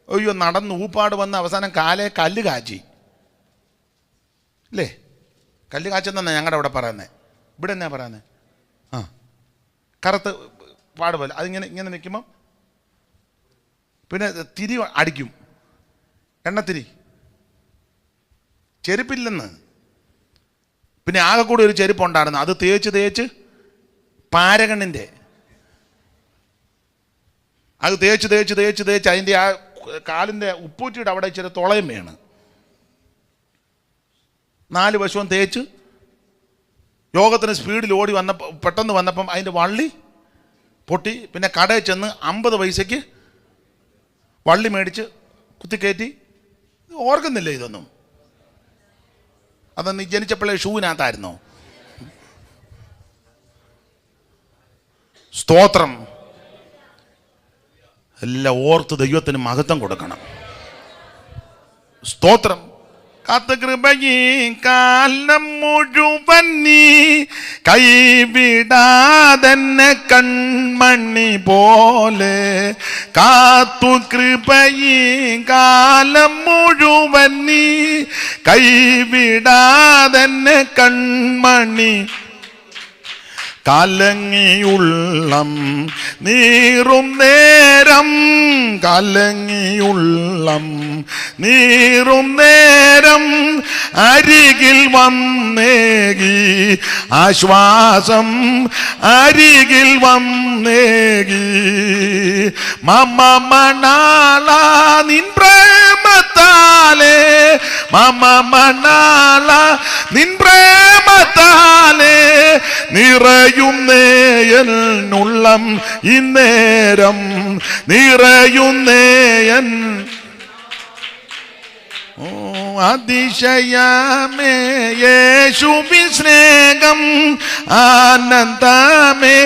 അയ്യോ, നടന്ന് ഊപ്പാട് വന്ന് അവസാനം കാലേ കല്ല് കാച്ചി അല്ലേ. കല്ല് കാച്ചെന്നാ ഞങ്ങളുടെ അവിടെ പറയുന്നത്. ഇവിടെ എന്നാ പറയുന്നത്? കറുത്ത് പാടുപോലെ ഇങ്ങനെ നിൽക്കുമ്പം പിന്നെ തിരി അടിക്കും, എണ്ണത്തിരി. ചെരുപ്പില്ലെന്ന്. പിന്നെ ആകെ കൂടി ഒരു ചെരുപ്പുണ്ടായിരുന്നു, അത് തേച്ച് പാരകണ്ണിൻ്റെ അത് തേച്ച് തേച്ച് തേച്ച് തേച്ച് അതിൻ്റെ ആ കാലിൻ്റെ ഉപ്പൂറ്റിയുടെ അവിടെ ഇച്ചിരി തുളയും വീണ് 4 വശവും തേച്ച് യോഗത്തിന് സ്പീഡിൽ ഓടി വന്നപ്പോൾ പെട്ടെന്ന് വന്നപ്പം അതിൻ്റെ വള്ളി പൊട്ടി. പിന്നെ കടയിൽ ചെന്ന് 50 പൈസയ്ക്ക് വള്ളി മേടിച്ച് കുത്തിക്കയറ്റി. ഓർക്കുന്നില്ല ഇതൊന്നും? അതൊന്ന് ജനിച്ചപ്പോഴേ ഷൂവിനകത്തായിരുന്നോ? സ്തോത്രം. എല്ലാം ഓർത്ത് ദൈവത്തിന് മഹത്വം കൊടുക്കണം. സ്തോത്രം. കാത്തുകൃപയും കാലം മുഴുവൻ നീ കൈവിടാതെന്നെ കൺമണി പോലെ. കാത്തുകൃപയും കാലം മുഴുവൻ നീ കൈവിടാതെന്നെ കൺമണി. കലങ്ങിയുള്ളം നീറും നേരം, കലങ്ങിയുള്ളം നീറും നേരം അരികിൽ വന്നേകി ആശ്വാസം, അരികിൽ വന്നേകി. മമ മണാള നിൻ പ്രേമത്താലേ, മമ മണാള നിൻ പ്രേമത്താലേ നിറയുന്നേയനുള്ളം ഇന്നേരം, നിറയുന്നേയൻ. ഓ അതിശയമേ യേശുവിൻ സ്നേഹം, ആനന്ദമേ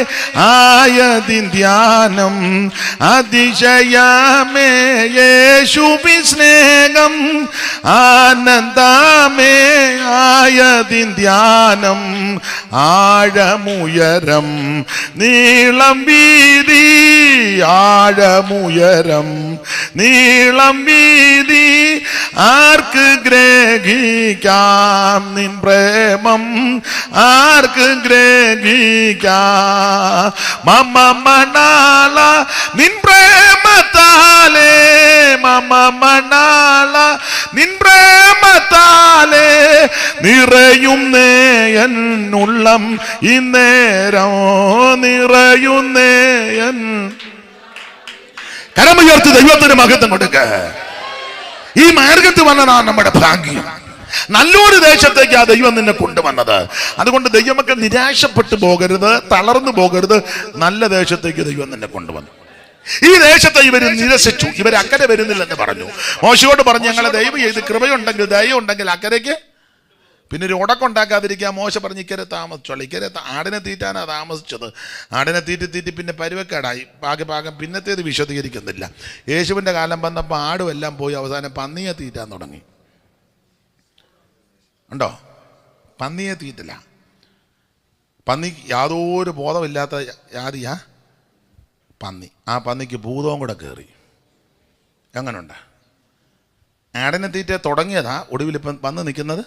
ആയതിൻ ധ്യാനം. അതിശയമേ യേശുവിൻ സ്നേഹം, ആനന്ദമേ ആയതിൻ ധ്യാനം. ആഴമുയരം നീളം വീതി, ആഴമുയരം നീളം വീതി ആർക്ക് ഗ്രഹിക്കാം നിൻ പ്രേമം, ആർക്ക് ഗ്രഹിക്കാം. മമ മണാള നിൻ പ്രേമത്താലേ, മമ മണാള നിൻ പ്രേമത്താലേ നിറയുന്നേയനുള്ളം ഇന്നേരം, നിറയുന്നേയൻ. കരമുയർത്തി ദൈവത്തിന് മഹത്വം കൊടുക്ക. ഈ മാർഗത്തിൽ വന്നതാണ് നമ്മുടെ ഭാഗ്യം. നല്ലൊരു ദേശത്തേക്ക് ആ ദൈവം നിന്നെ കൊണ്ടുവന്നത്. അതുകൊണ്ട് ദൈവമക്കൾ നിരാശപ്പെട്ടു പോകരുത്, തളർന്നു പോകരുത്. നല്ല ദേശത്തേക്ക് ദൈവം നിന്നെ കൊണ്ടുവന്നു. ഈ ദേശത്തെ ഇവർ നിരസിച്ചു, ഇവർ അക്കരെ വരുന്നില്ലെന്ന് പറഞ്ഞു. മോശയോട് പറഞ്ഞു, ഞങ്ങളെ ദൈവം ചെയ്ത് കൃപയുണ്ടെങ്കിൽ ദയുണ്ടെങ്കിൽ അക്കരയ്ക്ക്. പിന്നെ ഒരു ഉടക്കുണ്ടാക്കാതിരിക്കാൻ മോശ പറഞ്ഞ് ഇക്കരെ താമസിച്ചോളൂ. ഇക്കരെ ആടിനെ തീറ്റാനാണ് താമസിച്ചത്. ആടിനെ തീറ്റി പിന്നെ പരുവക്കേടായി പാകം. പിന്നത്തേത് വിശദീകരിക്കുന്നില്ല. യേശുവിൻ്റെ കാലം വന്നപ്പോൾ ആടും എല്ലാം പോയി അവസാനം പന്നിയെ തീറ്റാൻ തുടങ്ങി. ഉണ്ടോ? പന്നിയെ തീറ്റില്ല. പന്നി യാതൊരു ബോധമില്ലാത്ത ജാതിയാ പന്നി. ആ പന്നിക്ക് ഭൂതവും കൂടെ കയറി. എങ്ങനുണ്ട്? ആടിനെ തീറ്റ തുടങ്ങിയതാ, ഒടുവിൽ ഇപ്പം വന്ന് നിൽക്കുന്നത്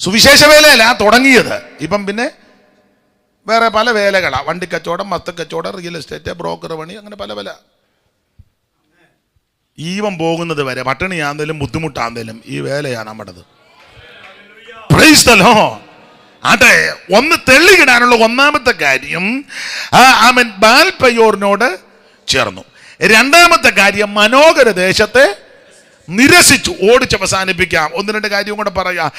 സുവിശേഷ വേലയല്ല തുടങ്ങിയത്. ഇപ്പം പിന്നെ വേറെ പല വേലകളാണ്. വണ്ടിക്കച്ചവടം, മത്തക്കച്ചവടം, റിയൽ എസ്റ്റേറ്റ്, ബ്രോക്കർ പണി, അങ്ങനെ പല പല. ഈവൻ പോകുന്നത് വരെ പട്ടിണിയാന്തേലും ബുദ്ധിമുട്ടാന്തേലും ഈ വേലയാണ് നമ്മുടേത്. Price the Lord. ആട്ടെ, ഒന്ന് തെള്ളിയിടാനുള്ള ഒന്നാമത്തെ കാര്യം ബാൽപെയോറിനോട് ചേർന്നു. രണ്ടാമത്തെ കാര്യം മനോഹര ദേശത്തെ നിരസിച്ചു. ഓടിച്ച് അവസാനിപ്പിക്കാം. 1-2 കാര്യം കൂടെ പറയാം.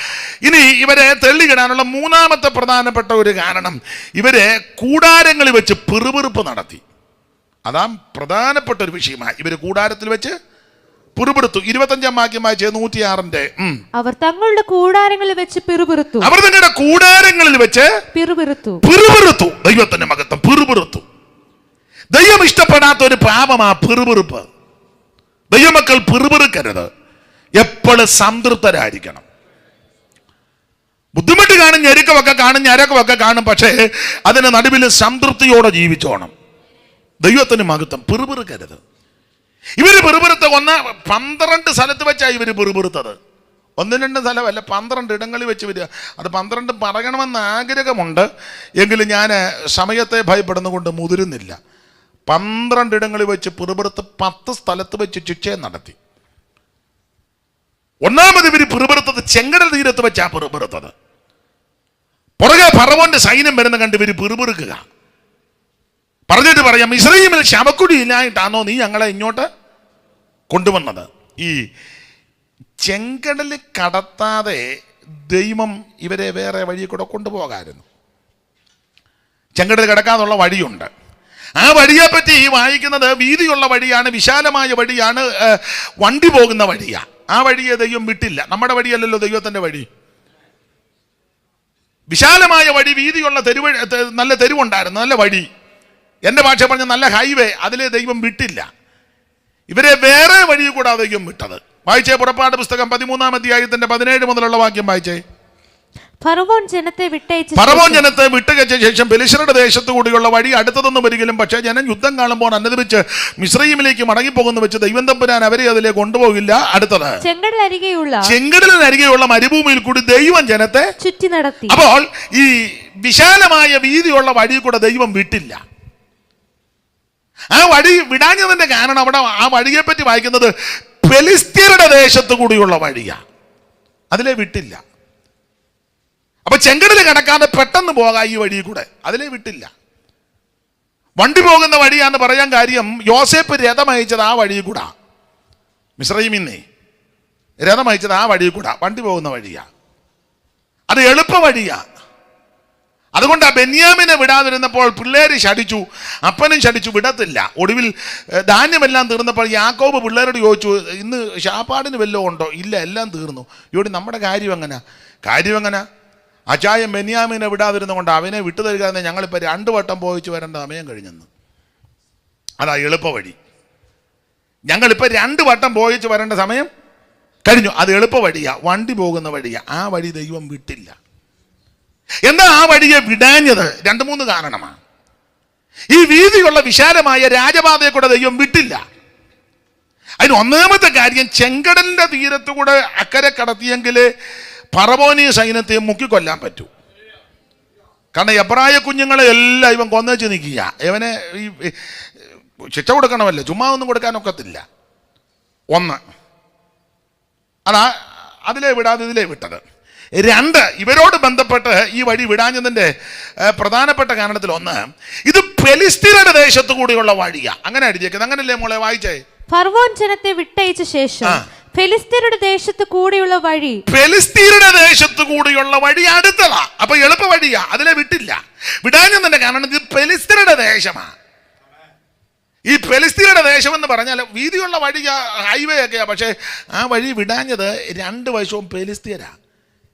ഇനി ഇവരെ തെള്ളിയിടാനുള്ള മൂന്നാമത്തെ പ്രധാനപ്പെട്ട ഒരു കാരണം, ഇവരെ കൂടാരങ്ങളിൽ വെച്ച് പിറുപിറുപ്പ് നടത്തി. അതാ പ്രധാനപ്പെട്ട ഒരു വിഷയമായി. ഇവര് കൂടാരത്തിൽ വെച്ച് പിറുപിറുത്തു. 25-ാം വാക്യം വായിച്ചേ, 106-ന്റെ. അവർ തങ്ങളുടെ കൂടാരങ്ങളിൽ വെച്ച് പിറുപിറുത്തു. അവർ തങ്ങളുടെ കൂടാരങ്ങളിൽ വെച്ച് പിറുപിറുത്തു. ദൈവത്തിന്റെ മഹത്വം. പിറുപിറുത്തു. ദൈവം ഇഷ്ടപ്പെടാത്ത ഒരു പാപമാ പിറുപിറുപ്പ്. ദൈവമക്കൾ പിറുപിറുക്കരുത്. എപ്പോഴും സംതൃപ്തരായിരിക്കണം. ബുദ്ധിമുട്ട് കാണും, ഞെരുക്കമൊക്കെ കാണും, ഞരക്കമൊക്കെ കാണും. പക്ഷേ അതിന് നടുവിൽ സംതൃപ്തിയോടെ ജീവിച്ചോണം. ദൈവത്തിന് മഹത്വം. പിറുപിറുക്കരുത്. ഇവര് പിറുപിറുത്ത 12 സ്ഥലത്ത് വെച്ചാണ് ഇവര് പിറുപിറുത്തത്. 1-2 സ്ഥലമല്ല, 12 ഇടങ്ങളിൽ വെച്ച് വരിക. അത് 12 പറയണമെന്ന് ആഗ്രഹമുണ്ട്, എങ്കിലും ഞാൻ സമയത്തെ ഭയപ്പെടുന്നുകൊണ്ട് മുതിരുന്നില്ല. 12 ഇടങ്ങളിൽ വെച്ച് പിറുപിറുത്ത് 10 സ്ഥലത്ത് വെച്ച് ശിക്ഷയും നടത്തി. ഒന്നാമത് ഇവര് പിറുപിറുത്തത് ചെങ്കടൽ തീരത്ത് വെച്ചാ പിറുപിറുത്തത്. പുറകെ ഫറവോന്റെ സൈന്യം വരുന്ന കണ്ട് ഇവര് പിറുപിറുക്കുക. പറഞ്ഞിട്ട് പറയാം, മിസ്രയീമിൽ ശവക്കുഴി ഇല്ലായിട്ടാണോ നീ ഞങ്ങളെ ഇങ്ങോട്ട് കൊണ്ടുവന്നത്? ഈ ചെങ്കടൽ കടത്താതെ ദൈവം ഇവരെ വേറെ വഴി കൂടെ കൊണ്ടുപോകാമായിരുന്നു. ചെങ്കടൽ കടക്കാനുള്ള വഴിയുണ്ട്. ആ വഴിയെ പറ്റി വായിക്കുന്നത് വീതിയുള്ള വഴിയാണ്, വിശാലമായ വഴിയാണ്, വണ്ടി പോകുന്ന വഴിയാണ്. ആ വഴിയെ ദൈവം വിട്ടില്ല. നമ്മുടെ വഴിയല്ലല്ലോ ദൈവത്തിന്റെ വഴി. വിശാലമായ വഴി, വീതിയുള്ള നല്ല തെരുവുണ്ടായിരുന്നു, നല്ല വഴി, എൻ്റെ ഭാഷ പറഞ്ഞ നല്ല ഹൈവേ, അതിലെ ദൈവം വിട്ടില്ല. ഇവരെ വേറെ വഴി കൂടാ ദൈവം വിട്ടത്. വായിച്ചേ പുറപ്പാട് പുസ്തകം 13-ാം അധ്യായത്തിന്റെ 17 മുതലുള്ള വാക്യം വായിച്ചേ. ഫറവോൻ ജനത്തെ വിട്ടയച്ച ശേഷം ഫെലിസ്ത്യരുടെ ദേശത്തു കൂടിയുള്ള വഴി അടുത്തതൊന്നും വരികയും, പക്ഷേ ജനം യുദ്ധം കാണുമ്പോൾ അനുദപിച്ച് മിസ്രയീമിലേക്ക് മടങ്ങിപ്പോകുന്ന വെച്ച് ദൈവം തമ്പുരാൻ അവരെ അതിലേക്ക് കൊണ്ടുപോകില്ല. അടുത്തത് ചെങ്കടലിനരികെയുള്ള മരുഭൂമിയിൽ കൂടി ദൈവം ജനത്തെ ചുറ്റി നടത്തി. അപ്പോൾ ഈ വിശാലമായ വീതിയുള്ള വഴി കൂടെ ദൈവം വിട്ടില്ല. ആ വഴി വിടാഞ്ഞതിന്റെ കാരണം അവിടെ ആ വഴിയെ പറ്റി വായിക്കുന്നത് ഫെലിസ്ത്യരുടെ ദേശത്തു കൂടിയുള്ള വഴിയാ, അതിലെ വിട്ടില്ല. അപ്പൊ ചെങ്കടൽ കടക്കാതെ പെട്ടെന്ന് പോകാം ഈ വഴി കൂടെ, അതിലെ വിട്ടില്ല. വണ്ടി പോകുന്ന വഴിയാന്ന് പറയാൻ കാര്യം, യോസേപ്പ് രഥം അയച്ചത് ആ വഴി കൂടാ. മിസ്രയീമിന്നേ രഥം അയച്ചത് ആ വഴി കൂടാ, വണ്ടി പോകുന്ന വഴിയാ, അത് എളുപ്പ വഴിയാ. അതുകൊണ്ട് ആ ബെന്യാമിനെ വിടാതിരുന്നപ്പോൾ പിള്ളേര് ശടിച്ചു, അപ്പനും ശടിച്ചു, വിടത്തില്ല. ഒടുവിൽ ധാന്യമെല്ലാം തീർന്നപ്പോൾ യാക്കോബ് പിള്ളേരോട് ചോദിച്ചു, ഇന്ന് ശാപ്പാടിന് വല്ലതും ഉണ്ടോ? ഇല്ല, എല്ലാം തീർന്നു. ഇവിടെ നമ്മുടെ കാര്യം എങ്ങനെ അച്ചായൻ ബെന്യാമിനെ വിടാതിരുന്നുകൊണ്ട് അവനെ വിട്ടു തരിക എന്ന് ഞങ്ങളിപ്പോൾ 2 വട്ടം പോയിച്ച് വരേണ്ട സമയം കഴിഞ്ഞെന്ന്. അതാ എളുപ്പ വഴി. ഞങ്ങളിപ്പോൾ 2 വട്ടം പോയിച്ച് വരേണ്ട സമയം കഴിഞ്ഞു. അത് എളുപ്പ വഴിയാ, വണ്ടി പോകുന്ന വഴിയാ. ആ വഴി ദൈവം വിട്ടില്ല. എന്താ ആ വഴിയെ വിടാഞ്ഞത്? 2-3 കാരണമാണ്. ഈ വീതിയുള്ള വിശാലമായ രാജപാതയെ കൂടെ ദൈവം വിട്ടില്ല. അതിന് ഒന്നാമത്തെ കാര്യം, ചെങ്കടലിന്റെ തീരത്തുകൂടെ അക്കരെ കടത്തിയെങ്കിൽ ഫറവോനി സൈന്യത്തെ മുക്കിക്കൊല്ലാൻ പറ്റൂ. കാരണം എബ്രായ കുഞ്ഞുങ്ങളെ എല്ലാം ഇവൻ കൊന്നേച്ച് നിൽക്കുക. ഇവനെ ഈ ശിക്ഷ കൊടുക്കണമല്ലോ, ചുമ്മാ ഒന്നും കൊടുക്കാനൊക്കത്തില്ല. ഒന്ന് അതാ അതിലെ വിടാതെ ഇതിലെ വിട്ടത്. 2, ഇവരോട് ബന്ധപ്പെട്ട് ഈ വഴി വിടാഞ്ഞതിന്റെ പ്രധാനപ്പെട്ട കാരണത്തിൽ ഒന്ന്, ഇത് ഫെലിസ്ത്യരുടെ ദേശത്തു കൂടിയുള്ള വഴിയാ. അങ്ങനെ അടിച്ചേക്കുന്നത്. അങ്ങനല്ലേ മോളെ വായിച്ചേ? ഫറവോൻ ജനത്തെ വിട്ടയച്ച ശേഷം ഫെലിസ്ത്യരുടെ ദേശത്ത് കൂടിയുള്ള വഴി അടുത്തതാ. അപ്പൊ എളുപ്പ വഴിയാ, അതിലെ വിട്ടില്ല. വിടാഞ്ഞതിന്റെ കാരണം ഇത് ഫെലിസ്ത്യരുടെ ദേശമാ. ഈ ഫെലിസ്ത്യരുടെ ദേശം എന്ന് പറഞ്ഞാൽ വീതിയുള്ള വഴി, ഹൈവേ ഒക്കെയാ. പക്ഷേ ആ വഴി വിടാഞ്ഞത് 2 വശവും ഫെലിസ്ത്യരാ.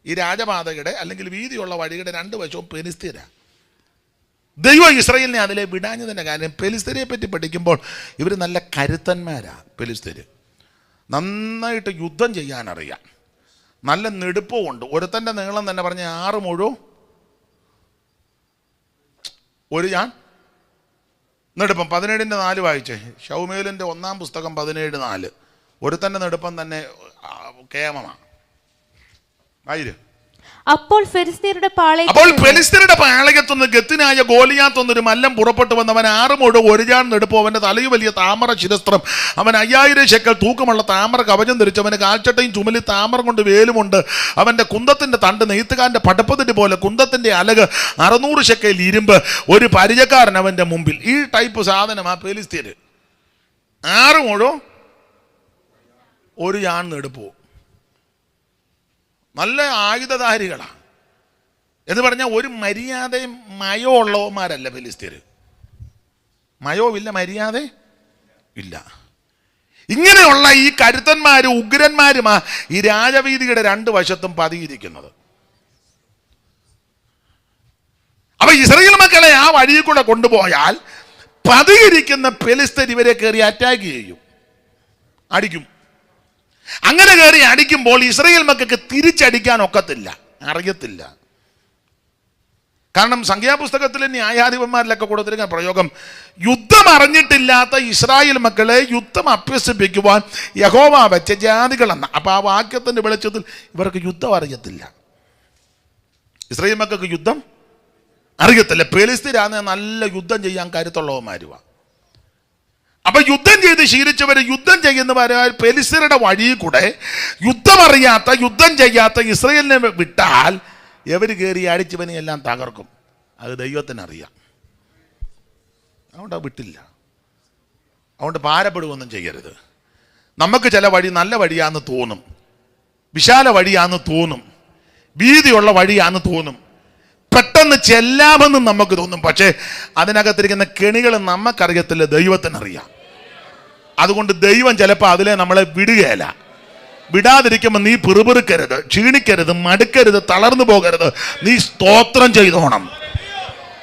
ഈ രാജപാതയുടെ അല്ലെങ്കിൽ വീതിയുള്ള വഴിയുടെ 2 വശവും ഫെലിസ്ത്യരാ. ദൈവം ഇസ്രായേലിനെ അതിലെ വിടാഞ്ഞതിൻ്റെ കാര്യം, ഫെലിസ്ത്യരെ പറ്റി പഠിക്കുമ്പോൾ ഇവർ നല്ല കരുത്തന്മാരാ. ഫെലിസ്ത്യര് നന്നായിട്ട് യുദ്ധം ചെയ്യാനറിയാം, നല്ല നെടുപ്പമുണ്ട്. ഒരുത്തൻ്റെ നീളം തന്നെ പറഞ്ഞ 6 മുഴവും 1 ഞാൻ നെടുപ്പം. 17:4 വായിച്ചേ. ശൗമേലിൻ്റെ 1-ാം പുസ്തകം 17:4. ഒരുത്തൻ്റെ നെടുപ്പം തന്നെ കേമമാണ്. അപ്പോൾ ഫെലിസ്ത്യരുടെ പാളയത്തുനിന്ന് ഗത്തിനായ ഗോലിയാത്തൊന്നൊരു മല്ലം പുറപ്പെട്ടു വന്നവൻ 6 മുഴം 1 ജാൺ നെടുപ്പും, അവന്റെ തലയിൽ വലിയ താമര ശിരസ്ത്രം, അവൻ 5000 ശെക്കൽ തൂക്കമുള്ള താമര കവചം ധരിച്ചു, അവന് കാൽച്ചട്ടയും ചുമലി താമര കൊണ്ട് വേലുമുണ്ട്, അവന്റെ കുന്തത്തിന്റെ തണ്ട് നെയ്ത്തുകാരന്റെ പടപ്പതിന്റെ പോലെ, കുന്തത്തിന്റെ അലക് 600 ശെക്കൽ ഇരുമ്പ്, ഒരു പരിചക്കാരൻ അവന്റെ മുമ്പിൽ. ഈ ടൈപ്പ് സാധനം ആ ഫെലിസ്ത്യര്. 6 മുഴം 1 ജാൺ നെടുപ്പും, നല്ല ആയുധധാരികളാണ്. എന്ന് പറഞ്ഞാൽ ഒരു മര്യാദയും മയോ ഉള്ളവന്മാരല്ല ഫെലിസ്ത്യര്. മയോവില്ല, മര്യാദ ഇല്ല. ഇങ്ങനെയുള്ള ഈ കരുത്തന്മാരും ഉഗ്രന്മാരുമാ ഈ രാജവീതിയുടെ 2 വശത്തും പതിയിരിക്കുന്നത്. അപ്പൊ ഇസ്രായേൽ മക്കളെ ആ വഴിയിൽ കൂടെ കൊണ്ടുപോയാൽ പതിയിരിക്കുന്ന ഫെലിസ്ത്യർ ഇവരെ കയറി അറ്റാക്ക് ചെയ്യും, അടിക്കും. അങ്ങനെ കയറി അടിക്കുമ്പോൾ ഇസ്രായേൽ മക്കൾക്ക് തിരിച്ചടിക്കാൻ ഒക്കത്തില്ല, അറിയത്തില്ല. കാരണം സംഖ്യാപുസ്തകത്തിലെ ന്യായാധിപന്മാരിലൊക്കെ കൊടുത്തിരിക്കുന്ന പ്രയോഗം, യുദ്ധം അറിഞ്ഞിട്ടില്ലാത്ത ഇസ്രായേൽ മക്കളെ യുദ്ധം അഭ്യസിപ്പിക്കുവാൻ യഹോവ വെച്ച ജാതികളെന്ന. അപ്പൊ ആ വാക്യത്തിന്റെ വെളിച്ചത്തിൽ ഇവർക്ക് യുദ്ധം അറിയത്തില്ല. ഇസ്രായേൽ മക്കൾക്ക് യുദ്ധം അറിയത്തില്ല. ഫെലിസ്ത്യരാണ് നല്ല യുദ്ധം ചെയ്യാൻ കരുത്തുള്ളവന്മാരുവാ. അപ്പൊ യുദ്ധം ചെയ്ത് ശീലിച്ചവര് യുദ്ധം ചെയ്യുന്നവരെ ഫെലിസ്ത്യരുടെ വഴിയിൽ കൂടെ യുദ്ധമറിയാത്ത, യുദ്ധം ചെയ്യാത്ത ഇസ്രായേലിനെ വിട്ടാൽ എവര് കയറി അടിച്ചവനെ എല്ലാം തകർക്കും. അത് ദൈവത്തിനറിയാം. അതുകൊണ്ട് അത് വിട്ടില്ല. അതുകൊണ്ട് ഭാരപ്പെടുകയൊന്നും ചെയ്യരുത്. നമുക്ക് ചില വഴി നല്ല വഴിയാന്ന് തോന്നും, വിശാല വഴിയാന്ന് തോന്നും, വീതിയുള്ള വഴിയാന്ന് തോന്നും, പെട്ടെന്ന് ചെല്ലാമെന്നും നമുക്ക് തോന്നും. പക്ഷേ അതിനകത്തിരിക്കുന്ന കെണികൾ നമുക്കറിയത്തില്ല, ദൈവത്തിനറിയാം. അതുകൊണ്ട് ദൈവം ചിലപ്പോൾ അതിലെ നമ്മളെ വിടുകയല്ല. വിടാതിരിക്കുമ്പോൾ നീ പിറുപിറുക്കരുത്, ക്ഷീണിക്കരുത്, മടുക്കരുത്, തളർന്നു പോകരുത്. നീ സ്തോത്രം ചെയ്തോണം.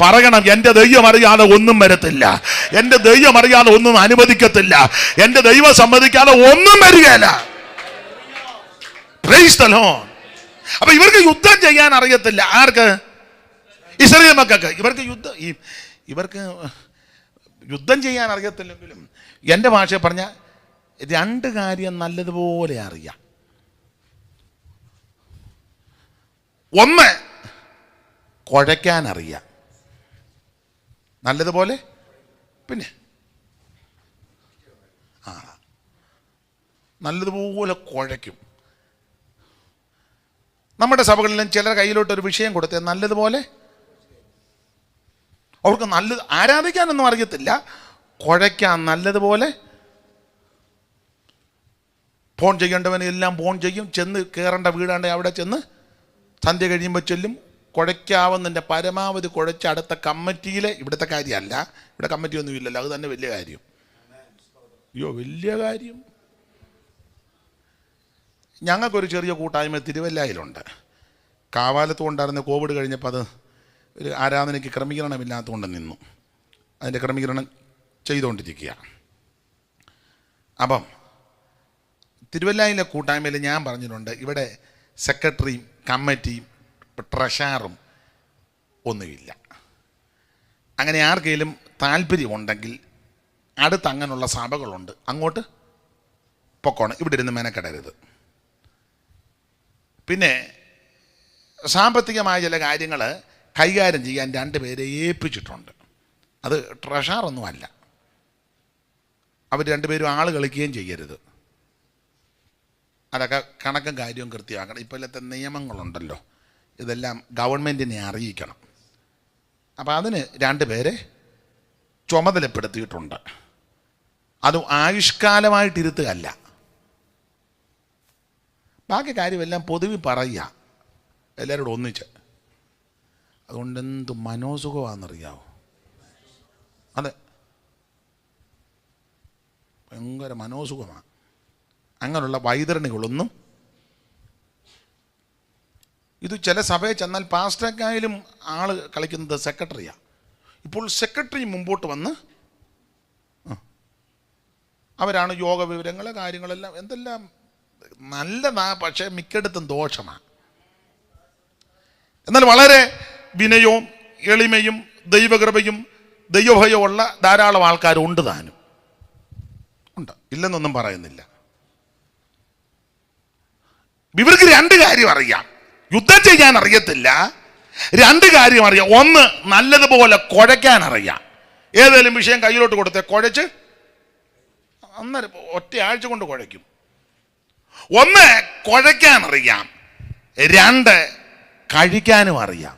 പറയണം, എൻ്റെ ദൈവം അറിയാതെ ഒന്നും വരത്തില്ല, എൻ്റെ ദൈവം അറിയാതെ ഒന്നും അനുവദിക്കത്തില്ല, എൻ്റെ ദൈവം സമ്മതിക്കാതെ ഒന്നും വരികയില്ല. Price the Lord. അപ്പൊ ഇവർക്ക് യുദ്ധം ചെയ്യാൻ അറിയത്തില്ല. ആർക്ക്? ഇസ്രായേൽ മക്കൾക്ക്. ഇവർക്ക് യുദ്ധം ചെയ്യാൻ അറിയത്തില്ലെങ്കിലും എൻ്റെ ഭാഷ പറഞ്ഞ രണ്ട് കാര്യം നല്ലതുപോലെ അറിയാം. ഒന്ന്, കുഴയ്ക്കാൻ അറിയാം നല്ലതുപോലെ. പിന്നെ നല്ലതുപോലെ കുഴയ്ക്കും. നമ്മുടെ സഭകളിലും ചിലർ കയ്യിലോട്ടൊരു വിഷയം കൊടുത്തേ നല്ലതുപോലെ അവർക്ക് നല്ലത് ആരാധിക്കാനൊന്നും അറിയത്തില്ല, കുഴയ്ക്കാൻ നല്ലതുപോലെ. ഫോൺ ചെയ്യേണ്ടവനെ എല്ലാം ഫോൺ ചെയ്യും, ചെന്ന് കയറേണ്ട വീടാണ്ട് അവിടെ ചെന്ന് സന്ധ്യ കഴിയുമ്പോൾ ചെല്ലും, കുഴയ്ക്കാവുന്നതിൻ്റെ പരമാവധി കുഴച്ച് അടുത്ത കമ്മിറ്റിയിലെ, ഇവിടുത്തെ കാര്യമല്ല, ഇവിടെ കമ്മിറ്റി ഒന്നും ഇല്ലല്ലോ, അത് തന്നെ വലിയ കാര്യം. അയ്യോ വലിയ കാര്യം. ഞങ്ങൾക്കൊരു ചെറിയ കൂട്ടായ്മ തിരുവല്ലയിലുണ്ട്. കാവാലത്ത് കൊണ്ടായിരുന്ന കോവിഡ് കഴിഞ്ഞപ്പോൾ അത് ഒരു ആരാധനയ്ക്ക് ക്രമീകരണമില്ലാത്തതുകൊണ്ട് നിന്നു. അതിൻ്റെ ക്രമീകരണം ചെയ്തുകൊണ്ടിരിക്കുക. അപ്പം തിരുവല്ലയിലെ കൂട്ടായ്മയിൽ ഞാൻ പറഞ്ഞിട്ടുണ്ട്, ഇവിടെ സെക്രട്ടറിയും കമ്മിറ്റിയും ട്രഷറും ഒന്നുമില്ല. അങ്ങനെ ആർക്കെങ്കിലും താല്പര്യമുണ്ടെങ്കിൽ അടുത്ത് അങ്ങനെയുള്ള സഭകളുണ്ട്, അങ്ങോട്ട് പൊക്കോണം, ഇവിടെ ഇരുന്ന് മെനക്കെടരുത്. പിന്നെ സാമ്പത്തികമായ ചില കാര്യങ്ങൾ കൈകാര്യം ചെയ്യാൻ 2 പേരെ ഏൽപ്പിച്ചിട്ടുണ്ട്. അത് ട്രഷറൊന്നുമല്ല, അവർ 2 പേരും ആൾ കളിക്കുകയും ചെയ്യരുത്. അതൊക്കെ കണക്കും കാര്യവും കൃത്യമാക്കണം. ഇപ്പോഴത്തെ നിയമങ്ങളുണ്ടല്ലോ, ഇതെല്ലാം ഗവൺമെൻറ്റിനെ അറിയിക്കണം. അപ്പോൾ അതിന് 2 പേരെ ചുമതലപ്പെടുത്തിയിട്ടുണ്ട്. അത് ആയുഷ്കാലമായിട്ടിരുത്തുകയല്ല, ബാക്കി കാര്യമെല്ലാം പൊതുവെ പറയുക എല്ലാവരോടും ഒന്നിച്ച്. അതുകൊണ്ട് എന്ത് മനോസുഖമാണെന്നറിയാവോ? അതെ, ഭയങ്കര മനോസുഖമാണ്. അങ്ങനെയുള്ള വൈതരണികളൊന്നും ഇത് ചില സഭയിൽ ചെന്നാൽ പാസ്റ്റർക്കായാലും ആൾ കളിക്കുന്നത് സെക്രട്ടറിയാണ്. ഇപ്പോൾ സെക്രട്ടറി മുമ്പോട്ട് വന്ന് അവരാണ് യോഗ വിവരങ്ങൾ കാര്യങ്ങളെല്ലാം എന്തെല്ലാം നല്ലതാ, പക്ഷേ മിക്കയിടത്തും ദോഷമാണ്. എന്നാൽ വളരെ വിനയവും എളിമയും ദൈവകൃപയും ദൈവഭയവും ഉള്ള ധാരാളം ആൾക്കാരുണ്ട്, താനും ഉണ്ട്, ഇല്ലെന്നൊന്നും പറയുന്നില്ല. ഇവർക്ക് 2 കാര്യം അറിയാം, യുദ്ധം ചെയ്യാൻ അറിയത്തില്ല. 2 കാര്യം അറിയാം. ഒന്ന്, നല്ലതുപോലെ കുഴയ്ക്കാൻ അറിയാം. ഏതെങ്കിലും വിഷയം കയ്യിലോട്ട് കൊടുത്തേ കുഴച്ച് അന്നേരം ഒറ്റയാഴ്ച കൊണ്ട് കുഴയ്ക്കും. ഒന്ന്, കുഴയ്ക്കാൻ അറിയാം. 2, കഴിക്കാനും അറിയാം.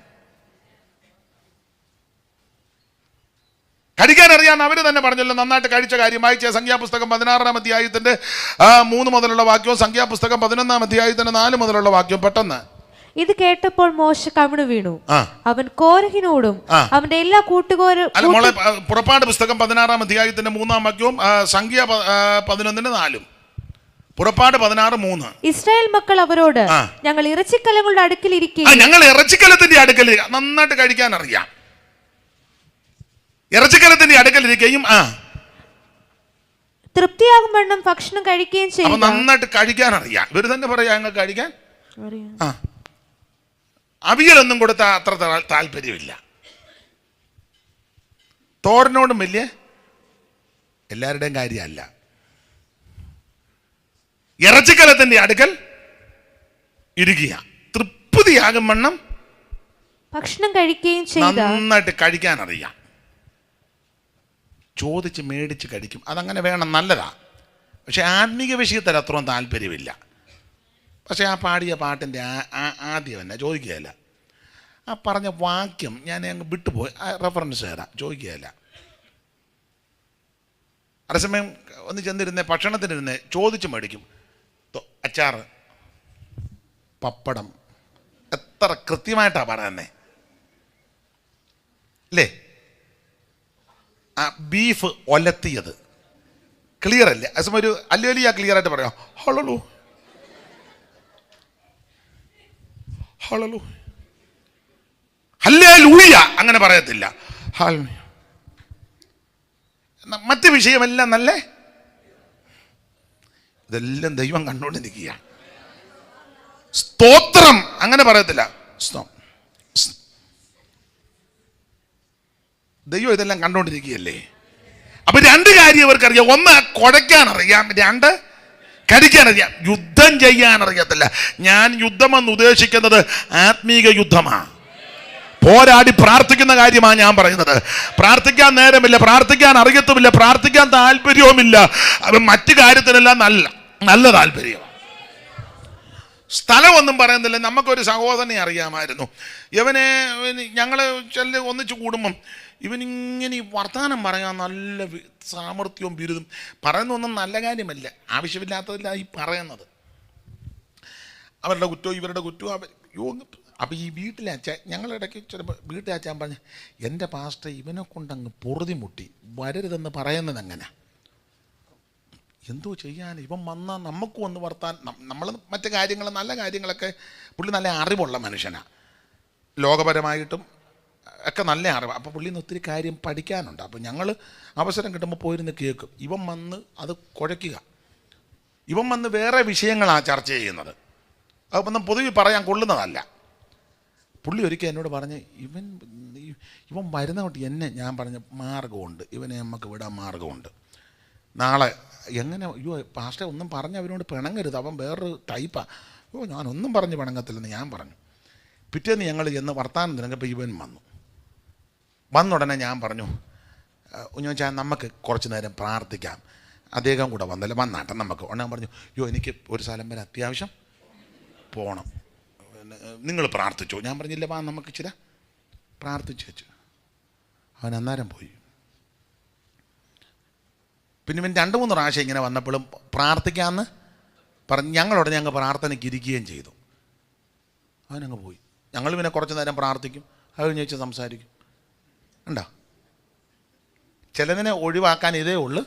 കഴിക്കാൻ അറിയാൻ അവർ തന്നെ പറഞ്ഞല്ലോ, നന്നായിട്ട് കഴിച്ച കാര്യം. വായിച്ച സംഖ്യാപുസ്തകം 16-ാം അധ്യായത്തിന്റെ 3 മുതലുള്ള വാക്യവും സംഖ്യാപുസ്തകം 11-ാം അധ്യായത്തിന്റെ 4 മുതലുള്ള വാക്യവും പെട്ടെന്ന്. ഇത് കേട്ടപ്പോൾ മോശ കവിണു വീണു. അവൻ കോരഹിനോടും അവന്റെ എല്ലാ കൂട്ടുകാരും. പുറപ്പാട് പുസ്തകം 16-ാം അധ്യായത്തിന്റെ 3-ാം വാക്യവും സംഖ്യ 11-ന്റെ 4. പുറപ്പാട് 16:3. ഇസ്രായേൽ മക്കൾ അവരോട്, ഞങ്ങൾ ഇറച്ചിക്കലങ്ങളുടെ അടുക്കൽ ഇരിക്കുക. ഞങ്ങൾ ഇറച്ചിക്കലത്തിന്റെ അടുക്കൽ നന്നായിട്ട് കഴിക്കാൻ അറിയാം. ഇറച്ചിക്കലത്തിന്റെ അടുക്കലിരിക്കുകയും തൃപ്തിയാകും വണ്ണം ഭക്ഷണം കഴിക്കുകയും ചെയ്യും. നന്നായിട്ട് കഴിക്കാൻ അറിയാം. ഇവർ തന്നെ പറയാ ഞങ്ങൾ കഴിക്കാൻ. അവിയലൊന്നും കൊടുത്താൽ അത്ര താല്പര്യമില്ല. തോരനോടും വലിയ എല്ലാവരുടെയും കാര്യമല്ല. ഇറച്ചിക്കലത്തിന്റെ അടുക്കൽ ഇരിക്കുക, തൃപ്തിയാകും വണ്ണം ഭക്ഷണം കഴിക്കുകയും ചെയ്യും. നന്നായിട്ട് കഴിക്കാൻ അറിയാം. ചോദിച്ച് മേടിച്ച് കഴിക്കും, അതങ്ങനെ വേണം, നല്ലതാ. പക്ഷെ ആത്മീക വിഷയത്തിൽ അത്രയും താല്പര്യമില്ല. പക്ഷെ ആ പാടിയ പാട്ടിൻ്റെ ആദ്യം തന്നെ ചോദിക്കുകയില്ല. ആ പറഞ്ഞ വാക്യം ഞാൻ അങ്ങ് വിട്ടുപോയി, റെഫറൻസ് തരാം, ചോദിക്കുകയില്ല. അതേസമയം ഒന്ന് ചെന്നിരുന്നേ, ഭക്ഷണത്തിനിരുന്നേ, ചോദിച്ചു മേടിക്കും. അച്ചാറ്, പപ്പടം, എത്ര കൃത്യമായിട്ടാണ് പറയുന്നേ അല്ലേ? ആ ബീഫ് ഒലത്തിയത് ക്ലിയർ അല്ലേ? അതേസമയം ഒരു അല്ലേലിയ ക്ലിയർ ആയിട്ട് പറയാം, ഹളലു ഹളലു ഹല്ലേലൂയ അങ്ങനെ പറയത്തില്ല. മറ്റ് വിഷയമെല്ലാം നല്ല, ഇതെല്ലാം ദൈവം കണ്ടുകൊണ്ടിരിക്കുക. സ്തോത്രം അങ്ങനെ പറയത്തില്ല. ദൈവം ഇതെല്ലാം കണ്ടുകൊണ്ടിരിക്കുകയല്ലേ. അപ്പൊ രണ്ട് കാര്യം ഇവർക്കറിയാം. ഒന്ന് കുഴയ്ക്കാൻ അറിയാം, രണ്ട് കടിക്കാൻ അറിയാം. യുദ്ധം ചെയ്യാൻ അറിയത്തില്ല. ഞാൻ യുദ്ധമെന്ന് ഉദ്ദേശിക്കുന്നത് ആത്മീക യുദ്ധമാണ്. പോരാടി പ്രാർത്ഥിക്കുന്ന കാര്യമാണ് ഞാൻ പറയുന്നത്. പ്രാർത്ഥിക്കാൻ നേരമില്ല, പ്രാർത്ഥിക്കാൻ അറിയത്തുമില്ല, പ്രാർത്ഥിക്കാൻ താല്പര്യവുമില്ല. അത് മറ്റു കാര്യത്തിനെല്ലാം നല്ല താല്പര്യം. സ്ഥലമൊന്നും പറയുന്നില്ല. നമുക്കൊരു സഹോദരനെ അറിയാമായിരുന്നു. ഞങ്ങൾ ചില ഒന്നിച്ച് കൂടുമ്പം ഇവനിങ്ങനെ വർത്തമാനം പറയാൻ നല്ല സാമർത്ഥ്യവും ബിരുദും. പറയുന്നൊന്നും നല്ല കാര്യമല്ല, ആവശ്യമില്ലാത്തതില്ല ഈ പറയുന്നത്. അവരുടെ കുറ്റവും ഇവരുടെ കുറ്റവും. അപ്പോൾ ഈ വീട്ടിലെ അച്ഛൻ, ഞങ്ങളിടയ്ക്ക് ചിലപ്പോൾ വീട്ടിലെ അച്ഛൻ പറഞ്ഞ്, എൻ്റെ പാസ്റ്റർ ഇവനെ കൊണ്ടങ്ങ് പൊറുതി മുട്ടി വരരുതെന്ന് പറയുന്നത് എങ്ങനെ? എന്തോ ചെയ്യാൻ? ഇവൻ വന്നാൽ നമുക്കും ഒന്ന് വർത്താൻ, നമ്മൾ മറ്റു കാര്യങ്ങൾ നല്ല കാര്യങ്ങളൊക്കെ, പുള്ളി നല്ല അറിവുള്ള മനുഷ്യനാണ്, ലോകപരമായിട്ടും ഒക്കെ നല്ല അറിവ്. അപ്പോൾ പുള്ളിയിൽ നിന്ന് ഒത്തിരി കാര്യം പഠിക്കാനുണ്ട്. അപ്പോൾ ഞങ്ങൾ അവസരം കിട്ടുമ്പോൾ പോയിരുന്ന് കേൾക്കും. ഇവൻ വന്ന് അത് കുഴയ്ക്കുക, ഇവൻ വന്ന് വേറെ വിഷയങ്ങളാണ് ചർച്ച ചെയ്യുന്നത്. അതൊന്നും പൊതുവെ പറയാൻ കൊള്ളുന്നതല്ല. പുള്ളി ഒരിക്കൽ എന്നോട് പറഞ്ഞ്, ഇവൻ വരുന്ന കൊണ്ട് ഞാൻ പറഞ്ഞ മാർഗമുണ്ട്, ഇവനെ നമുക്ക് വിടാൻ മാർഗമുണ്ട്. നാളെ എങ്ങനെ? അയ്യോ പാസ്റ്റർ ഒന്നും പറഞ്ഞ് അവനോട് പിണങ്ങരുത്, അവൻ വേറൊരു ടൈപ്പാണ്. ഞാനൊന്നും പറഞ്ഞ് പിണങ്ങത്തില്ലെന്ന് ഞാൻ പറഞ്ഞു. പിറ്റേന്ന് ഞങ്ങൾ ചെന്ന് വർത്താനം തിരഞ്ഞപ്പോൾ ഇവൻ വന്നുടനെ ഞാൻ പറഞ്ഞു, ഞാൻ നമുക്ക് കുറച്ച് നേരം പ്രാർത്ഥിക്കാം. അദ്ദേഹം കൂടെ വന്നാട്ടെ നമുക്ക്. ഉടനെ പറഞ്ഞു, എനിക്ക് ഒരു സ്ഥലം വരെ അത്യാവശ്യം പോകണം, നിങ്ങൾ പ്രാർത്ഥിച്ചോ. ഞാൻ പറഞ്ഞില്ല, നമുക്ക് ഇച്ചിരി പ്രാർത്ഥിച്ചു വെച്ചു. അവൻ അന്നേരം പോയി. പിന്നെ ഇവൻ 2-3 പ്രാവശ്യം ഇങ്ങനെ വന്നപ്പോഴും പ്രാർത്ഥിക്കാമെന്ന് പറഞ്ഞ് ഞങ്ങൾ പ്രാർത്ഥനയ്ക്ക് ഇരിക്കുകയും ചെയ്തു. അവനങ്ങ് പോയി. ഞങ്ങൾ പിന്നെ കുറച്ച് നേരം പ്രാർത്ഥിക്കും, അത് കഴിഞ്ഞ് വെച്ച് സംസാരിക്കും. ഉണ്ടോ? ചിലതിനെ ഒഴിവാക്കാൻ ഇതേ ഉള്ളു.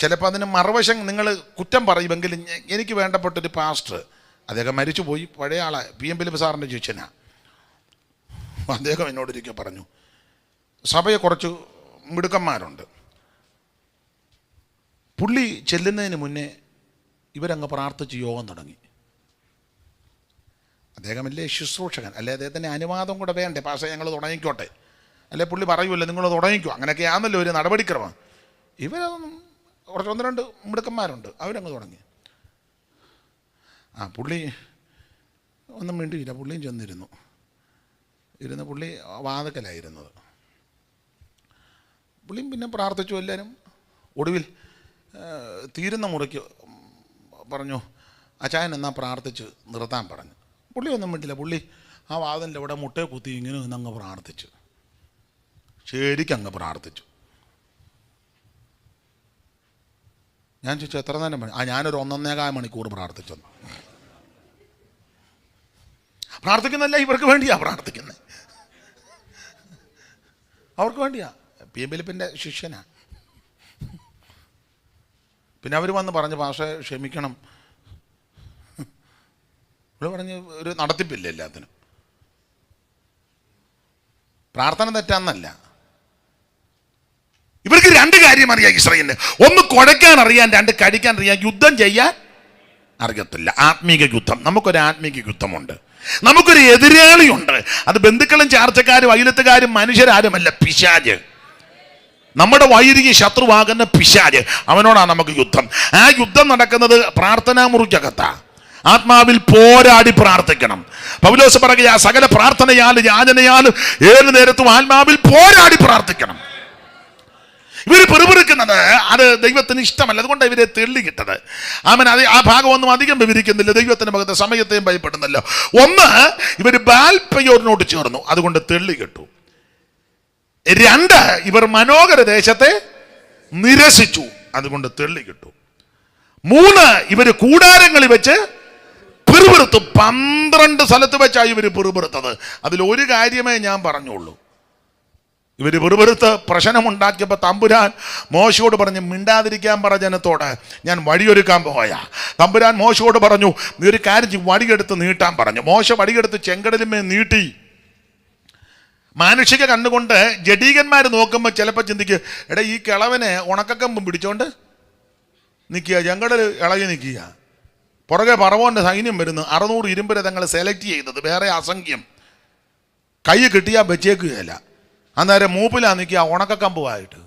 ചിലപ്പോൾ അതിന് മറുവശം നിങ്ങൾ കുറ്റം പറയുമെങ്കിലും, എനിക്ക് വേണ്ടപ്പെട്ടൊരു പാസ്റ്റർ, അദ്ദേഹം മരിച്ചുപോയി, പഴയ ആളാണ്, PM ഫിലിപ്പ് സാറിൻ്റെ ശിഷ്യനാണ്. അദ്ദേഹം എന്നോടൊരിക്കൽ പറഞ്ഞു, സഭയെ കുറച്ച് മിടുക്കന്മാരുണ്ട്, പുള്ളി ചെല്ലുന്നതിന് മുന്നേ ഇവരങ്ങ് പ്രാർത്ഥിച്ച് യോഗം തുടങ്ങി. അദ്ദേഹമല്ലേ ശുശ്രൂഷകൻ, അല്ലെ അദ്ദേഹത്തിൻ്റെ അനുവാദം കൂടെ വേണ്ടേ, പാസ്റ്റർ ഞങ്ങൾ തുടങ്ങിക്കോട്ടെ, അല്ലെ പുള്ളി പറയുമല്ലോ നിങ്ങൾ തുടങ്ങിക്കോ, അങ്ങനെയൊക്കെ ആണല്ലോ ഒരു നടപടിക്രമം. ഇവരതൊന്നും, കുറച്ച് 1-2 മിടുക്കന്മാരുണ്ട്, അവരങ്ങ് തുടങ്ങി. പുള്ളി ഒന്നും മിണ്ടിയില്ല. പുള്ളിയും ചെന്നിരുന്നു. പുള്ളി വാതക്കലായിരുന്നത്. പുള്ളിയും പിന്നെ പ്രാർത്ഥിച്ചു. എല്ലാവരും ഒടുവിൽ തീരുന്ന മുറയ്ക്ക് പറഞ്ഞു, അച്ചായൻ എന്നാ പ്രാർത്ഥിച്ച് നിർത്താൻ പറഞ്ഞു. പുള്ളി ഒന്നും മിണ്ടില്ല. പുള്ളി ആ വാതിലിൻ്റെ അവിടെ മുട്ടയെ കുത്തി ഇങ്ങനെ നിന്നങ്ങ് പ്രാർത്ഥിച്ചു. ശരിക്കങ്ങ് പ്രാർത്ഥിച്ചു. ഞാൻ ചോദിച്ചു, എത്ര നേരം പറഞ്ഞു? ഞാനൊരു 1.25 മണിക്കൂർ പ്രാർത്ഥിച്ചെന്ന്. പ്രാർത്ഥിക്കുന്നല്ല, ഇവർക്ക് വേണ്ടിയാ പ്രാർത്ഥിക്കുന്നത്, അവർക്ക് വേണ്ടിയാ. PM ഫിലിപ്പിൻ്റെ ശിഷ്യനാണ്. പിന്നെ അവർ വന്ന് പറഞ്ഞു, പാസ്റ്റർ ക്ഷമിക്കണം. ഇവിടെ പറഞ്ഞ് ഒരു നടത്തിപ്പില്ല എല്ലാത്തിനും. പ്രാർത്ഥന തെറ്റാന്നല്ല. ഇവർക്ക് 2 കാര്യം അറിയാം ഇസ്രായേലിന്. ഒന്ന് കുഴയ്ക്കാൻ അറിയാൻ, 2 കടിക്കാൻ അറിയാൻ. യുദ്ധം ചെയ്യാൻ അറിയത്തില്ല. ആത്മീക യുദ്ധം. നമുക്കൊരു ആത്മീക യുദ്ധമുണ്ട്, നമുക്കൊരു എതിരാളിയുണ്ട്. അത് ബന്ധുക്കളും ചാർച്ചക്കാരും അയലത്തുകാരും മനുഷ്യരാരുമല്ല, പിശാച്. നമ്മുടെ വൈരിക ശത്രുവാകുന്ന പിശാച്, അവനോടാണ് നമുക്ക് യുദ്ധം. ആ യുദ്ധം നടക്കുന്നത് പ്രാർത്ഥനാ മുറിക്കകത്താണ്. ആത്മാവിൽ പോരാടി പ്രാർത്ഥിക്കണം. പൗലോസ് പറയുക, സകല പ്രാർത്ഥനയാലും യാചനയാലും 7 നേരത്തും ആത്മാവിൽ പോരാടി പ്രാർത്ഥിക്കണം. ഇവർ പെറുപിറുക്കുന്നത് അത് ദൈവത്തിന് ഇഷ്ടമല്ല, അതുകൊണ്ട് ഇവരെ തെള്ളിക്കിട്ടത്. ആ ഭാഗമൊന്നും അധികം വിവരിക്കുന്നില്ല, ദൈവത്തിന്റെ ഭാഗത്തെ സമയത്തെയും ഭയപ്പെടുന്നല്ലോ. ഒന്ന്, ഇവർ ബാൽപെയോറിനോട് ചേർന്നു, അതുകൊണ്ട് തെള്ളിക്കിട്ടു. 2, ഇവർ മനോഹര ദേശത്തെ നിരസിച്ചു, അതുകൊണ്ട് തെള്ളി കിട്ടു. 3, ഇവര് കൂടാരങ്ങളിൽ വെച്ച് പിറുപിറുത്തു. 12 സ്ഥലത്ത് വെച്ചാണ് ഇവര് പിറുപിറുത്തത്. അതിൽ ഒരു കാര്യമേ ഞാൻ പറഞ്ഞുള്ളൂ. ഇവര് പിറുപിറുത്ത് പ്രശ്നമുണ്ടാക്കിയപ്പോൾ തമ്പുരാൻ മോശയോട് പറഞ്ഞു, മിണ്ടാതിരിക്കാൻ പറ ജനത്തോട്, ഞാൻ വഴിയൊരുക്കാൻ പോയാ. തമ്പുരാൻ മോശയോട് പറഞ്ഞു, നീ ഒരു കാര്യം വടിയെടുത്ത് നീട്ടാൻ പറഞ്ഞു. മോശ വടിയെടുത്ത് ചെങ്കടലിന്മേൽ നീട്ടി. മാനുഷിക കണ്ടുകൊണ്ട് ജഡീകന്മാർ നോക്കുമ്പോൾ ചിലപ്പോൾ ചിന്തിക്കുക, എടാ ഈ കിളവനെ ഉണക്കക്കമ്പും പിടിച്ചോണ്ട് നിൽക്കുക, ചെങ്കടൽ ഇളകി നിൽക്കുക. പുറകെ പറവോൻ്റെ സൈന്യം വരുന്നു. 600 ഇരുമ്പരെ തങ്ങൾ സെലക്ട് ചെയ്തത്, വേറെ അസംഖ്യം. കൈ കിട്ടിയാൽ വെച്ചേക്കുകയല്ല. അന്നേരം മൂപ്പിലാ നിൽക്കുക ഉണക്കക്കമ്പുമായിട്ട്.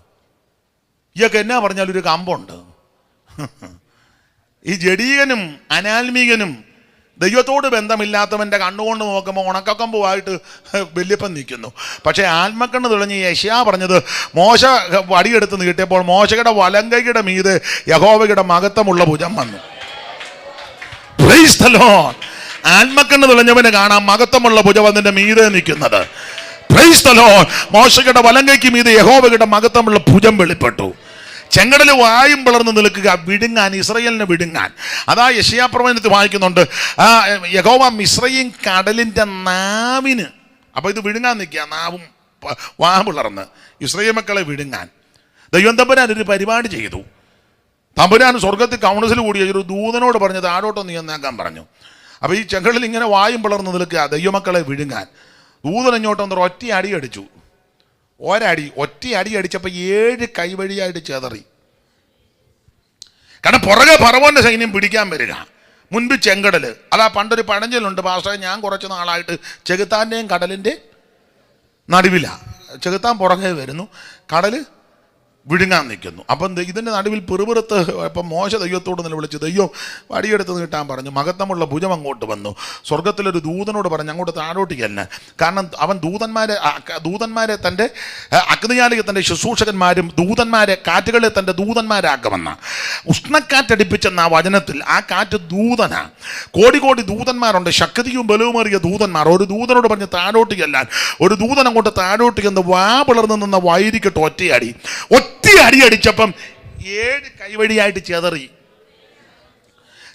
ഇയൊക്കെ എന്നാ പറഞ്ഞാലും ഒരു കമ്പുണ്ട്. ഈ ജഡീകനും അനാത്മീകനും ദൈവത്തോട് ബന്ധമില്ലാത്തവൻ്റെ കണ്ണുകൊണ്ട് നോക്കുമ്പോൾ ഉണക്കക്കമ്പുമായിട്ട് വല്യപ്പൻ നിൽക്കുന്നു. പക്ഷേ ആത്മക്കണ്ണ് തെളിഞ്ഞ് യെശയ്യാ പറഞ്ഞത്, മോശ വടിയെടുത്ത് നീട്ടിയപ്പോൾ മോശയുടെ വലങ്കൈയുടെ മീതെ യഹോവയുടെ മഹത്വമുള്ള ഭുജം വന്നു. Praise the Lord. ആത്മക്കണ്ണ് തെളിഞ്ഞവന് കാണാം മഹത്വമുള്ള ഭുജം അതിൻ്റെ മീതെ നിൽക്കുന്നത്. Praise the Lord. മോശയുടെ വലങ്കൈക്ക് മീതെ യഹോവയുടെ മഹത്വമുള്ള ഭുജം വെളിപ്പെട്ടു. ചെങ്കടൽ വായും പിളർന്ന് നിൽക്കുക, വിടുങ്ങാൻ, ഇസ്രയേലിനെ വിടുങ്ങാൻ. അതാ യെശയ്യാ പ്രവചനത്തിൽ വായിക്കുന്നുണ്ട്, യഹോവ മിസ്രയീം കടലിൻ്റെ നാവിന്, അപ്പോൾ ഇത് വിഴുങ്ങാൻ നിൽക്കുക, നാവും വാ പിളർന്ന് ഇസ്രയേൽ മക്കളെ വിഴുങ്ങാൻ. ദൈവം തമ്പുരാൻ ഒരു പരിപാടി ചെയ്തു. തമ്പുരാൻ സ്വർഗത്തിൽ കൗൺസിൽ കൂടി ഒരു ദൂതനോട് പറഞ്ഞു, താഴോട്ടൊന്ന് നീങ്ങാൻ പറഞ്ഞു. അപ്പോൾ ഈ ചെങ്കടലിൽ ഇങ്ങനെ വായും പിളർന്ന് നിൽക്കുക, ദൈവമക്കളെ വിഴുങ്ങാൻ. ദൂതൻ ഇങ്ങോട്ടൊന്ന് ഒറ്റ അടി അടിച്ചു. ഒറ്റ അടി അടിച്ചപ്പോൾ 7 കൈവഴിയായിട്ട് ചെതറി. കാരണം പുറകെ ഫറവോന്റെ സൈന്യം പിടിക്കാൻ വരിക, മുൻപ് ചെങ്കടൽ. അതാ പണ്ടൊരു പഴഞ്ചൊല്ലുണ്ട് പാസ്റ്ററെ, ഞാൻ കുറച്ച് നാളായിട്ട് ചെകുത്താൻ്റെയും കടലിൻ്റെ നടുവിലാണ്. ചെകുത്താൻ പുറകെ വരുന്നു, കടൽ വിഴുങ്ങാൻ നിൽക്കുന്നു. അപ്പം ഇതിൻ്റെ നടുവിൽ പിറുപിറുത്ത് ഇപ്പം മോശ ദൈവത്തോട് നിലവിളിച്ചു, ദൈവം വടിയെടുത്ത് നീട്ടാൻ പറഞ്ഞു. മഹത്വമുള്ള ഭുജം അങ്ങോട്ട് വന്നു. സ്വർഗത്തിലൊരു ദൂതനോട് പറഞ്ഞു, അങ്ങോട്ട് താഴോട്ടിക്കല്ല. കാരണം അവൻ ദൂതന്മാരെ തൻ്റെ അഗ്നിയാലിക തൻ്റെ ശുശ്രൂഷകന്മാരും ദൂതന്മാരെ കാറ്റുകളെ തൻ്റെ ദൂതന്മാരാക്കുമെന്ന ഉഷ്ണക്കാറ്റടിപ്പിച്ചെന്ന ആ വചനത്തിൽ ആ കാറ്റ് ദൂതനാ. കോടി ദൂതന്മാരുണ്ട്, ശക്തിയും ബലവുമേറിയ ദൂതന്മാർ. ഒരു ദൂതനോട് പറഞ്ഞ് താഴോട്ടിക്കല്ലാൻ, ഒരു ദൂതൻ അങ്ങോട്ട് താഴോട്ടിക്കെന്ന് വാ പിളർന്ന് നിന്ന വൈരിക്കട്ട് ഒറ്റയടി അടിച്ചപ്പം 7 കൈവഴിയായിട്ട്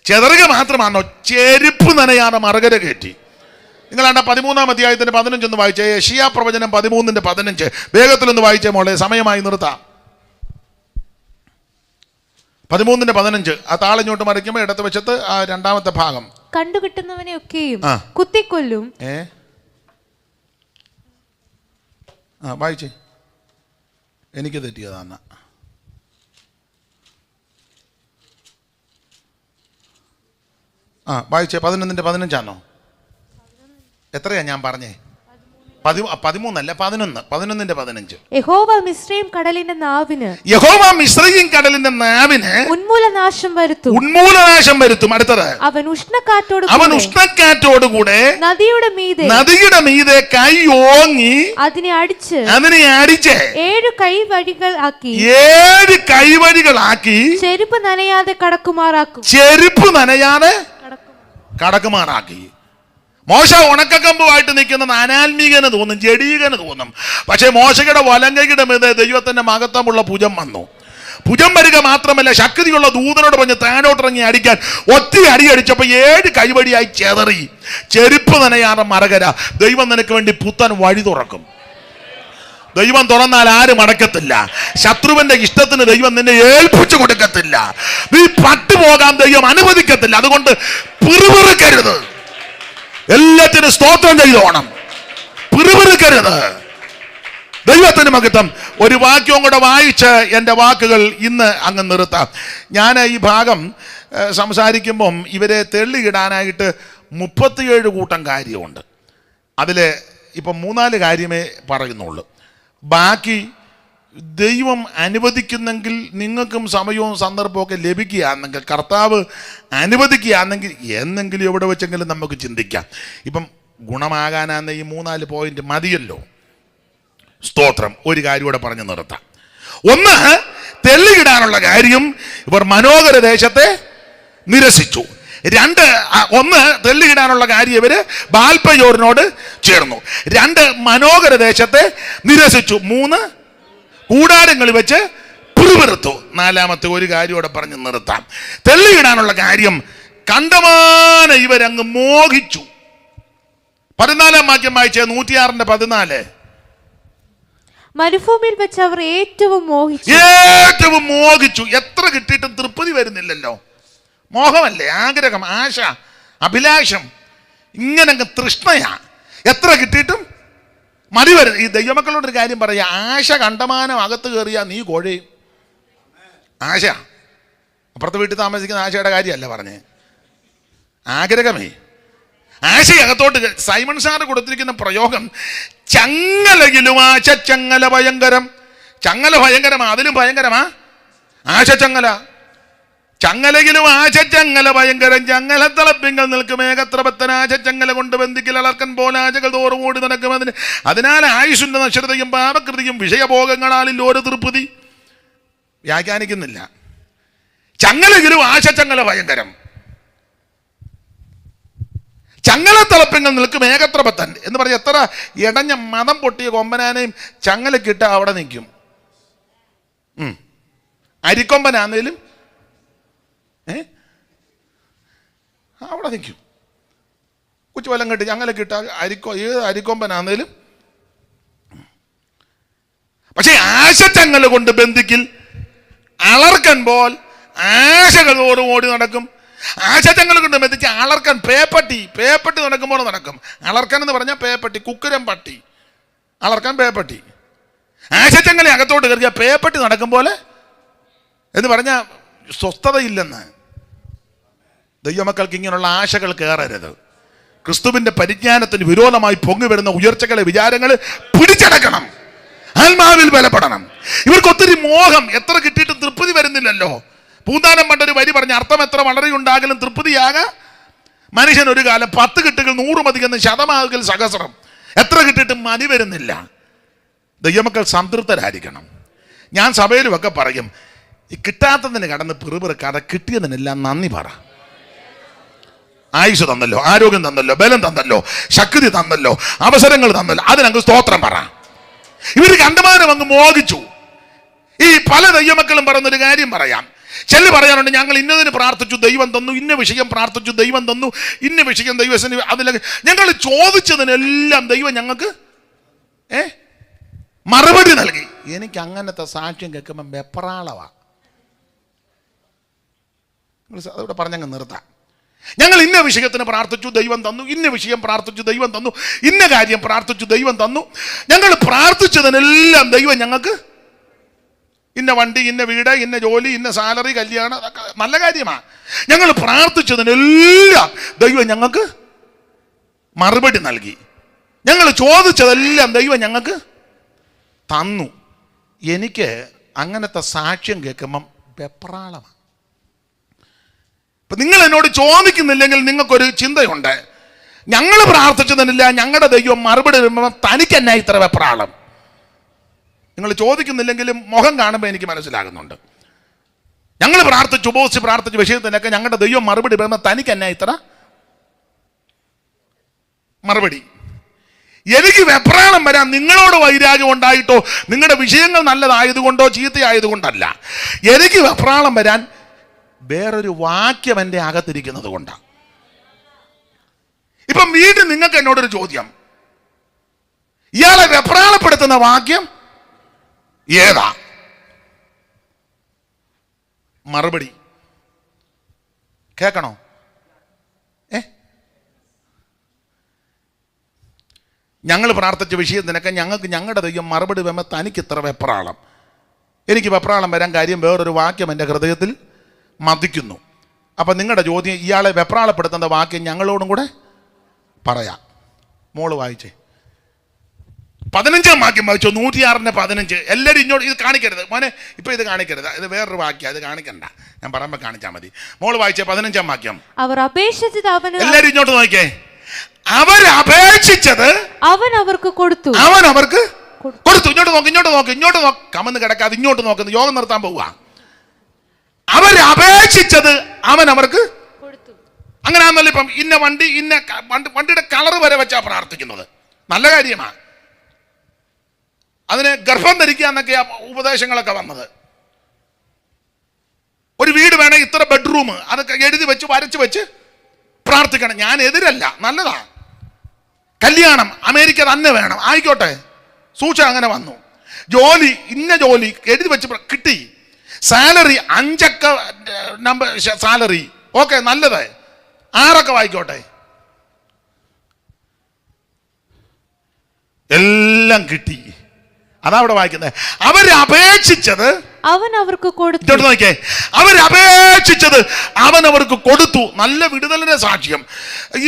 ചെതറുക മാത്രമാണോ, ചെരുപ്പ് നനയാതെ മറുകര കയറ്റി. നിങ്ങളാണ്ട 13-ാം അധ്യായത്തിന്റെ 15 വായിച്ചേ. യെശയ്യാ പ്രവചനം 13:15 വേഗത്തിലൊന്ന് വായിച്ചേ മോളെ, സമയമായി നിർത്താം. 13:15 ആ താളിഞ്ഞോട്ട് മറിക്കുമ്പോൾ ഇടത്ത് വശത്ത് ആ 2ാമത്തെ ഭാഗം. കണ്ടുകിട്ടുന്നവനെ ഒക്കെയും കുത്തിക്കൊല്ലും. വായിച്ചേ, എനിക്ക് തെറ്റിയതാണ്. വായിച്ചേ. 11:15 എത്രയാ ഞാൻ പറഞ്ഞേ? 13 അല്ല, 11:15. യഹോവ മിസ്രയീം കടലിന്റെ നാവിന് ഉന്മൂലനാശം വരുത്തും. അടുത്തത്, അവൻ ഉഷ്ണക്കാറ്റോടുകൂടെ നദിയുടെ മീതെ കൈ ഓങ്ങി അതിനെ അടിച്ച് 7 കൈവഴികളാക്കി ചെരുപ്പ് നനയാതെ കടക്കുമാറാക്കി. മോശ ഉണക്കക്കമ്പുമായിട്ട് നിൽക്കുന്ന അനാത്മീകന് തോന്നും, ജഡീകന് തോന്നും. പക്ഷേ മോശയുടെ വലങ്കയുടെ മീതെ ദൈവത്തിന്റെ മഹത്വമുള്ള ഭുജം വന്നു. ഭുജം വരിക മാത്രമല്ല, ശക്തിയുള്ള ദൂതനോട് പറഞ്ഞ് താനോട്ടിറങ്ങി അടിക്കാൻ ഒറ്റ അടി അടിച്ചപ്പോൾ 7 കൈവടിയായി ചെതറി. ചെരുപ്പ് നനയാതെ മറകര. ദൈവം നിനക്ക് വേണ്ടി പുത്തൻ വഴി തുറക്കും. ദൈവം തുറന്നാൽ ആരും അടക്കത്തില്ല. ശത്രുവിന്റെ ഇഷ്ടത്തിന് ദൈവം നിന്നെ ഏൽപ്പിച്ചു കൊടുക്കത്തില്ല. നീ പട്ടുപോകാൻ ദൈവം അനുവദിക്കത്തില്ല. അതുകൊണ്ട് പിറുപിറുക്കരുത്. എല്ലാത്തിനും സ്തോത്രം ചെയ്തോണം. പിറുപിറുക്കരുത്. ദൈവത്തിന് മഹത്വം. ഒരു വാക്യവും കൂടെ വായിച്ച് എൻ്റെ വാക്കുകൾ ഇന്ന് അങ്ങ് നിർത്താം. ഞാൻ ഈ ഭാഗം സംസാരിക്കുമ്പം ഇവരെ തെള്ളിയിടാനായിട്ട് 37 കൂട്ടം കാര്യമുണ്ട്. അതിൽ ഇപ്പം 3-4 കാര്യമേ പറയുന്നുള്ളൂ. ബാക്കി ദൈവം അനുവദിക്കുന്നെങ്കിൽ, നിങ്ങൾക്കും സമയവും സന്ദർഭമൊക്കെ ലഭിക്കുകയാണെങ്കിൽ, കർത്താവ് അനുവദിക്കുകയാണെങ്കിൽ എന്നെങ്കിലും എവിടെ വെച്ചെങ്കിലും നമുക്ക് ചിന്തിക്കാം. ഇപ്പം ഗുണമാകാനാന്ന ഈ 3-4 പോയിന്റ് മതിയല്ലോ. സ്തോത്രം. ഒരു കാര്യം കൂടെ പറഞ്ഞു നിർത്താം. ഒന്ന്, തെള്ളിയിടാനുള്ള കാര്യം, ഇവർ മനോഹര ദേശത്തെ നിരസിച്ചു. ഒന്ന് തെള്ളിയിടാനുള്ള കാര്യം ഇവര് ബാൽപയോറിനോട് ചേർന്നു. 2 മനോഹര ദേശത്തെ നിരസിച്ചു. 3 കൂടാരങ്ങളിൽ വെച്ച് പിറുപിറുത്തു. 4-മത്തെ ഒരു കാര്യം ഇവിടെ പറഞ്ഞ് നിർത്താം. തെള്ളിയിടാനുള്ള കാര്യം കണ്ടമാനം ഇവരങ്ങ് മോഹിച്ചു. 14-ാം വാക്യം വായിച്ച 106:14. മരുഭൂമിയിൽ വെച്ച് അവർ ഏറ്റവും മോഹിച്ചു. എത്ര കിട്ടിയിട്ടും തൃപ്തി വരുന്നില്ലല്ലോ. മോഹമല്ലേ, ആഗ്രഹം, ആശ, അഭിലാഷം, ഇങ്ങനെ തൃഷ്ണയാ. എത്ര കിട്ടിയിട്ടും മതി വരും. ഈ ദൈവമക്കളോടൊരു കാര്യം പറയാ, ആശ കണ്ടമാനം അകത്ത് കയറിയാ നീ കോഴയും. ആശ അപ്പുറത്തെ വീട്ടിൽ താമസിക്കുന്ന ആശയുടെ കാര്യമല്ല പറഞ്ഞേ, ആഗ്രഹമേ. ആശയകത്തോട്ട് സൈമൺ സാറ് കൊടുത്തിരിക്കുന്ന പ്രയോഗം, ചങ്ങലയിലും ആശ ചങ്ങല ഭയങ്കരം. ചങ്ങല ഭയങ്കരമാ, അതിലും ഭയങ്കരമാ ആശ ചങ്ങല. ചങ്ങലയിലും ആശ ചങ്ങല ഭയങ്കരം. ചങ്ങല തളപ്പിങ്ങൾ നിൽക്കും ഏകത്രപത്തൻ ആശ ചങ്ങല കൊണ്ട് ബന്ധിക്കൽ അളർക്കൻ പോലാശകൾ തോറും ഓടി നടക്കും. അതിനാൽ ആയുഷിന്റെ നശ്വരതയും പാപകൃതിയും വിഷയഭോഗങ്ങളാലിൽ ഒരു തൃപ്തി. വ്യാഖ്യാനിക്കുന്നില്ല. ചങ്ങലയിലും ആശ ചങ്ങല ഭയങ്കരം. ചങ്ങലത്തളപ്പിങ്ങൾ നിൽക്കും ഏകത്രപത്തൻ എന്ന് പറഞ്ഞ എത്ര ഇടഞ്ഞ മതം പൊട്ടിയ കൊമ്പനാനെയും ചങ്ങലക്കിട്ട് അവിടെ നിൽക്കും. അരിക്കൊമ്പനാന്നേലും അവിടെ നിൽക്കും. കുച്ചുവലം കെട്ടി ചങ്ങലക്കിട്ട ഏത് അരിക്കൊമ്പനാന്നേലും. പക്ഷെ ആശച്ചങ്ങല കൊണ്ട് ബന്ധിക്കിൽ അളർക്കൻ പോൽ ആശകൾ തോറും ഓടി നടക്കും. ആശച്ചങ്ങൾ കൊണ്ട് ബന്ധിച്ച് അളർക്കൻ പേപ്പട്ടി നടക്കുമ്പോൾ നടക്കും. അളർക്കൻ എന്ന് പറഞ്ഞാൽ പേപ്പട്ടി, കുക്കുരം പട്ടി. അളർക്കൻ പേപ്പട്ടി. ആശച്ചങ്ങളെ അകത്തോട്ട് കയറിയ പേപ്പട്ടി നടക്കും പോലെ എന്ന് പറഞ്ഞാൽ സ്വസ്ഥതയില്ലെന്ന്. ദൈവമക്കൾക്ക് ഇങ്ങനെയുള്ള ആശകൾ കയറരുത്. ക്രിസ്തുവിന്റെ പരിജ്ഞാനത്തിന് വിരോധമായി പൊങ്ങി വരുന്ന ഉയർച്ചകളെ, വിചാരങ്ങൾ പിടിച്ചടക്കണം. ആത്മാവിൽ ബലപ്പെടണം. ഇവർക്ക് ഒത്തിരി മോഹം. എത്ര കിട്ടിയിട്ടും തൃപ്തി വരുന്നില്ലല്ലോ. പൂന്താനം പണ്ടൊരു വരി പറഞ്ഞ അർത്ഥം, എത്ര വളരെയുണ്ടാകലും തൃപ്തിയാകാം മനുഷ്യൻ ഒരു കാലം. 10 കിട്ടുകൾ 100 മതിയെന്ന്, ശതമാകുകൾ സഹസ്രം. എത്ര കിട്ടിയിട്ടും മതി വരുന്നില്ല. ദൈവമക്കൾ സംതൃപ്തരായിരിക്കണം. ഞാൻ സഭയിലുമൊക്കെ പറയും, ഈ കിട്ടാത്തതിന് കടന്ന് പിറുപിറുക്കാതെ കിട്ടിയതിനെല്ലാം നന്ദി പറ. ആയുസ് തന്നല്ലോ, ആരോഗ്യം തന്നല്ലോ, ബലം തന്നല്ലോ, ശക്തി തന്നല്ലോ, അവസരങ്ങൾ തന്നല്ലോ, അതിനങ്ങ് സ്തോത്രം പറ. ഇവർ കണ്ടമാനം അങ്ങ് മോഹിച്ചു. ഈ പല ദൈവമക്കളും പറയുന്നൊരു കാര്യം പറയാം. ചെല്ലു പറയാനുണ്ട്, ഞങ്ങൾ ഇന്നതിന് പ്രാർത്ഥിച്ചു ദൈവം തന്നു, ഇന്ന വിഷയം പ്രാർത്ഥിച്ചു ദൈവം തന്നു, ഇന്ന വിഷയം ദൈവത്തിന് അതിലൊക്കെ ഞങ്ങൾ ചോദിച്ചതിനെല്ലാം ദൈവം ഞങ്ങൾക്ക് മറുപടി നൽകി. എനിക്ക് അങ്ങനത്തെ സാക്ഷ്യം കേൾക്കുമ്പോൾ വെപ്രാളവാ. അതോടെ പറഞ്ഞങ്ങ് നിർത്താം. ഞങ്ങൾ ഇന്ന വിഷയത്തിന് പ്രാർത്ഥിച്ചു ദൈവം തന്നു, ഇന്ന വിഷയം പ്രാർത്ഥിച്ചു ദൈവം തന്നു, ഇന്ന കാര്യം പ്രാർത്ഥിച്ചു ദൈവം തന്നു. ഞങ്ങൾ പ്രാർത്ഥിച്ചതിനെല്ലാം ദൈവം ഞങ്ങൾക്ക് ഇന്ന വണ്ടി, ഇന്ന വീട്, ഇന്ന ജോലി, ഇന്ന സാലറി, കല്യാണം, അതൊക്കെ നല്ല കാര്യമാണ്. ഞങ്ങൾ പ്രാർത്ഥിച്ചതിനെല്ലാം ദൈവം ഞങ്ങൾക്ക് മറുപടി നൽകി. ഞങ്ങൾ ചോദിച്ചതെല്ലാം ദൈവം ഞങ്ങൾക്ക് തന്നു. എനിക്ക് അങ്ങനത്തെ സാക്ഷ്യം കേൾക്കുമ്പം വെപ്രാളമാണ്. ഇപ്പം നിങ്ങൾ എന്നോട് ചോദിക്കുന്നില്ലെങ്കിൽ നിങ്ങൾക്കൊരു ചിന്തയുണ്ട്, ഞങ്ങൾ പ്രാർത്ഥിച്ചതിനില്ല ഞങ്ങളുടെ ദൈവം മറുപടി വരുമ്പോൾ തനിക്ക് എന്നാ ഇത്ര വെപ്രാളം. നിങ്ങൾ ചോദിക്കുന്നില്ലെങ്കിലും മുഖം കാണുമ്പോൾ എനിക്ക് മനസ്സിലാകുന്നുണ്ട്. ഞങ്ങൾ പ്രാർത്ഥിച്ചു, ഉപവസിച്ച് പ്രാർത്ഥിച്ച വിഷയത്തിനൊക്കെ ഞങ്ങളുടെ ദൈവം മറുപടി വരുമ്പോൾ തനിക്ക് എന്നാ ഇത്ര മറുപടി. എനിക്ക് വെപ്രാളം വരാൻ നിങ്ങളോട് വൈരാഗ്യം ഉണ്ടായിട്ടോ നിങ്ങളുടെ വിഷയങ്ങൾ നല്ലതായതുകൊണ്ടോ ചീത്തയായതുകൊണ്ടല്ല. എനിക്ക് വെപ്രാളം വരാൻ വേറൊരു വാക്യം എൻ്റെ അകത്തിരിക്കുന്നത് കൊണ്ടാണ്. ഇപ്പം വീണ്ടും നിങ്ങൾക്ക് എന്നോടൊരു ചോദ്യം, ഇയാളെ വെപ്രാളപ്പെടുത്തുന്ന വാക്യം ഏതാ? മറുപടി കേൾക്കണോ? ഞങ്ങൾ പ്രാർത്ഥിച്ച വിഷയത്തിനൊക്കെ ഞങ്ങൾക്ക് ഞങ്ങളുടെ ദൈവം മറുപടി വരുമ്പോൾ തനിക്ക് ഇത്ര വെപ്രാളം. എനിക്ക് വെപ്രാളം വരാൻ കാര്യം വേറൊരു വാക്യം എൻ്റെ ഹൃദയത്തിൽ മതിക്കുന്നു. അപ്പം നിങ്ങളുടെ ചോദ്യം, ഇയാളെ വെപ്രാളപ്പെടുത്തുന്ന വാക്യം ഞങ്ങളോടും കൂടെ പറയാം. മോള് വായിച്ചേ 15-ാം വാക്യം വായിച്ചോ. 106:15. എല്ലാവരും ഇങ്ങോട്ട് ഇത് കാണിക്കരുത് മോനെ, ഇപ്പം ഇത് കാണിക്കരുത്, ഇത് വേറൊരു വാക്യം, അത് കാണിക്കണ്ട, ഞാൻ പറയുമ്പോൾ കാണിച്ചാൽ മതി. മോള് വായിച്ചേ 15-ാം വാക്യം. അവർ അപേക്ഷിച്ചത് എല്ലാവരും ഇങ്ങോട്ട് നോക്കിയേ. അവരപേക്ഷിച്ചത് അവൻ അവർക്ക് കൊടുത്തു. ഇങ്ങോട്ട് നോക്ക്. കമന്ന് കിടക്കാതെ ഇങ്ങോട്ട് നോക്കുന്നു. യോഗം നിർത്താൻ പോവുക. അവരപേക്ഷിച്ചത് അവൻ അവർക്ക് അങ്ങനെയാണല്ലോ ഇപ്പം ഇന്ന വണ്ടി വണ്ടിയുടെ കളർ വരെ വെച്ചാ പ്രാർത്ഥിക്കുന്നത്. നല്ല കാര്യമാണ്. അതിന് ഗർഭം ധരിക്കുക എന്നൊക്കെയാ ഉപദേശങ്ങളൊക്കെ വന്നത്. ഒരു വീട് വേണേ ഇത്ര ബെഡ്റൂം, അതൊക്കെ എഴുതി വെച്ച് വരച്ച് വെച്ച് പ്രാർത്ഥിക്കണം. ഞാൻ എതിരല്ല, നല്ലതാ. കല്യാണം അമേരിക്ക തന്നെ വേണം, ആയിക്കോട്ടെ, സൂക്ഷിച്ച് അങ്ങനെ വന്നു. ജോലി ഇന്ന ജോലി എഴുതി വെച്ച് കിട്ടി. സാലറി 5 അക്ക നമ്പർ സാലറി, ഓക്കെ, നല്ലത്, 6 അക്ക വായിക്കോട്ടെ, എല്ലാം കിട്ടി. അതാ അവിടെ വായിക്കുന്നത്. അവരപേക്ഷിച്ചത് അവൻ അവർക്ക് കൊടുത്തു. നോക്കിയേ, അവരപേക്ഷിച്ചത് അവൻ അവർക്ക് കൊടുത്തു. നല്ല വിടുതലിന്റെ സാക്ഷ്യം.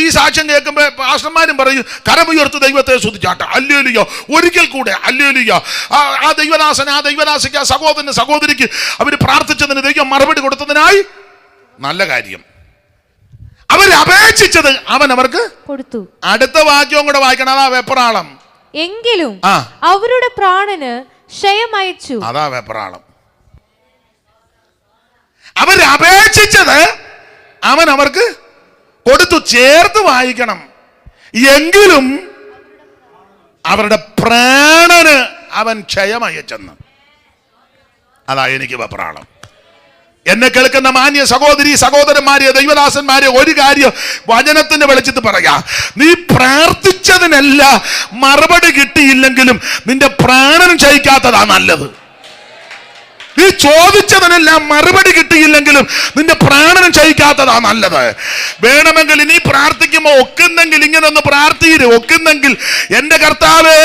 ഈ സാക്ഷ്യം കേൾക്കുമ്പോൾ പാസ്റ്റർമാരും പറയും, കരമുയർത്ത് ദൈവത്തെ സ്തുതിച്ചാട്ടെ, ഹല്ലേലൂയ, ഒരിക്കൽ കൂടെ ഹല്ലേലൂയ. ആ ദൈവദാസൻ, ആ ദൈവദാസിക്ക്, ആ സഹോദരന്, സഹോദരിക്ക് അവർ പ്രാർത്ഥിച്ചതിന് ദൈവം മറുപടി കൊടുത്തതിനായി നല്ല കാര്യം. അവരപേക്ഷിച്ചത് അവൻ അവർക്ക് കൊടുത്തു. അടുത്ത വാക്യവും കൂടെ വായിക്കണം. അതാ വെപ്രാളം. എങ്കിലും അവരുടെ പ്രാണന് ക്ഷയം അയച്ചു. അതാ വെപ്രാളം. അവരപേക്ഷിച്ചത് അവൻ അവർക്ക് കൊടുത്തു. ചേർത്ത് വായിക്കണം. എങ്കിലും അവരുടെ പ്രാണന് അവൻ ക്ഷയം അയച്ചെന്ന്. അതാ എനിക്ക് വെപ്രാളം. എന്നെ കേൾക്കുന്ന മാന്യ സഹോദരി സഹോദരന്മാരെ, ദൈവദാസന്മാരെ, ഒരു കാര്യം വചനത്തിന്റെ വെളിച്ചത്തിൽ പറയാ. നീ പ്രാർത്ഥിച്ചതിനല്ല മറുപടി കിട്ടിയില്ലെങ്കിലും നിന്റെ പ്രാണൻ ക്ഷയിക്കാത്തതാ നല്ലത്. നീ ചോദിച്ചതിനെല്ലാം മറുപടി കിട്ടിയില്ലെങ്കിലും നിന്റെ പ്രാണനം ക്ഷയിക്കാത്തതാ നല്ലത്. വേണമെങ്കിൽ ഇനി പ്രാർത്ഥിക്കുമ്പോൾ ഒക്കുന്നെങ്കിൽ ഇങ്ങനെ ഒന്ന് പ്രാർത്ഥിയിര്. ഒക്കുന്നെങ്കിൽ എന്റെ കർത്താവേ,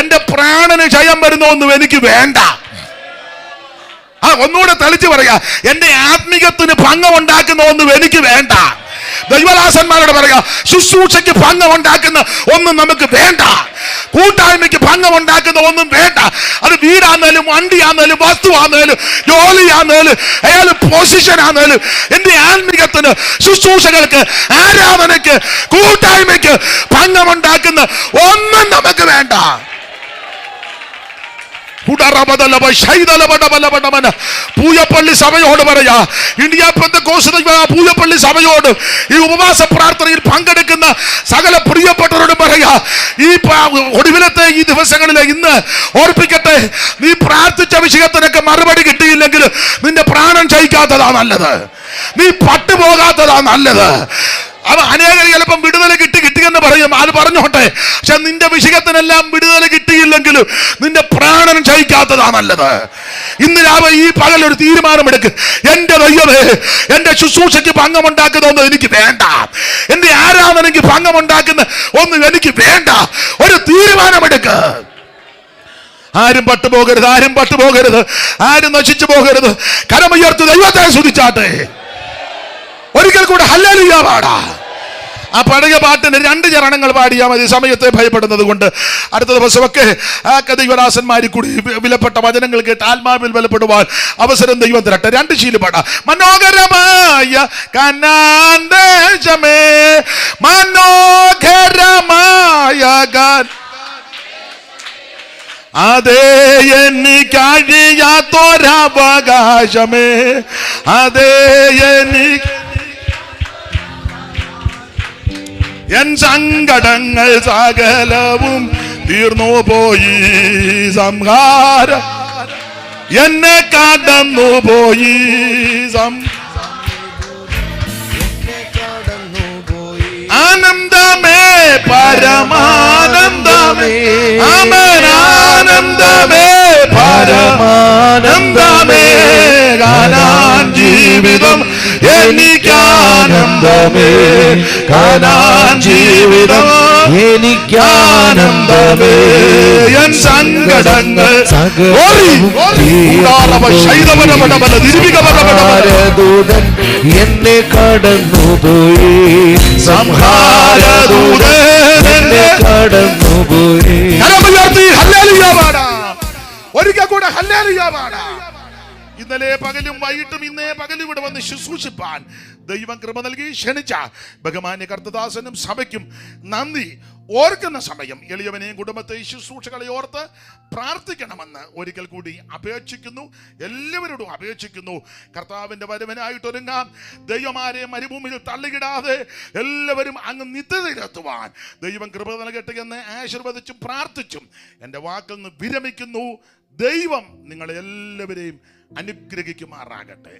എന്റെ പ്രാണന് ക്ഷയം വരുന്നൊന്നും എനിക്ക് വേണ്ട. ഒന്നുകൂടെ തെളിച്ച് പറയാ, എന്റെ ആത്മീകത്തിന് ഭംഗം ഉണ്ടാക്കുന്ന ഒന്നും എനിക്ക് വേണ്ട. ദൈവദാസന്മാരോട് പറയാ, ശുശ്രൂഷയ്ക്ക് ഭംഗം ഉണ്ടാക്കുന്ന ഒന്നും നമുക്ക് വേണ്ട. കൂട്ടായ്മയ്ക്ക് ഭംഗം ഉണ്ടാക്കുന്ന ഒന്നും വേണ്ട. അത് വീടാന്നേലും വണ്ടിയാന്നേലും വസ്തുവാന്നേലും ജോലിയാന്നേലും അയാൾ പൊസിഷൻ ആന്നേലും എന്റെ ആത്മീകത്തിന്, ശുശ്രൂഷകൾക്ക്, ആരാധനയ്ക്ക്, കൂട്ടായ്മയ്ക്ക് ഭംഗം ഉണ്ടാക്കുന്ന ഒന്നും നമുക്ക് വേണ്ട. പൂയപ്പള്ളി സഭയോട് പറയാ, ഇന്ത്യ പെന്തക്കോസ്ത് പൂയപ്പള്ളി സഭയോട്, ഈ ഉപവാസ പ്രാർത്ഥനയിൽ പങ്കെടുക്കുന്ന സകല പ്രിയപ്പെട്ടവരോട് പറയാ, ഈ ഒടുവിലത്തെ ഈ ദിവസങ്ങളിൽ ഇന്ന് ഓർപ്പിക്കട്ടെ, നീ പ്രാർത്ഥിച്ച വിഷയത്തിനൊക്കെ മറുപടി കിട്ടിയില്ലെങ്കിൽ നിന്റെ പ്രാണൻ ക്ഷയിക്കാത്തതാ നല്ലത്. നീ പട്ടുപോകാത്തതാ നല്ലത്. അനേകർ ചിലപ്പം വിടുതല കിട്ടിയെന്ന് പറയും, അത് പറഞ്ഞോട്ടെ. പക്ഷെ നിന്റെ വിഷയത്തിനെല്ലാം വിടുതല കിട്ടിയില്ലെങ്കിലും നിന്റെ പ്രാണൻ ക്ഷയിക്കാത്തതാ നല്ലത്. ഇന്ന് രാവിലെ ഈ പകൽ ഒരു തീരുമാനമെടുക്ക്. എന്റെ ദൈവമേ, എന്റെ ശുശ്രൂഷയ്ക്ക് ഭംഗമുണ്ടാക്കുന്ന ഒന്നും എനിക്ക് വേണ്ട. എന്റെ ആരാധനയ്ക്ക് ഭംഗമുണ്ടാക്കുന്ന ഒന്നും എനിക്ക് വേണ്ട. ഒരു തീരുമാനമെടുക്ക്. ആരും പട്ടുപോകരുത്, ആരും പട്ടുപോകരുത്, ആരും നശിച്ചു പോകരുത്. കരമുയർത്ത് ദൈവത്തെ സ്തുതിച്ചാട്ടെ. ഒരിക്കൽ കൂടെ ഹല്ലേലൂയ പാടാ. ആ പഴയ പാട്ടിന് 2 ചരണങ്ങൾ പാടിയാൽ മതി, സമയത്തെ ഭയപ്പെടുന്നത് കൊണ്ട്. അടുത്ത ദിവസമൊക്കെ ദൈവദാസന്മാരിൽ കൂടി വിലപ്പെട്ട വചനങ്ങൾ കേട്ട് ആത്മാവിൽ ബലപ്പെടുവാൻ അവസരം ദൈവം തരട്ടെ. 2 ശീല് പാടാം. മനോഹരമായ കനാൻ ദേശമേ, മനോഹരമായ അതേ എനിക്കഴിയാത്തൊരവകാശമേ, അതേ എനിക്ക് എൻ സങ്കടങ്ങൾ സകലവും തീർന്നു പോയി, സംഹാര എന്നെ കടന്നു പോയി, ആനന്ദമേ പരമാനന്ദമേ, ആനന്ദമേ പരമാനന്ദമേ, കാനാൻ ജീവിതം എനിക്കാനന്ദമേ, കാനാൻ ജീവിതം എനിക്കാനന്ദമേ, എൻ സങ്കടങ്ങൾ സംഹാരദൂതൻ എന്നെ കടന്നുപോയി, സംഹാരദൂതൻ എന്നെ കടന്നുപോയി. ഒരിക്കൽ കൂടെ ഹല്ലേലൂയ പാടാം. ഇന്നലെ പകലും വൈകിട്ടും ഇന്നേ പകലും ഇവിടെ വന്ന് ശുശ്രൂഷിപ്പാൻ ദൈവം കൃപ നൽകി ക്ഷണിച്ച ബഹുമാന്യ കർത്തദാസനും സഭയ്ക്കും നന്ദി. ഓർക്കുന്ന സമയം എളിയവനെയും കുടുംബത്തെ ശുശ്രൂഷകളെ ഓർത്ത് പ്രാർത്ഥിക്കണമെന്ന് ഒരിക്കൽ കൂടി അപേക്ഷിക്കുന്നു. എല്ലാവരോടും അപേക്ഷിക്കുന്നു. കർത്താവിൻ്റെ വരവിനായിട്ടൊരുങ്ങാം. ദൈവമാരെ മരുഭൂമിയിൽ തള്ളിയിടാതെ എല്ലാവരും അങ്ങ് നിത്യതയിലെത്തുവാൻ ദൈവം കൃപ നൽകട്ടെ എന്ന് ആശീർവദിച്ചും പ്രാർത്ഥിച്ചും എൻ്റെ വാക്കിൽ നിന്ന് വിരമിക്കുന്നു. ദൈവം നിങ്ങളെ എല്ലാവരെയും അനുഗ്രഹിക്കുമാറാകട്ടെ.